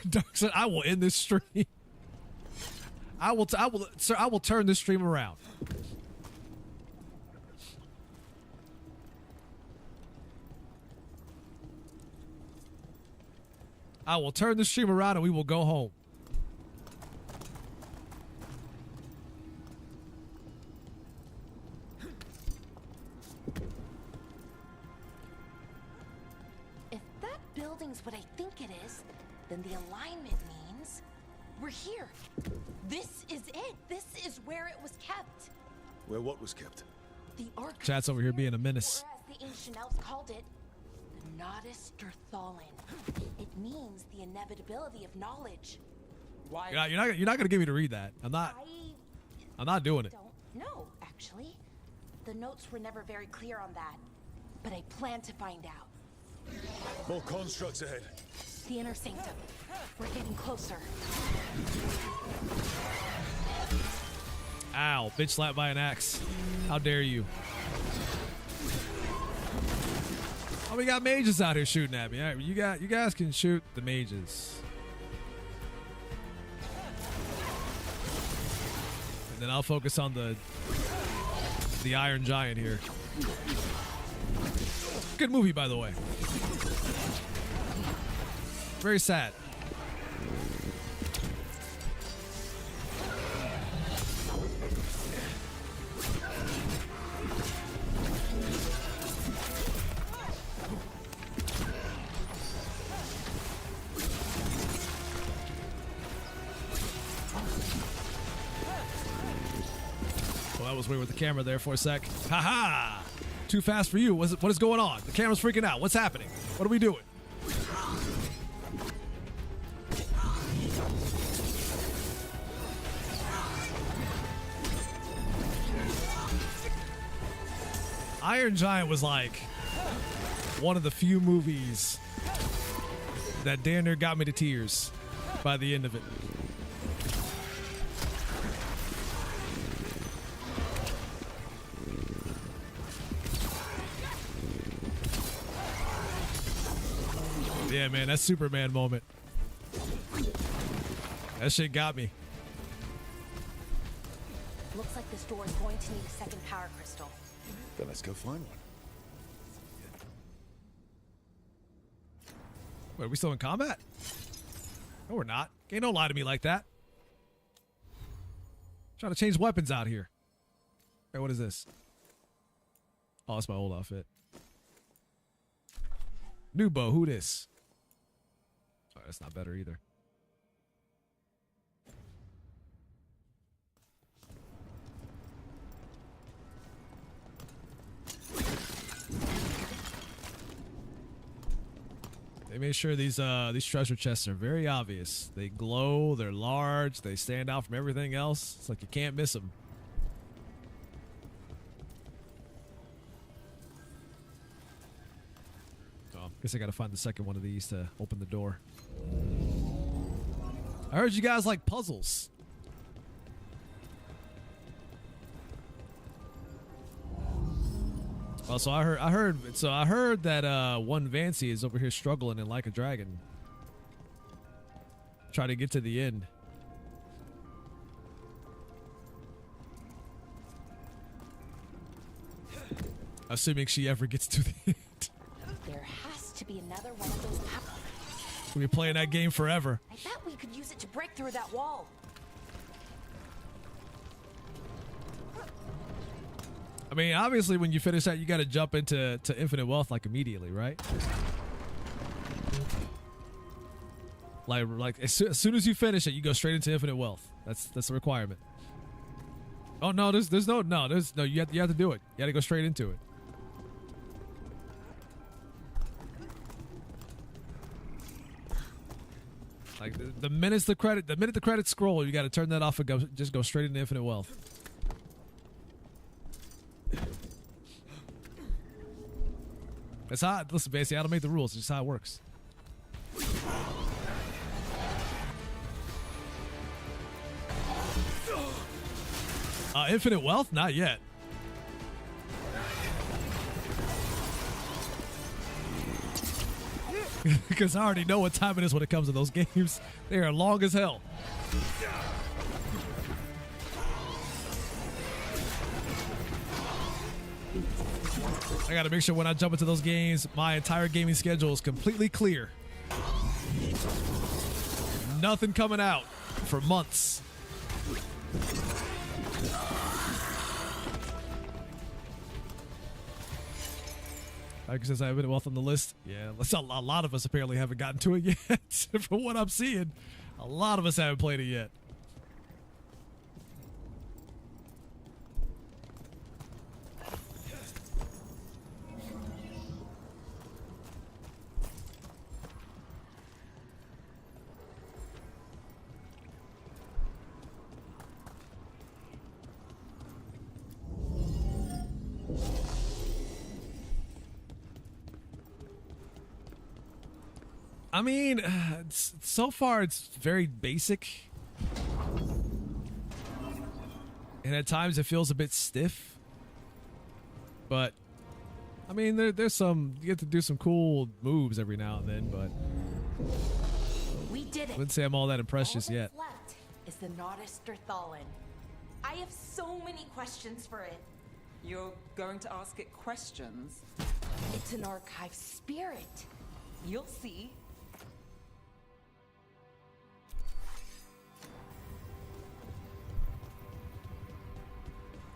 Dark said, I will end this stream. I will turn this stream around. I will turn the stream around and we will go home. If that building's what I think it is, then the alignment means we're here. This is it. This is where it was kept. Where what was kept? The Ark. Chat's over here being a menace. Or as the ancient elves called it, the Nodus Terthallen. It means the inevitability of knowledge. Why? You're not gonna get me to read that. I'm not doing it. Don't know, actually. The notes were never very clear on that, but I plan to find out. More constructs ahead. The inner sanctum. We're getting closer. Ow, bitch slapped by an axe. How dare you? Oh, we got mages out here shooting at me. All right, you guys can shoot the mages. And then I'll focus on the Iron Giant here. Good movie, by the way. Very sad. Well, that was weird with the camera there for a sec. Ha-ha! Too fast for you. What is going on? The camera's freaking out. What's happening? What are we doing? Iron Giant was like one of the few movies that damn near got me to tears by the end of it. Yeah, man, that Superman moment. That shit got me. Looks like this door is going to need a second power crystal. Then let's go find one. Wait, are we still in combat? No, we're not. Ain't no lie to me like that. Trying to change weapons out here. Hey, what is this? Oh, that's my old outfit. New bow, who this? Oh, that's not better either. They made sure these treasure chests are very obvious. They glow, they're large, they stand out from everything else. It's like you can't miss them. Oh, guess I gotta find the second one of these to open the door. I heard you guys like puzzles. Oh, so I heard that one Vancy is over here struggling in Like a Dragon. Try to get to the end. Assuming she ever gets to the end. There has to be another one of those powers. We'll be playing that game forever. I bet we could use it to break through that wall. I mean, obviously, when you finish that, you got to jump into infinite wealth like immediately, right? Like as soon as you finish it, you go straight into infinite wealth. That's a requirement. Oh no, there's no. You have to do it. You got to go straight into it. Like the minute the credits scroll, you got to turn that off and just go straight into infinite wealth. That's how. Listen, basically, I don't make the rules. It's just how it works. Infinite wealth? Not yet. Because I already know what time it is when it comes to those games. They are long as hell. I gotta make sure when I jump into those games, my entire gaming schedule is completely clear. Nothing coming out for months. Like, since I have wealth on the list, yeah, a lot of us apparently haven't gotten to it yet. From what I'm seeing, a lot of us haven't played it yet. I mean, so far it's very basic. And at times it feels a bit stiff. But, I mean, there's some, you get to do some cool moves every now and then, but We did it. I wouldn't say I'm all that impressed just yet. Left is the Nodus Thallen. I have so many questions for it. You're going to ask it questions? It's an archive spirit. You'll see.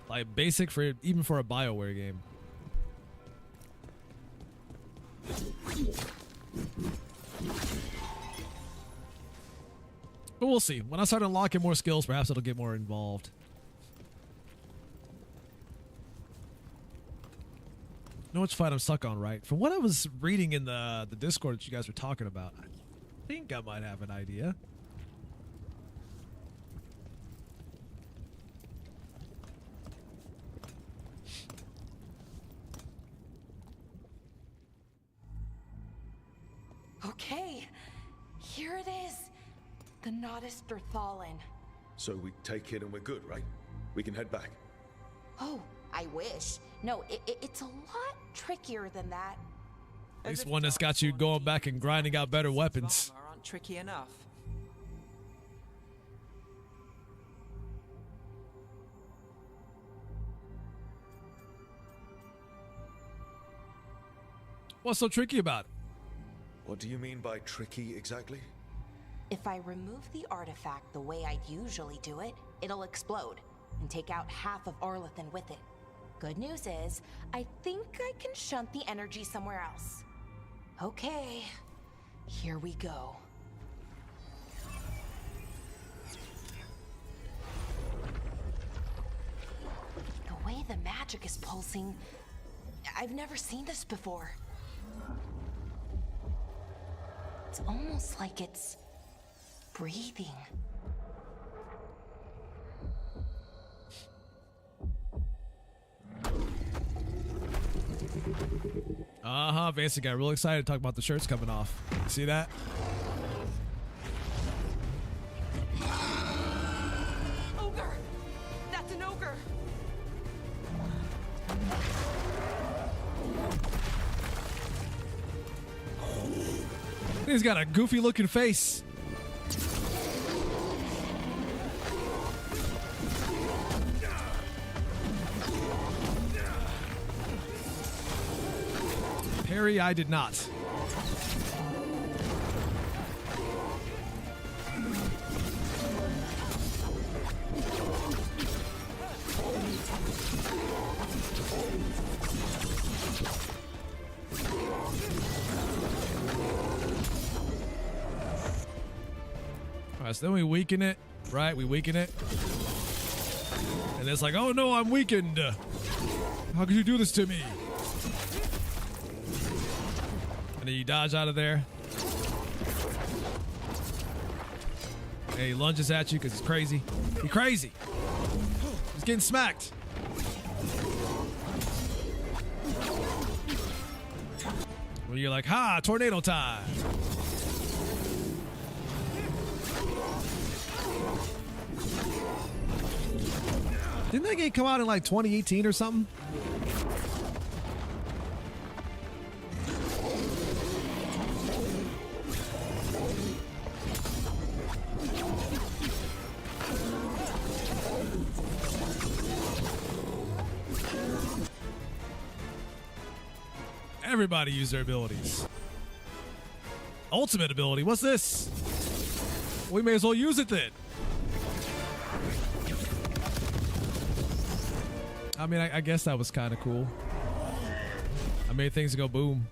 Like basic for even for a BioWare game. But we'll see. When I start unlocking more skills, perhaps it'll get more involved. You know which fight I'm stuck on, right? From what I was reading in the Discord that you guys were talking about, I think I might have an idea. Okay, here it is. The Nodus Thorthalin. So we take it and we're good, right? We can head back. Oh, I wish. No, it's a lot trickier than that. At least one that's got you going back and grinding out better weapons. Aren't tricky enough. What's so tricky about it? What do you mean by tricky exactly? If I remove the artifact the way I'd usually do it, it'll explode and take out half of Arlathan with it. Good news is, I think I can shunt the energy somewhere else. Okay, here we go. The way the magic is pulsing, I've never seen this before. It's almost like it's breathing. Vance got real excited to talk about the shirts coming off. See that? Ogre! That's an ogre! He's got a goofy looking face. Parry, I did not. Alright, so then we weaken it, right? We weaken it. And it's like, oh no, I'm weakened. How could you do this to me? And then you dodge out of there. And he lunges at you because he's crazy. He's crazy. He's getting smacked. Well, you're like, ha, tornado time. Didn't that game come out in like 2018 or something? Everybody use their abilities. Ultimate ability, what's this? We may as well use it then. I mean, I guess that was kind of cool. I made things go boom.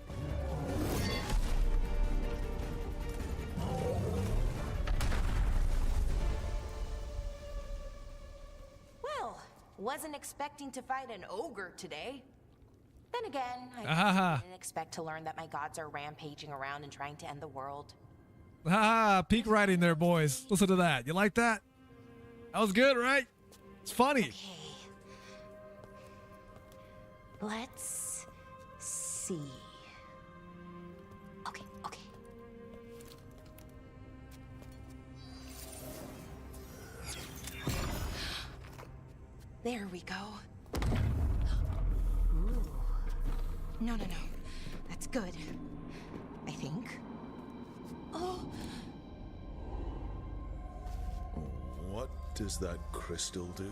Well, wasn't expecting to fight an ogre today. Then again, I didn't expect to learn that my gods are rampaging around and trying to end the world. Peak writing there, boys. Listen to that. You like that? That was good, right? It's funny. Okay. Let's see. Okay. There we go. Ooh. No. That's good. I think. Oh. What does that crystal do?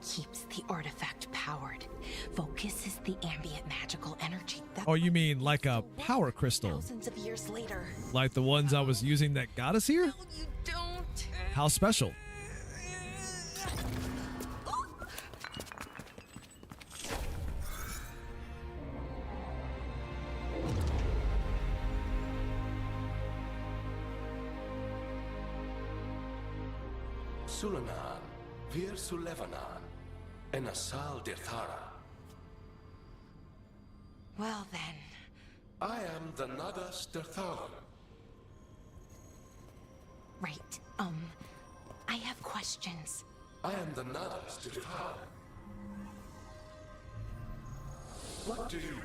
keeps the artifact powered, focuses the ambient magical energy. Oh, you mean like a power crystal? Thousands of years later. Like the ones I was using that got us here? No, you don't. How special? Sulanan, Vir Sulevanan, and Asal Dirthara. Well then. I am the Nadas Dirthalan. Right. I have questions. I am the Nadas Dirthalan. What do you?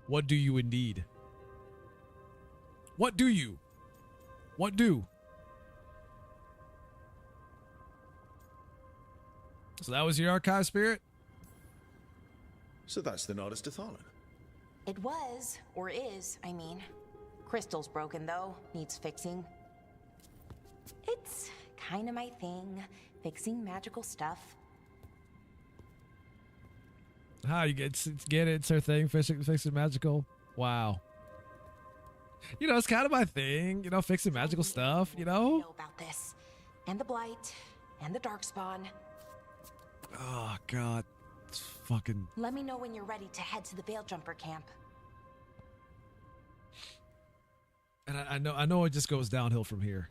What do you indeed? What do you? What do? So that was your archive spirit? So that's the Nardus Dathalan. It was, or is, I mean. Crystal's broken though, needs fixing. It's kind of my thing, fixing magical stuff. How you get it? It's her thing, fixing magical. Wow. You know, it's kind of my thing. You know, fixing magical stuff. You know. Know about this, and the blight, and the darkspawn. Oh God, it's fucking. Let me know when you're ready to head to the Veil Jumper camp. And I know it just goes downhill from here.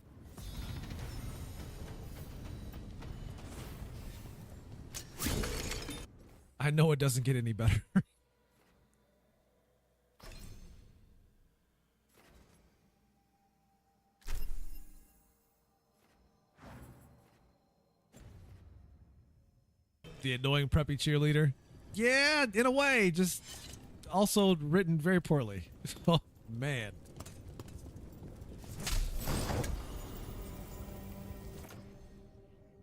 I know it doesn't get any better. The annoying preppy cheerleader. Yeah, in a way, just also written very poorly. Oh, man.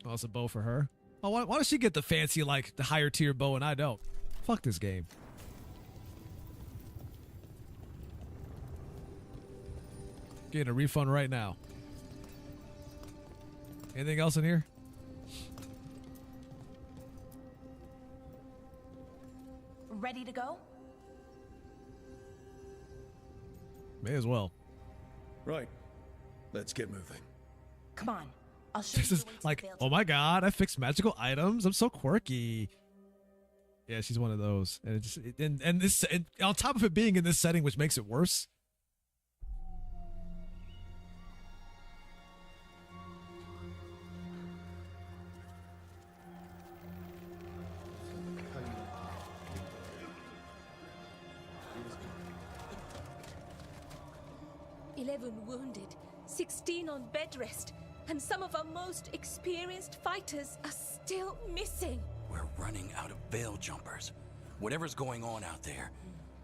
Oh, it's a bow for her. Oh, why does she get the fancy, like, the higher tier bow and I don't? Fuck this game. Getting a refund right now. Anything else in here? Ready to go? May as well. Right. Let's get moving. Come on. I'll show This you is the way to like, the Veil oh my God, I fixed magical items. I'm so quirky. Yeah, she's one of those. And it just, and on top of it being in this setting, which makes it worse. Wounded, 16 on bed rest, and some of our most experienced fighters are still missing. We're running out of Veil Jumpers. Whatever's going on out there,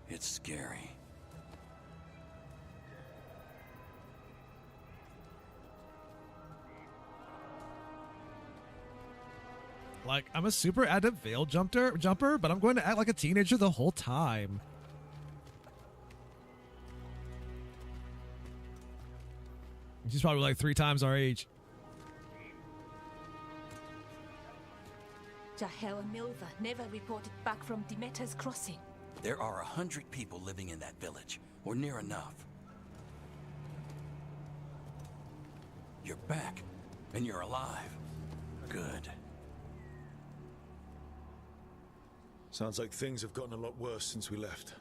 it's scary. Like, I'm a super adept Veil jumper, but I'm going to act like a teenager the whole time. She's probably like 3 times our age. Jahel and Milva never reported back from Demeter's crossing. There are 100 people living in that village, or near enough. You're back, and you're alive. Good. Sounds like things have gotten a lot worse since we left.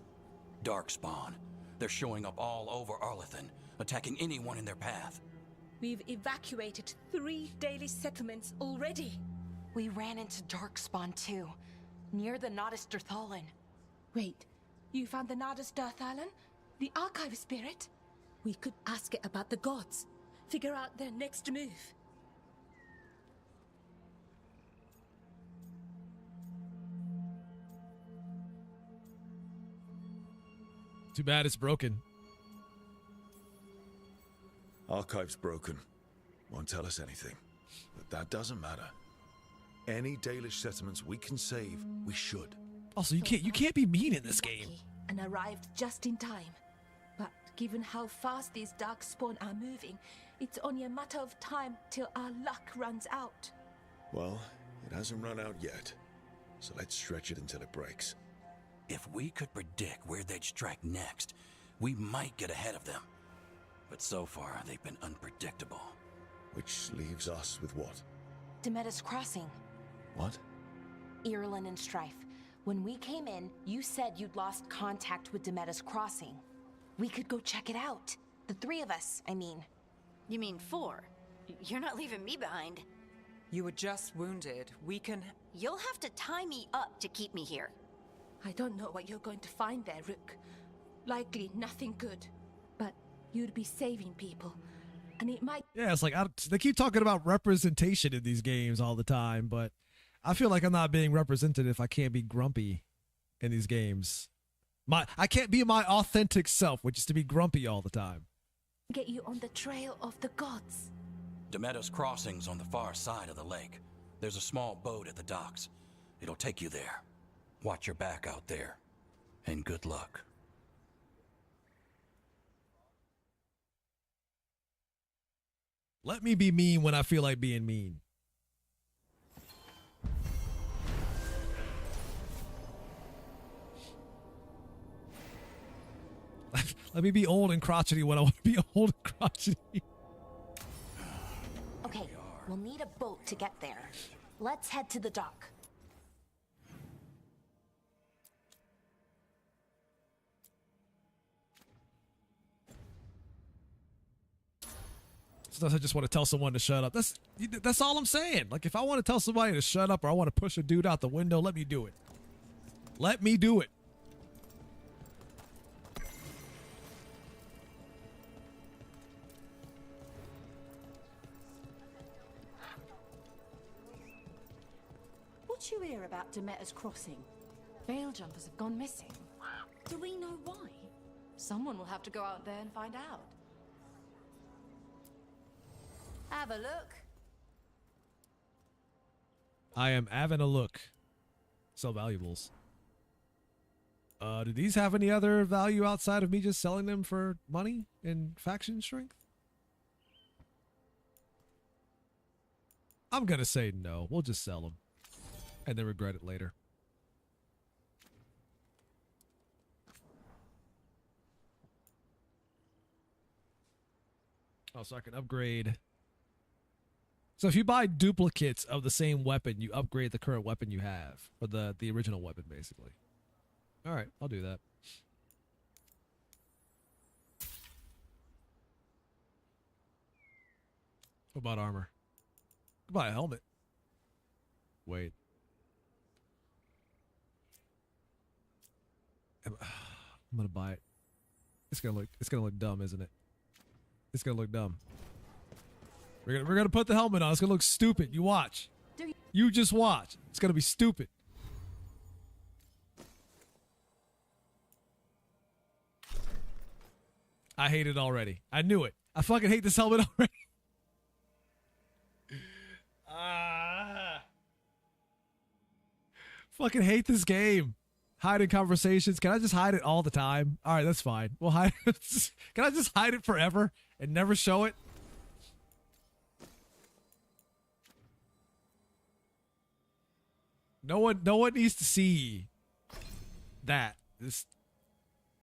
Darkspawn. They're showing up all over Arlethan, attacking anyone in their path. We've evacuated 3 daily settlements already. We ran into Darkspawn too, near the Nardus Dirthalan. Wait, you found the Nardus Dirthalan? The archive spirit? We could ask it about the gods. Figure out their next move. Too bad it's broken. Archive's broken. Won't tell us anything. But that doesn't matter. Any Dalish settlements we can save, we should. Also, you can't be mean in this game. And arrived just in time. But Given how fast these darkspawn are moving, it's only a matter of time till our luck runs out. Well, it hasn't run out yet, so let's stretch it until it breaks. If we could predict where they'd strike next, we might get ahead of them. But so far, they've been unpredictable. Which leaves us with what? Demeter's Crossing. What? Irulan and Strife. When we came in, you said you'd lost contact with Demeter's Crossing. We could go check it out. The three of us, I mean. You mean 4? You're not leaving me behind. You were just wounded. We can... You'll have to tie me up to keep me here. I don't know what you're going to find there, Rook. Likely nothing good. But you'd be saving people. And it might... Yeah, it's like, they keep talking about representation in these games all the time, but I feel like I'm not being represented if I can't be grumpy in these games. I can't be my authentic self, which is to be grumpy all the time. get you on the trail of the gods. Demeter's Crossing's on the far side of the lake. There's a small boat at the docks. It'll take you there. Watch your back out there. And good luck. Let me be mean when I feel like being mean. Let me be old and crotchety when I want to be old and crotchety. Okay, we'll need a boat to get there. Let's head to the dock. Sometimes I just want to tell someone to shut up. That's all I'm saying. Like, if I want to tell somebody to shut up or I want to push a dude out the window, let me do it. Let me do it. What you hear about Demeter's Crossing? Veil jumpers have gone missing. Do we know why? Someone will have to go out there and find out. Have a look. I am having a look. Sell valuables. Do these have any other value outside of me just selling them for money and faction strength? I'm gonna say no. We'll just sell them. And then regret it later. Oh, so I can upgrade. So if you buy duplicates of the same weapon, you upgrade the current weapon you have. Or the original weapon, basically. Alright, I'll do that. What about armor? I'll buy a helmet. Wait. I'm gonna buy it. It's gonna look dumb, isn't it? It's gonna look dumb. We're gonna put the helmet on. It's gonna look stupid. You watch. You just watch. It's gonna be stupid. I hate it already. I knew it. I fucking hate this helmet already. Fucking hate this game. Hiding conversations. Can I just hide it all the time? All right, that's fine. We'll hide. Can I just hide it forever and never show it? No one needs to see that. This